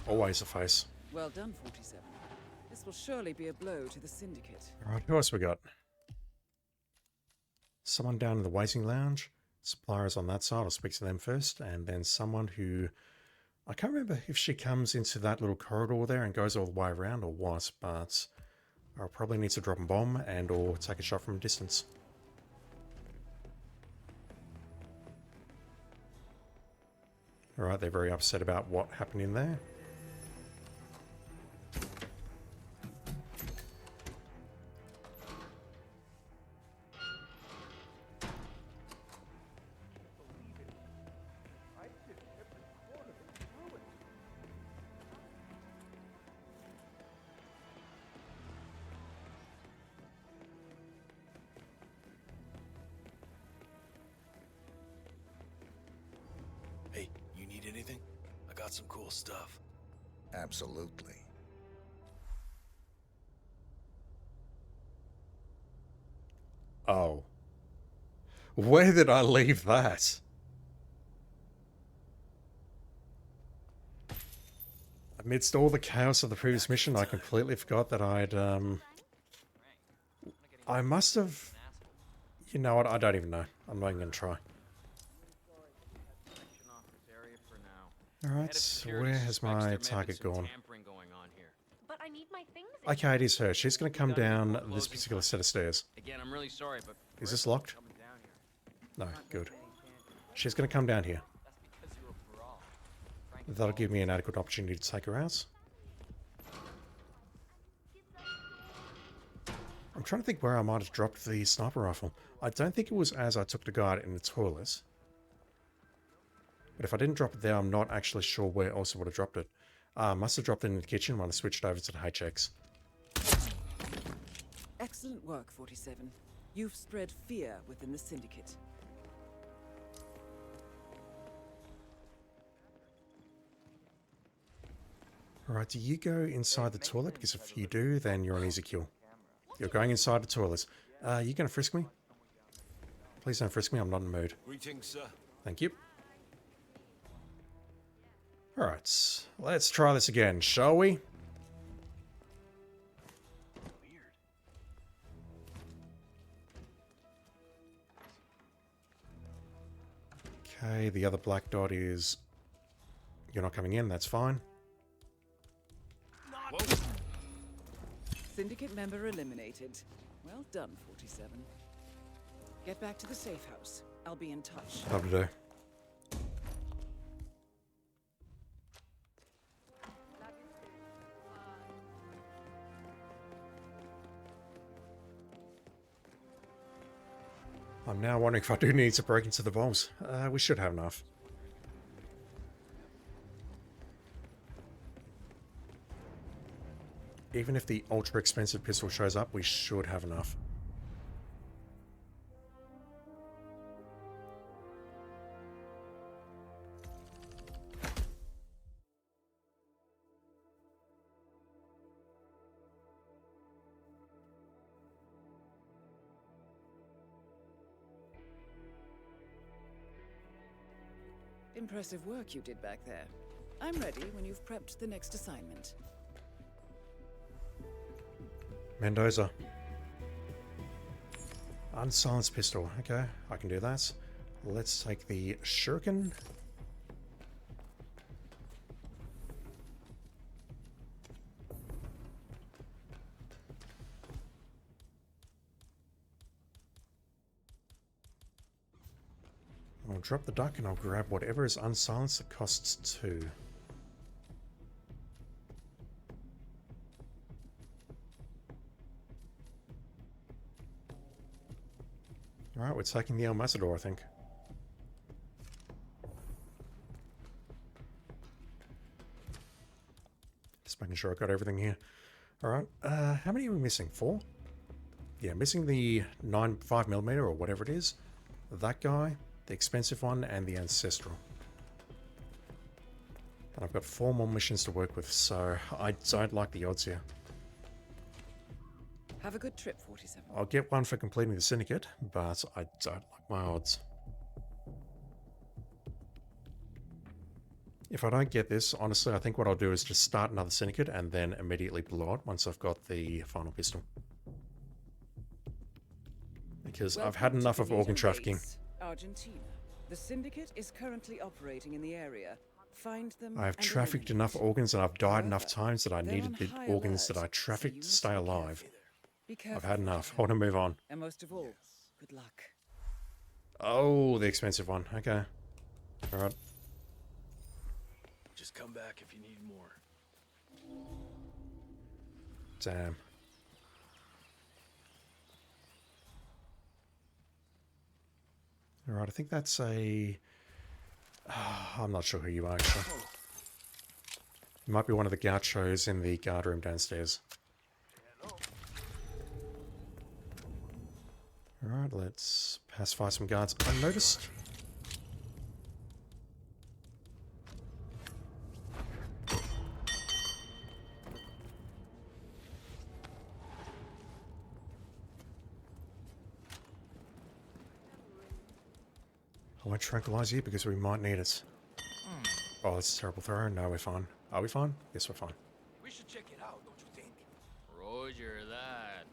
Always a face. Well done, 47. This will surely be a blow to the Syndicate. Alright, who else we got? Someone down in the waiting lounge. Suppliers on that side, I'll speak to them first. And then someone who... I can't remember if she comes into that little corridor there and goes all the way around or what, but I'll probably need to drop a bomb and or take a shot from a distance. Alright, they're very upset about what happened in there. Hey, you need anything? I got some cool stuff. Absolutely. Oh. Where did I leave that? Amidst all the chaos of the previous mission, I completely forgot that I'd, I must have... You know what? I don't even know. I'm not even going to try. Alright, where has my target gone? But I need my things. Okay, it is her. She's going to come down this particular set of stairs. Again, I'm really sorry, but Is this locked? No, good. She's going to come down here. That'll give me an adequate opportunity to take her out. I'm trying to think where I might have dropped the sniper rifle. I don't think it was as I took the guard in the toilet. But if I didn't drop it there, I'm not actually sure where else I would have dropped it. I must have dropped it in the kitchen when I switched over to the HX. Excellent work, 47. You've spread fear within the Syndicate. Alright, do you go inside the toilet? Because if you do, then you're an easy kill. You're going inside the toilet. You gonna frisk me? Please don't frisk me, I'm not in the mood. Greetings, sir. Thank you. Alright, let's try this again, shall we? Okay, the other black dot is... You're not coming in, that's fine. Syndicate member eliminated. Well done, 47. Get back to the safe house. I'll be in touch. Lovely to do. I'm now wondering if I do need to break into the vaults. We should have enough. Even if the ultra expensive pistol shows up, we should have enough. Impressive work you did back there. I'm ready when you've prepped the next assignment. Mendoza. Unsilenced pistol. Okay, I can do that. Let's take the shuriken. I'll drop the duck and I'll grab whatever is unsilenced that costs 2. Alright, we're taking the El Matador, I think. Just making sure I got everything here. Alright, how many are we missing? 4? Yeah, missing the 5mm or whatever it is. That guy, the expensive one, and the Ancestral. And I've got 4 more missions to work with, so I don't like the odds here. Have a good trip, 47. I'll get one for completing the Syndicate, but I don't like my odds. If I don't get this, honestly, I think what I'll do is just start another Syndicate and then immediately blow it once I've got the final pistol. Because I've had enough of organ trafficking. Argentina. The Syndicate is currently operating in the area. Find them. I have and trafficked eliminate. enough organs and I've died However, enough times that I they're needed on the high organs that alert, I trafficked so to you stay must be alive. Be careful. I've had enough. I want to move on. And most of all, good luck. Oh, the expensive one. Okay. Alright. Just come back if you need more. Damn. Alright, I think that's a... I'm not sure who you are, actually. You might be one of the gauchos in the guard room downstairs. Alright, let's pacify some guards unnoticed. I won't tranquilize you because we might need it. Oh, that's a terrible throw. No, we're fine. Are we fine? Yes, we're fine. We should check it out, don't you think? Roger that.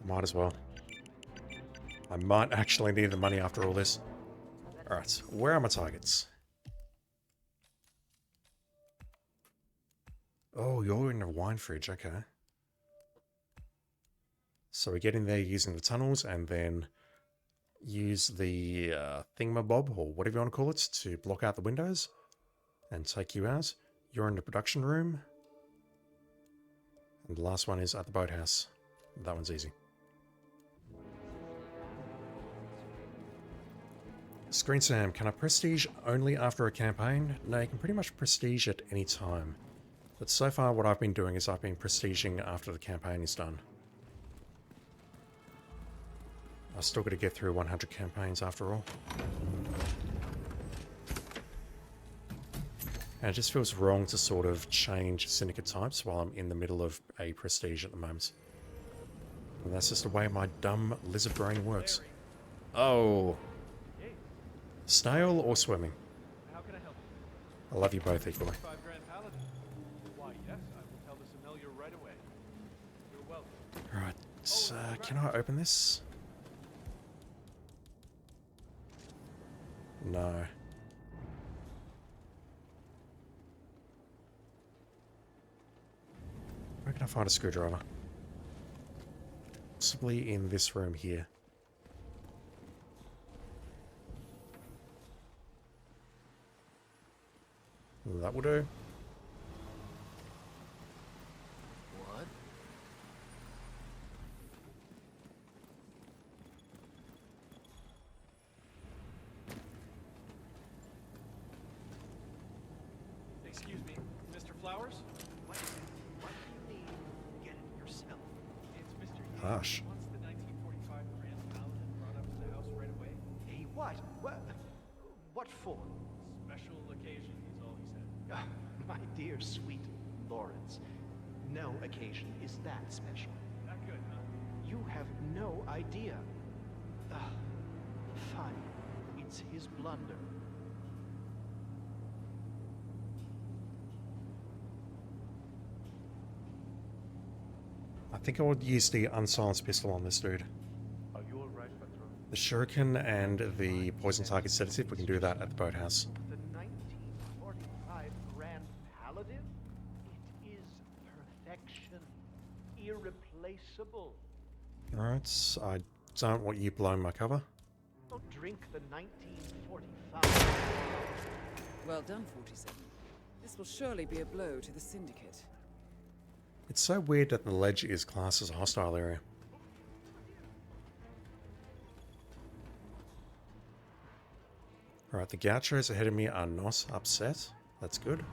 Might as well. I might actually need the money after all this. Alright, where are my targets? Oh, you're in a wine fridge, okay. So we get in there using the tunnels and then use the thingamabob, or whatever you want to call it, to block out the windows and take you out. You're in the production room. And the last one is at the boathouse. That one's easy. Screen Sam, can I prestige only after a campaign? No, you can pretty much prestige at any time. But so far what I've been doing is I've been prestiging after the campaign is done. I've still got to get through 100 campaigns after all. And it just feels wrong to sort of change Syndicate types while I'm in the middle of a prestige at the moment. And that's just the way my dumb lizard brain works. Oh. Snail or swimming? How can I help you? I love you both equally. 5 grand paladin. Why, yes, I will tell the sommelier right away. You're welcome. Alright, so can I open this? No. Where can I find a screwdriver? Possibly in this room here. That will do. What? Excuse me, Mr. Flowers? What do you need? Get it yourself. It's Mr. Yates. Harsh. Wants the 1945 Grand Paladin brought up to the house right away. Hey, what? What for? Special occasion, is all he said. My dear, sweet Lawrence, no occasion is that special. Not good, huh? You have no idea. Fine. It's his blunder. I think I would use the unsilenced pistol on this dude. Are you alright, Patron? The shuriken and the poison target sedative, we can do that at the boathouse. The 1945 Grand Paladin? It is perfection. Irreplaceable. Alright, I don't want you blowing my cover. Don't drink the 1945. Well done, 47. This will surely be a blow to the Syndicate. It's so weird that the ledge is classed as a hostile area. Alright, the gauchos ahead of me are not upset. That's good.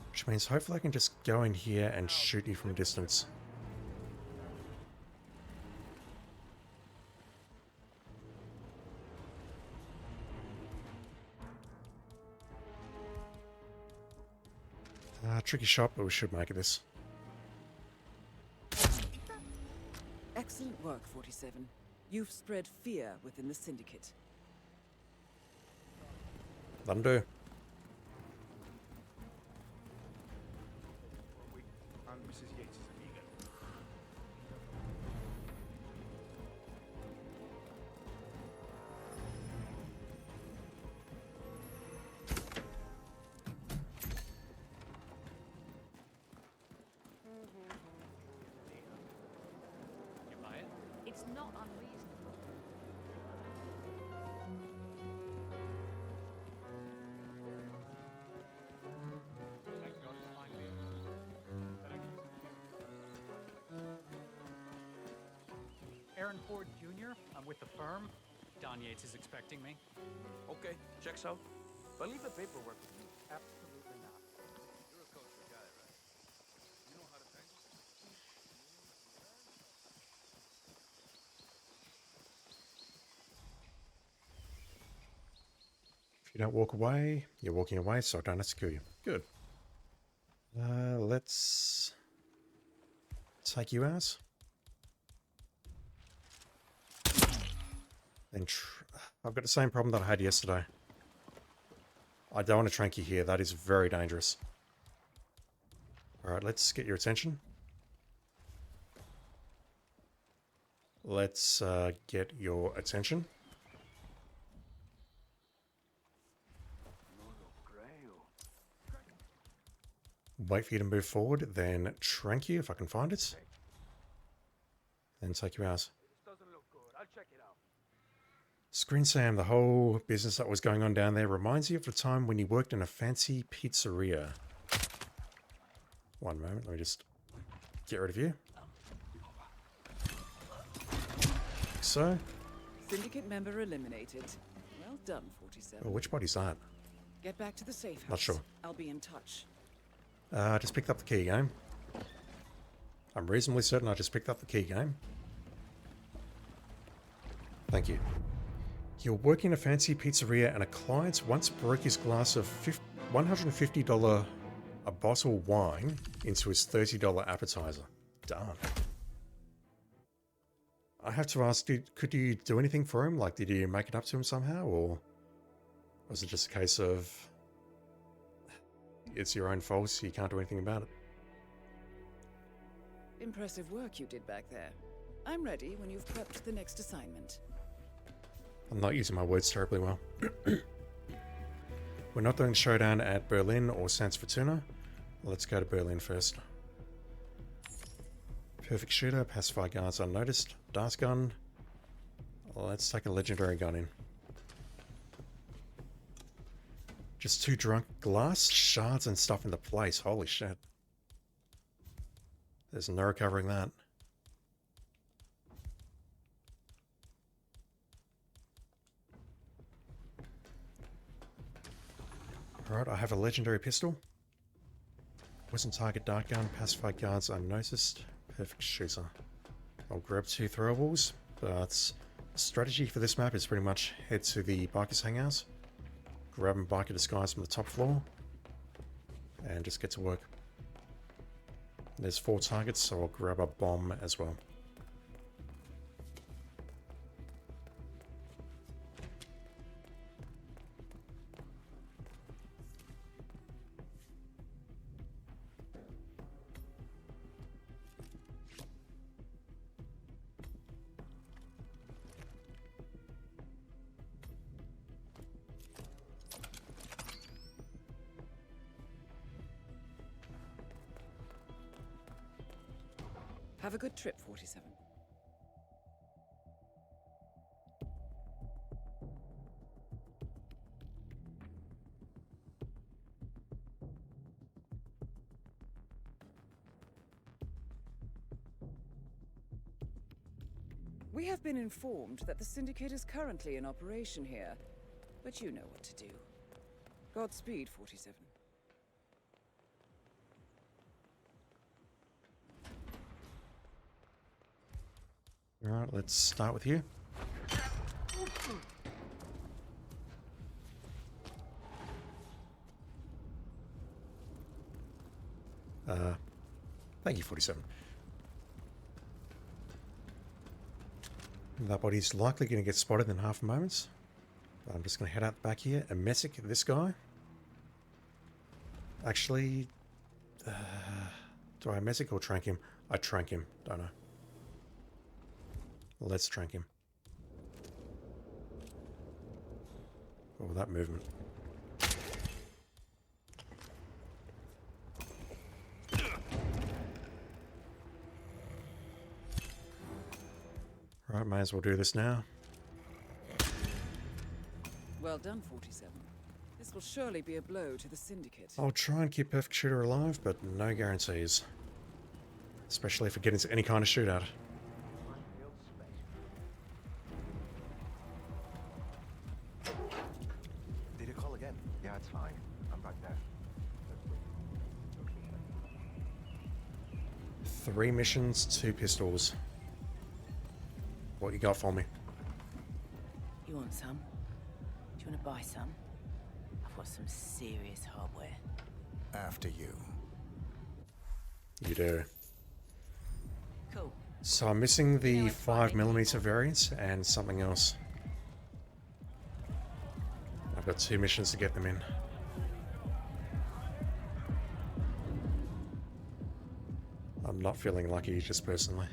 Which means hopefully I can just go in here and shoot you from a distance. Tricky shot, but we should make it this. Excellent work, 47. You've spread fear within the Syndicate. That'll do. I'm Mrs. Yates' amiga. You buy it? It's not unreasonable. Thank God it's finally that I can use it. Aaron Ford Jr. I'm with the firm. Don Yates is expecting me. Okay, checks out. But leave the paperwork with me. Absolutely not. You're a cultured guy, right? You know how to tangle? If you don't walk away, you're walking away, so I don't have to kill you. Good. Let's take you out. Then I've got the same problem that I had yesterday. I don't want to trank you here. That is very dangerous. Alright, let's get your attention. Let's get your attention. Wait for you to move forward, then trank you if I can find it. Then take you out. This doesn't look good. I'll check it out. Screen Sam, the whole business that was going on down there reminds you of the time when you worked in a fancy pizzeria. One moment, let me just get rid of you. Like so. Syndicate member eliminated. Well done, 47. Oh, which body's that? Get back to the safe house. Not sure. I'll be in touch. I just picked up the key game. I'm reasonably certain I just picked up the key game. Thank you. You're working in a fancy pizzeria and a client once broke his glass of $150 a bottle wine into his $30 appetizer. Darn. I have to ask, could you do anything for him? Like, did you make it up to him somehow? Or was it just a case of it's your own fault, so you can't do anything about it? Impressive work you did back there. I'm ready when you've prepped the next assignment. I'm not using my words terribly well. We're not doing showdown at Berlin or Sans Fortuna. Let's go to Berlin first. Perfect shooter, pacify guards unnoticed, dart gun. Let's take a legendary gun in. Just 2 drunk glass shards and stuff in the place. Holy shit. There's no recovering that. Alright, I have a legendary pistol. Wasn't target dart gun, pacify guards unnoticed. Perfect shooter. I'll grab 2 throwables, but the strategy for this map is pretty much head to the bikers hangout, grab a biker disguise from the top floor, and just get to work. There's 4 targets, so I'll grab a bomb as well. Have a good trip, 47. We have been informed that the Syndicate is currently in operation here, but you know what to do. Godspeed, 47. Alright, let's start with you. Thank you, 47. That body's likely going to get spotted in half a moment. I'm just going to head out the back here and messic this guy. Actually, do I messic or trank him? I trank him, don't I? Let's trank him. Oh, that movement. Right, may as well do this now. Well done, 47. This will surely be a blow to the Syndicate. I'll try and keep Perfect Shooter alive, but no guarantees. Especially if we get into any kind of shootout. Did you call again? Yeah, it's fine. I'm back there. 3 missions, 2 pistols. What you got for me? You want some? Do you want to buy some? I've got some serious hardware. After you. You do. Cool. So I'm missing the 5mm variant and something else. I've got 2 missions to get them in. I'm not feeling lucky, just personally.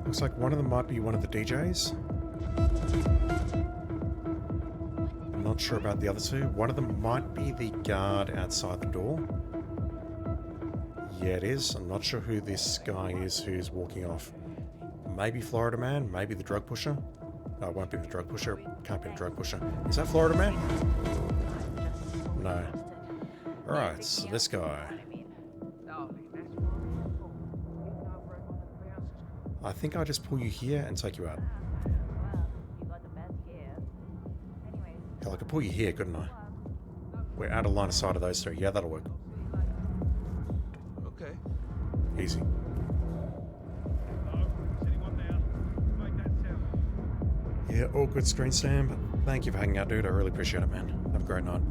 Looks like one of them might be one of the DJs. I'm not sure about the other 2. One of them might be the guard outside the door. Yeah, it is. I'm not sure who this guy is who's walking off. Maybe Florida Man, maybe the drug pusher. No, it won't be the drug pusher. Can't be the drug pusher. Is that Florida Man? No. Alright, so this guy. I think I just pull you here and take you out. Hell, I could pull you here, couldn't I? We're out of line of sight of those two. Yeah, that'll work. Okay. Easy. Yeah, all good, Screen Sam. Thank you for hanging out, dude. I really appreciate it, man. Have a great night.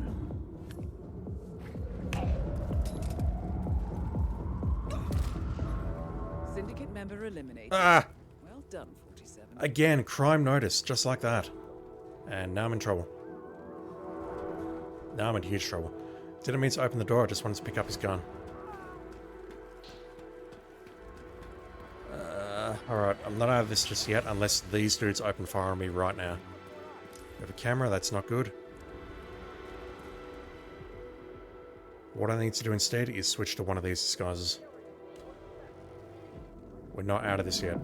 Syndicate member eliminated. Ah! Well done, 47. Again, crime notice, just like that. And now I'm in trouble. Now I'm in huge trouble. Didn't mean to open the door, I just wanted to pick up his gun. Alright, I'm not out of this just yet, unless these dudes open fire on me right now. We have a camera, that's not good. What I need to do instead is switch to one of these disguises. We're not out of this yet.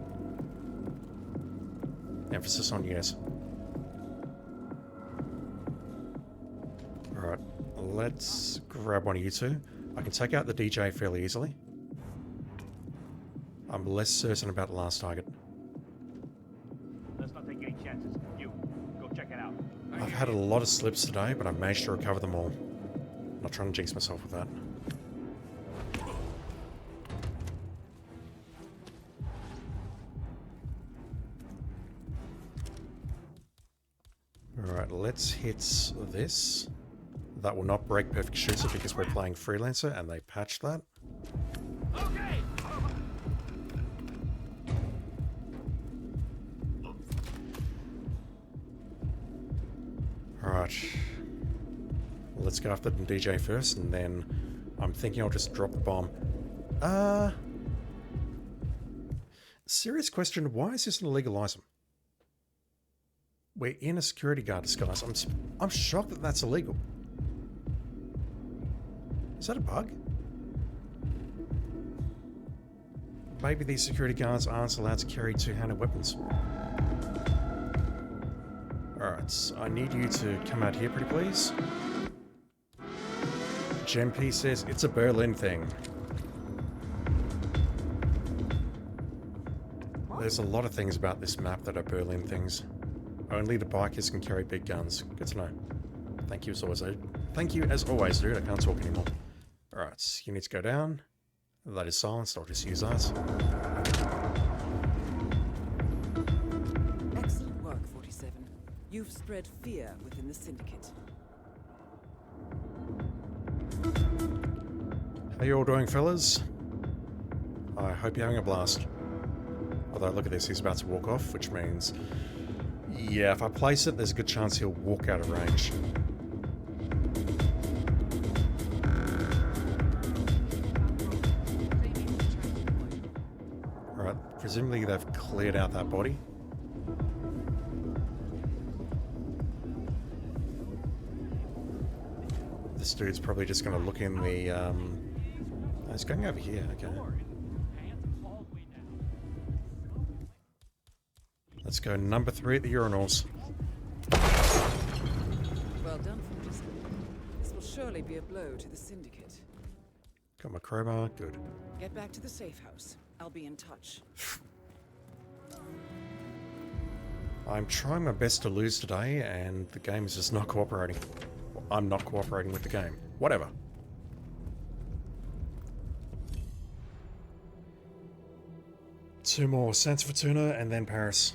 Emphasis on yes. Alright, let's grab one of you two. I can take out the DJ fairly easily. I'm less certain about the last target. Let's not take any chances. You, go check it out. I've had a lot of slips today, but I've managed to recover them all. Not trying to jinx myself with that. Alright, let's hit this. That will not break Perfect Shooter because we're playing Freelancer and they patched that. Okay. Alright. Let's go after the DJ first, and then I'm thinking I'll just drop the bomb. Serious question, why is this an illegal item? We're in a security guard disguise. I'm shocked that that's illegal. Is that a bug? Maybe these security guards aren't allowed to carry two-handed weapons. Alright, so I need you to come out here, pretty please. GemP says it's a Berlin thing. There's a lot of things about this map that are Berlin things. Only the bikers can carry big guns. Good to know. Thank you as always, dude. Thank you as always, dude. I can't talk anymore. Alright, you need to go down. That is silenced. I'll just use that. Excellent work, 47. You've spread fear within the Syndicate. How you all doing, fellas? I hope you're having a blast. Although, look at this, he's about to walk off, which means... yeah, if I place it, there's a good chance he'll walk out of range. Alright, presumably they've cleared out that body. This dude's probably just going to look in the... oh, he's going over here, okay. Let's go number 3 at the urinals. Well done, 47. This will surely be a blow to the Syndicate. Got my crowbar, good. Get back to the safe house. I'll be in touch. I'm trying my best to lose today, and the game is just not cooperating. Well, I'm not cooperating with the game. Whatever. Two more. Santa Fortuna and then Paris.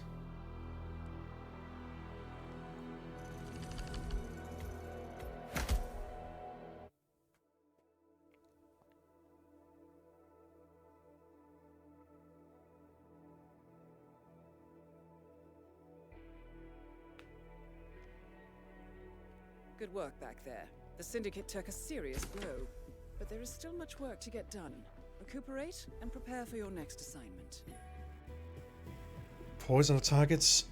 Good work back there. The Syndicate took a serious blow, but there is still much work to get done. Recuperate and prepare for your next assignment. Poison the targets.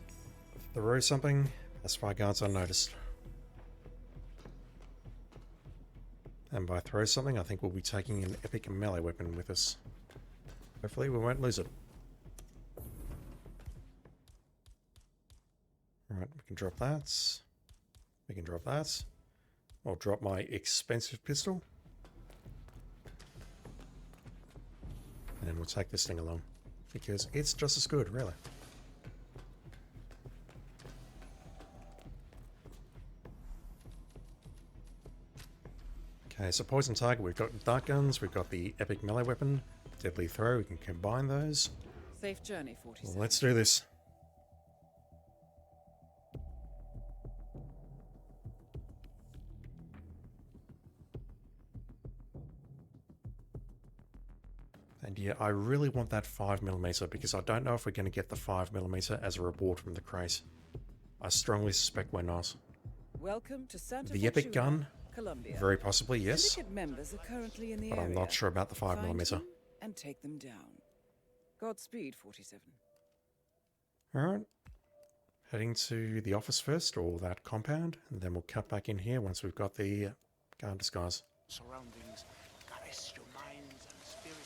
Throw something. That's why guards unnoticed. And by throw something, I think we'll be taking an epic melee weapon with us. Hopefully we won't lose it. we can drop that. We can drop that. I'll drop my expensive pistol. And then we'll take this thing along. Because it's just as good, really. Okay, so poison target, we've got dart guns, we've got the epic melee weapon, deadly throw, we can combine those. Safe journey, 47. Well, let's do this. And yeah, I really want that 5mm because I don't know if we're going to get the 5mm as a reward from the crate. I strongly suspect we're not. Welcome to Santa The Fe epic Chula, gun? Colombia. Very possibly, yes. Syndicate members are currently in the But area. I'm not sure about the 5mm. Find them and take them down. Godspeed, 47. Alright. Heading to the office first, or that compound, and then we'll cut back in here once we've got the guard disguise. Surroundings caress your minds and spirits.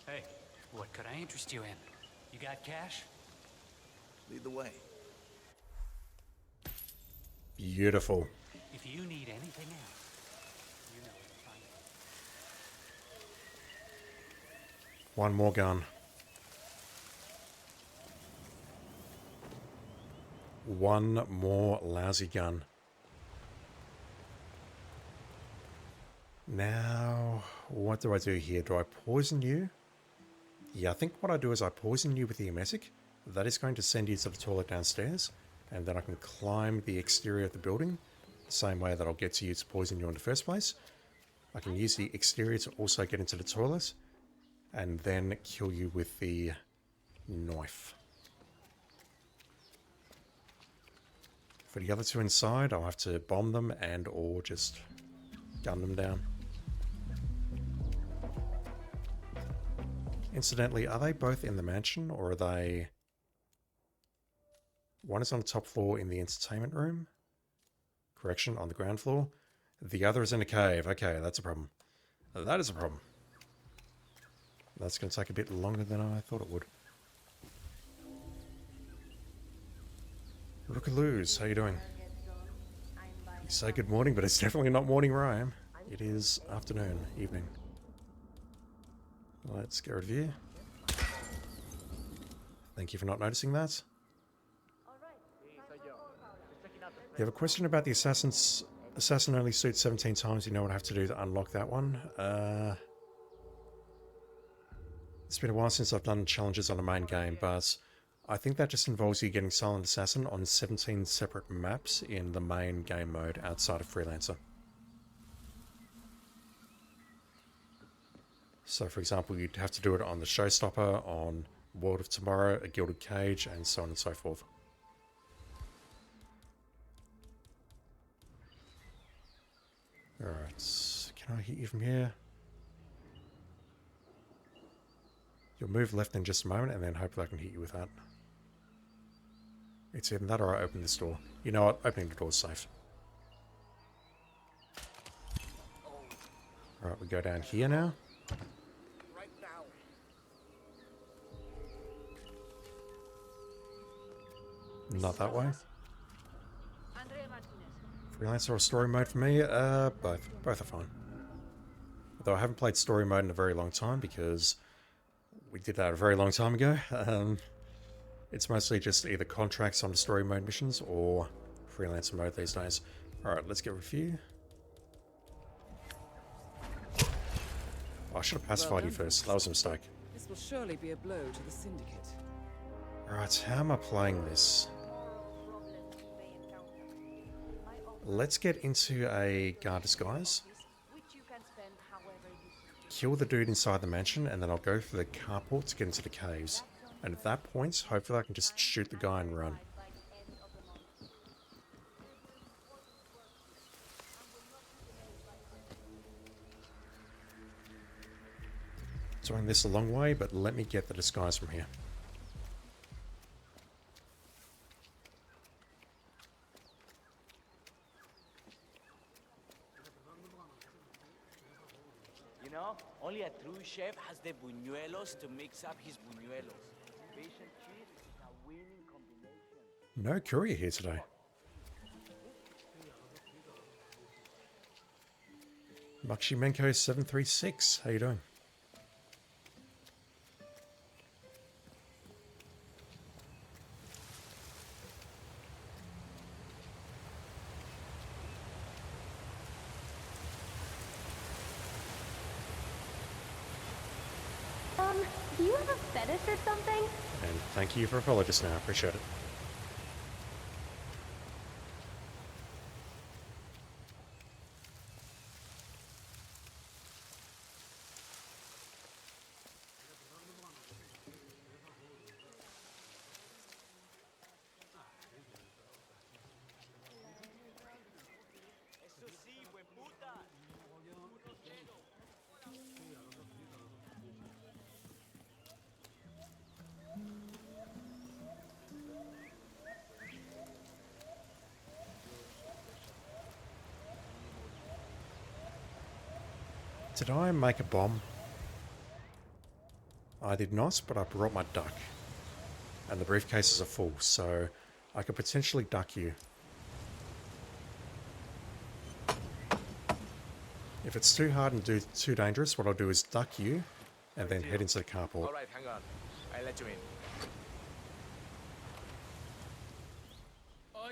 Hey, what could I interest you in? You got cash? Lead the way. Beautiful. If you need anything else, you know where to find it. One more gun. One more lousy gun. Now, what do I do here? Do I poison you? Yeah, I think what I do is I poison you with the emetic. That is going to send you to the toilet downstairs, and then I can climb the exterior of the building, the same way that I'll get to you to poison you in the first place. I can use the exterior to also get into the toilet, and then kill you with the knife. For the other two inside, I'll have to bomb them and or just gun them down. Incidentally, are they both in the mansion, or are they... One is on the top floor in the entertainment room. Correction, on the ground floor. The other is in a cave. Okay, that's a problem. That is a problem. That's going to take a bit longer than I thought it would. Rookaloos, how you doing? You say good morning, but it's definitely not morning where I am. It is afternoon, evening. Let's get rid of you. Thank you for not noticing that. You have a question about the assassin only suits 17 times. You know what I have to do to unlock that one? It's been a while since I've done challenges on a main game, but I think that just involves you getting Silent Assassin on 17 separate maps in the main game mode outside of Freelancer. So for example, you'd have to do it on the Showstopper, on World of Tomorrow, a Gilded Cage, and so on and so forth. Alright, can I hit you from here? You'll move left in just a moment, and then hopefully I can hit you with that. It's either that or I open this door. You know what? Opening the door is safe. Alright, we go down here now. Not that way. Freelancer or story mode for me? Both. Both are fine. Although I haven't played story mode in a very long time because we did that a very long time ago. It's mostly just either contracts on the story mode missions or Freelancer mode these days. Alright, let's get rid of you. Oh, I should have pacified you first. That was a mistake. This will surely be a blow to the Syndicate. Alright, how am I playing this? Let's get into a guard disguise. Kill the dude inside the mansion, and then I'll go for the carport to get into the caves. And at that point, hopefully I can just shoot the guy and run. Doing this a long way, but let me get the disguise from here. know, only a true chef has the buñuelos to mix up his buñuelos. Fish and cheese is a winning combination. No courier here today. Makshimenko 736. How you doing? Do you have a fetish or something? And thank you for a follow just now. Appreciate it. Eso sí, buen puta. Did I make a bomb? I did not, but I brought my duck. And the briefcases are full, so I could potentially duck you. If it's too hard and too dangerous, what I'll do is duck you and then head into the carport. Alright, hang on. I'll let you in.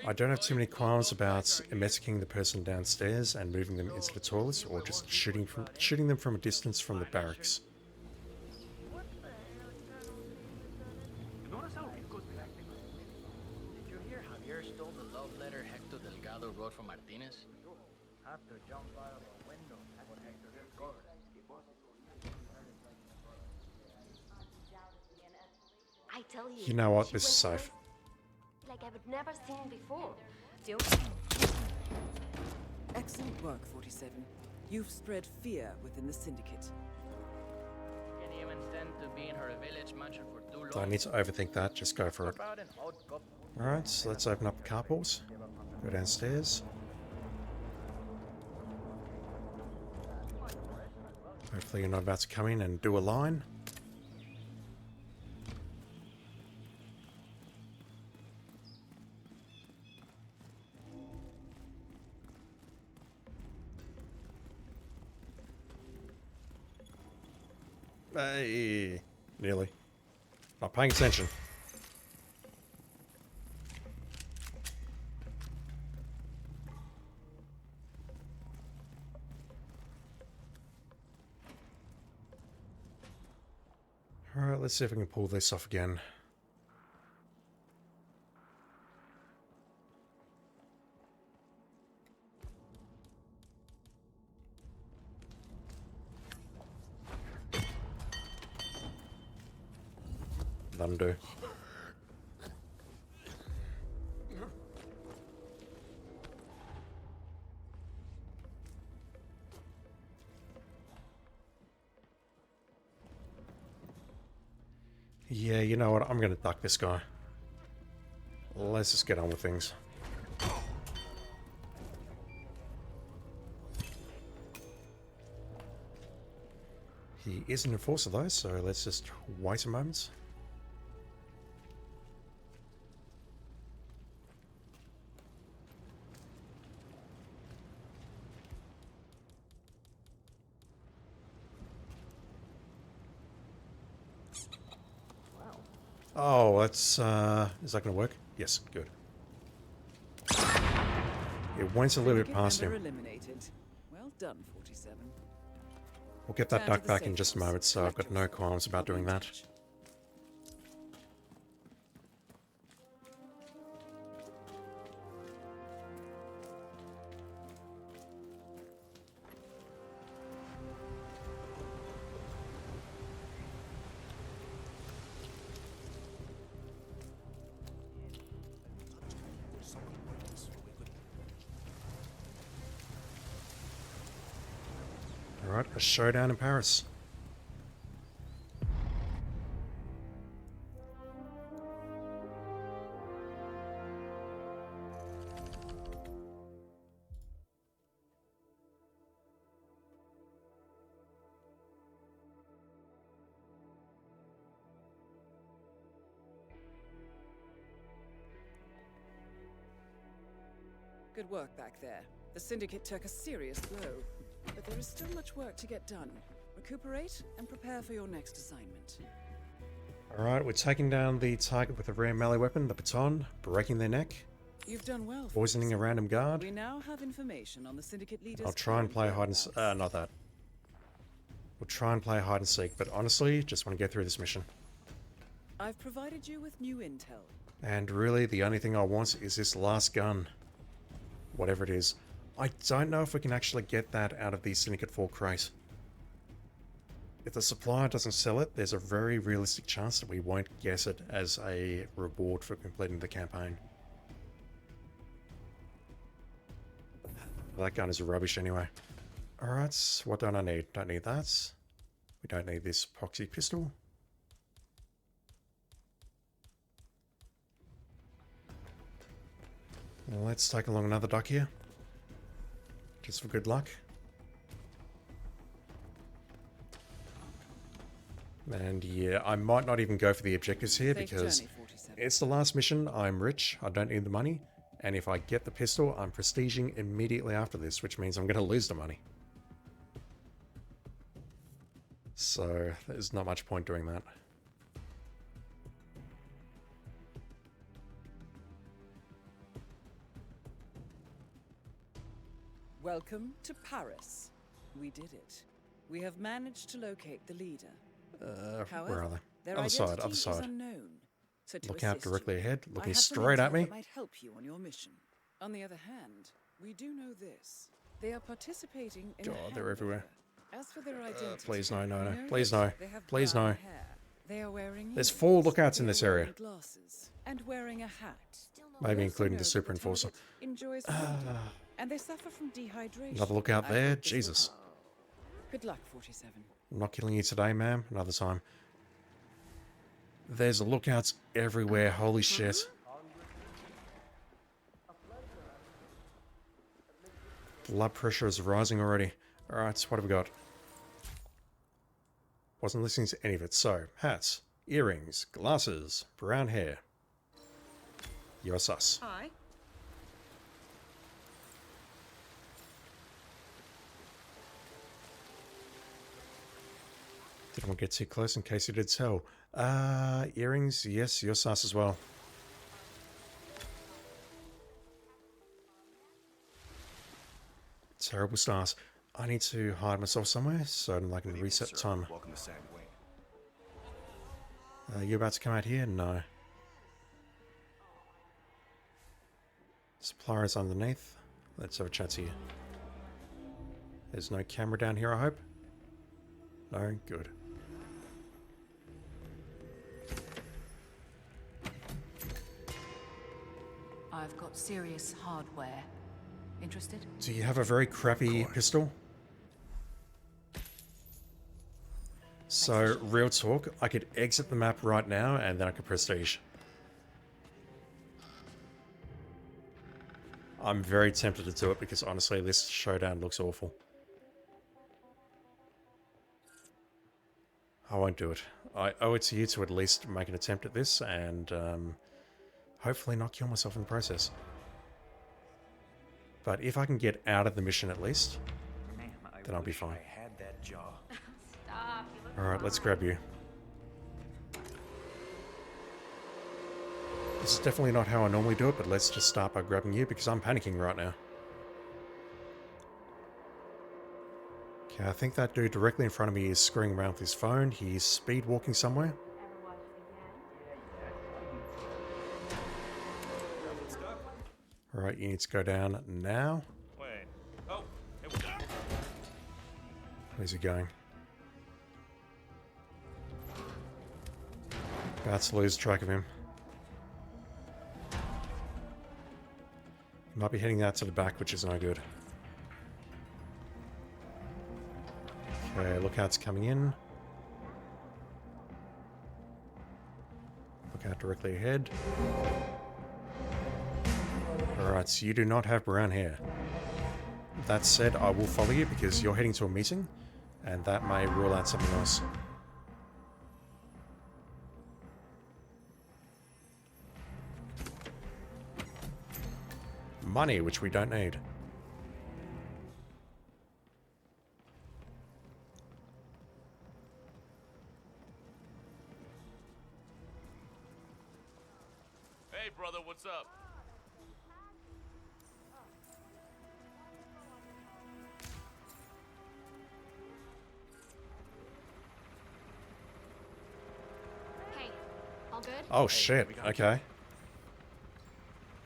I don't have too many qualms about emeticking the person downstairs and moving them into the toilets, or just shooting them from a distance from the barracks. Did you hear Javier stole the love letter Hector Delgado wrote for Martinez? Have to jump out of a window. That's what Hector discovered. I tell you. You know what? she This is went safe. like I've never seen before. Still. Excellent work, 47. You've spread fear within the Syndicate. Can't even stand to be in her village mansion for too long. Don't need to overthink that, just go for it. Alright, so let's open up the carport. Go downstairs. Hopefully you're not about to come in and do a line. Hey, nearly. Not paying attention. Alright, let's see if we can pull this off again. That'll do. Yeah, you know what? I'm gonna duck this guy. Let's just get on with things. He is an enforcer though, so let's just wait a moment. Oh, that's, is that going to work? Yes, good. It went a little bit past him. Eliminated. Well done, 47. We'll get that duck back in just a moment, so I've got no qualms about doing that. Alright, a showdown in Paris. Good work back there. The Syndicate took a serious blow, but there is still much work to get done. Recuperate and prepare for your next assignment. Alright, we're taking down the target with a rare melee weapon, the baton, breaking their neck. You've done well. Poisoning a random guard. We now have information on the Syndicate leaders. I'll try and play hide and seek. Not that. We'll try and play hide and seek, but honestly, just want to get through this mission. I've provided you with new intel. And really, the only thing I want is this last gun. Whatever it is. I don't know if we can actually get that out of the Syndicate 4 crate. If the supplier doesn't sell it, there's a very realistic chance that we won't get it as a reward for completing the campaign. That gun is rubbish anyway. Alright, what don't I need? Don't need that. We don't need this epoxy pistol. Let's take along another duck here. Just for good luck. And yeah, I might not even go for the objectives here because it's the last mission. I'm rich. I don't need the money. And if I get the pistol, I'm prestiging immediately after this, which means I'm going to lose the money. So there's not much point doing that. Welcome to Paris. We did it. We have managed to locate the leader. Where are However, they? their Other side, identity other is side. unknown. So to Look out assist directly you, ahead, I looking have some straight at intel me. that might help you on your mission. On the other hand, we do know this. They are participating in God, they're everywhere. As for their identity, Please no, no, no. we know Please that no. they have Please brown no. hair. They are wearing There's earrings. 4 lookouts in They this are area. wearing glasses and wearing a hat. Maybe We also including know the that super enforcer. target enjoys water, and they suffer from dehydration. Another lookout I there. hope this will Jesus. help. Good luck, 47. I'm not killing you today, ma'am. Another time. There's lookouts everywhere. Holy shit. Blood pressure is rising already. Alright, so what have we got? Wasn't listening to any of it. So, hats, earrings, glasses, brown hair. You're sus. Hi. Didn't want to get too close in case you did tell. Earrings, yes, you're sus as well. Terrible stars. I need to hide myself somewhere so I can reset the timer. Welcome to San Wayne. You about to come out here? No. Supplier is underneath. Let's have a chat to you. There's no camera down here, I hope? No? Good. I've got serious hardware. Interested? Do you have a very crappy pistol? So, real talk, I could exit the map right now and then I could prestige. I'm very tempted to do it because honestly this showdown looks awful. I won't do it. I owe it to you to at least make an attempt at this and hopefully not kill myself in the process. But if I can get out of the mission at least, then I'll be fine. I had that jaw. Stop. You look Alright, let's grab you. This is definitely not how I normally do it, but let's just start by grabbing you because I'm panicking right now. Okay, I think that dude directly in front of me is screwing around with his phone. He's speed walking somewhere. Alright, you need to go down now. Wait. Oh, here we go. Where's he going? About to lose track of him. He might be heading out to the back, which is no good. Okay, lookouts coming in. Lookout directly ahead. Alright, so you do not have brown hair. That said, I will follow you because you're heading to a meeting, and that may rule out something else. money, which we don't need. Hey, brother, what's up? Hey, all good? Oh shit, okay.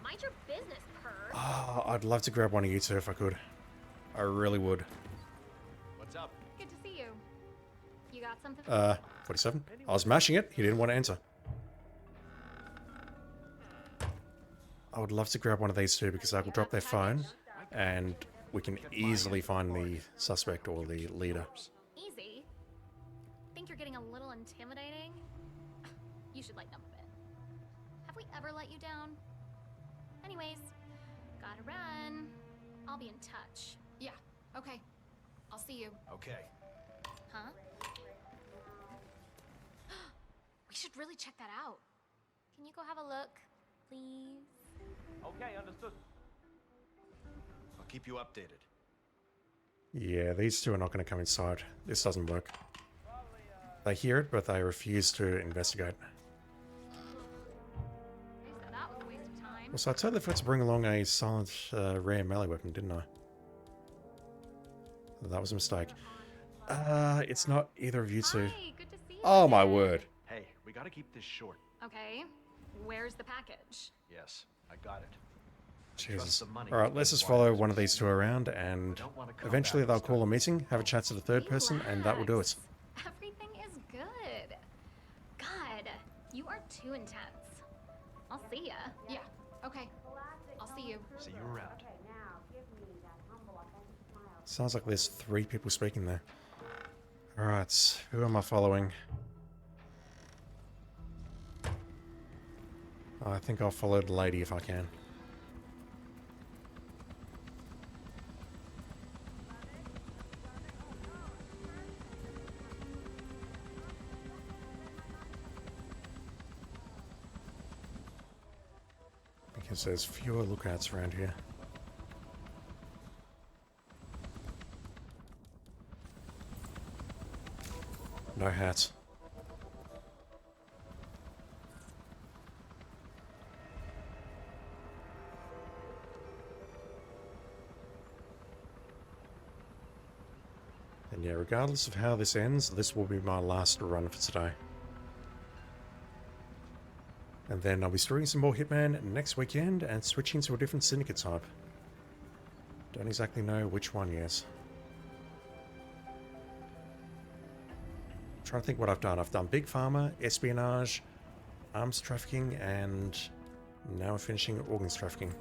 Mind your business, purr. Oh, I'd love to grab one of you two if I could. I really would. What's up? Good to see you. You got something? 47? I was mashing it, he didn't want to enter. I would love to grab one of these two because I will drop their phone and we can easily find the suspect or the leader. Easy? Think you're getting a little intimidating? You should lighten up a bit. Have we ever let you down? Anyways, gotta run. I'll be in touch. Yeah, okay. I'll see you. Okay. Huh? We should really check that out. Can you go have a look, please? Okay, understood. I'll keep you updated. Yeah, these two are not going to come inside. This doesn't work. They hear it, but they refuse to investigate. That was a waste of time. Also, I totally forgot to bring along a silent rare melee weapon, didn't I? That was a mistake. It's not either of you two. Hi, good to see you Oh my again. word. Hey, we gotta keep this short. Okay, where's the package? Yes, I got it. Jesus. Alright, let's just follow one of these two around and eventually they'll call a meeting, have a chat to the third person, and that will do it. Everything is good. God, you are too intense. I'll see ya. Yeah, okay. I'll see you. See you around. Sounds like there's 3 people speaking there. Alright, who am I following? I think I'll follow the lady if I can. Because there's fewer lookouts around here. No hats. And yeah, regardless of how this ends, this will be my last run for today. And then I'll be starting some more Hitman next weekend and switching to a different Syndicate type. Don't exactly know which one yet. I'm trying to think what I've done. I've done Big Pharma, espionage, arms trafficking, and now we're finishing organs trafficking.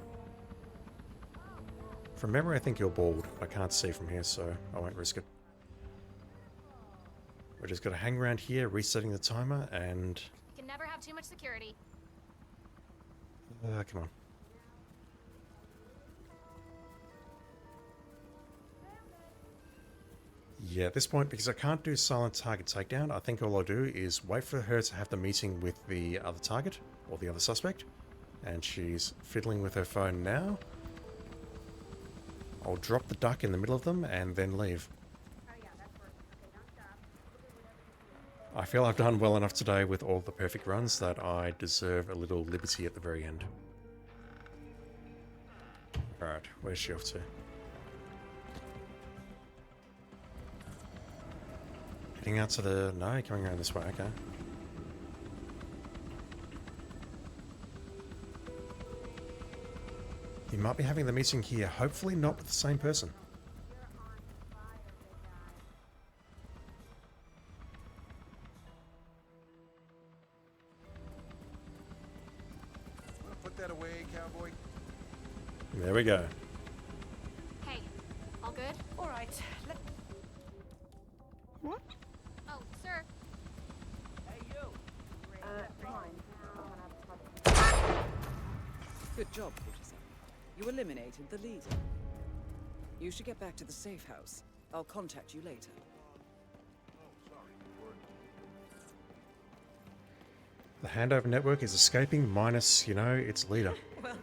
From memory, I think you're bald. I can't see from here, so I won't risk it. We're just going to hang around here, resetting the timer, and... You can never have too much security. come on. Yeah, at this point, because I can't do silent target takedown, I think all I'll do is wait for her to have the meeting with the other target, or the other suspect. And she's fiddling with her phone now. I'll drop the duck in the middle of them, and then leave. I feel I've done well enough today with all the perfect runs that I deserve a little liberty at the very end. Alright, where's she off to? Heading out to the... No, coming around this way, okay. You might be having the meeting here, hopefully not with the same person. Put that away, cowboy. There we go. Hey, all good? All right. What? Oh, sir. Hey, you. Good job, 47. You eliminated the leader. You should get back to the safe house. I'll contact you later. The handover network is escaping minus, you know, its leader. Well,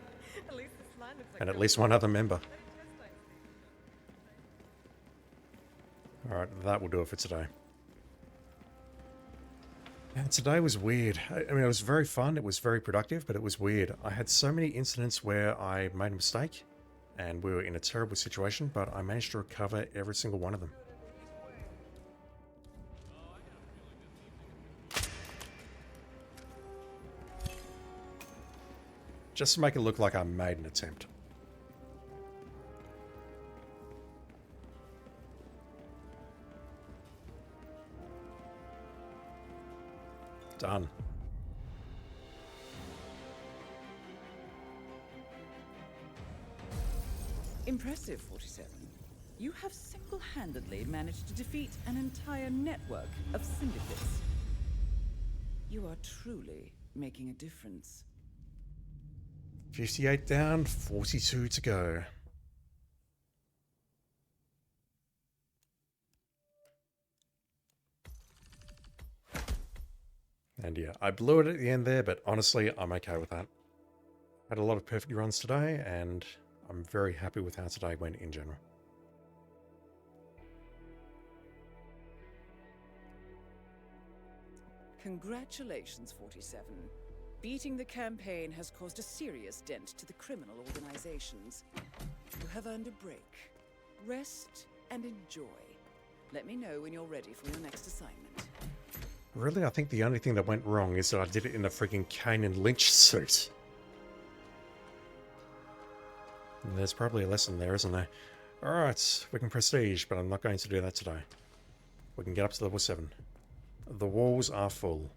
at least this line looks And at least one other member. Alright, that will do it for today. And today was weird. I mean, it was very fun, it was very productive, but it was weird. I had so many incidents where I made a mistake, and we were in a terrible situation, but I managed to recover every single one of them. Just to make it look like I made an attempt. Done. Impressive, 47. You have single-handedly managed to defeat an entire network of syndicates. You are truly making a difference. 58 down, 42 to go. And yeah, I blew it at the end there, but honestly, I'm okay with that. Had a lot of perfect runs today, and I'm very happy with how today went in general. Congratulations, 47. Beating the campaign has caused a serious dent to the criminal organizations. You have earned a break. Rest and enjoy. Let me know when you're ready for your next assignment. Really, I think the only thing that went wrong is that I did it in a freaking Kane and Lynch suit. There's probably a lesson there, isn't there? Alright, we can prestige, but I'm not going to do that today. We can get up to level 7. The walls are full.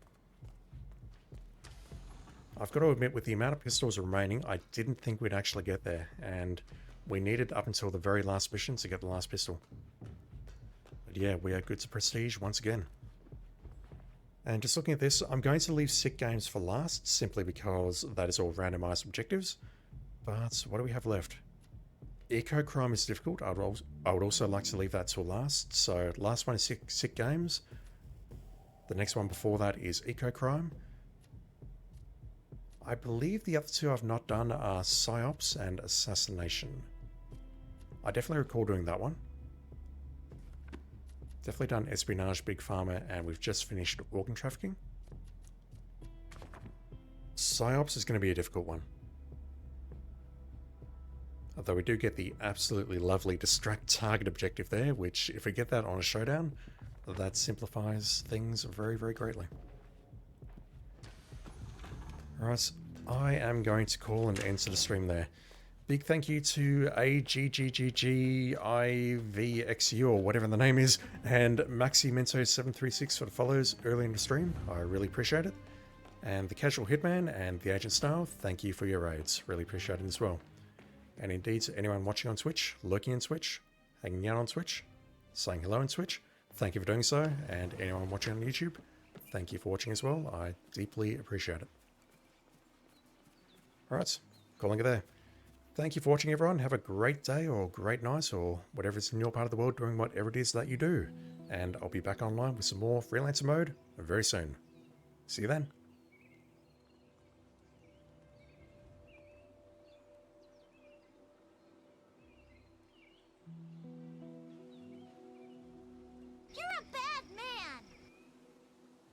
I've got to admit, with the amount of pistols remaining, I didn't think we'd actually get there, and we needed up until the very last mission to get the last pistol. But yeah, we are good to prestige once again. And just looking at this, I'm going to leave sick games for last, simply because that is all randomized objectives. But what do we have left? Eco crime is difficult. I would also like to leave that till last. So last one is sick games. The next one before that is eco crime. I believe the other two I've not done are psyops and assassination. I definitely recall doing that one. Definitely done espionage, big pharma, and we've just finished organ trafficking. Psyops is going to be a difficult one. Although we do get the absolutely lovely distract target objective there, which if we get that on a showdown, that simplifies things very, very greatly. Alright, I am going to call an end to the stream there. Big thank you to AGGGGIVXU, or whatever the name is, and MaxiMento736 for the follows early in the stream. I really appreciate it. And the Casual Hitman and the Agent Style, thank you for your raids. Really appreciate it as well. And indeed, to anyone watching on Twitch, lurking on Twitch, hanging out on Twitch, saying hello on Twitch, thank you for doing so. And anyone watching on YouTube, thank you for watching as well. I deeply appreciate it. Alright, calling it there. Thank you for watching, everyone. Have a great day or great night or whatever is in your part of the world doing whatever it is that you do. And I'll be back online with some more Freelancer Mode very soon. See you then.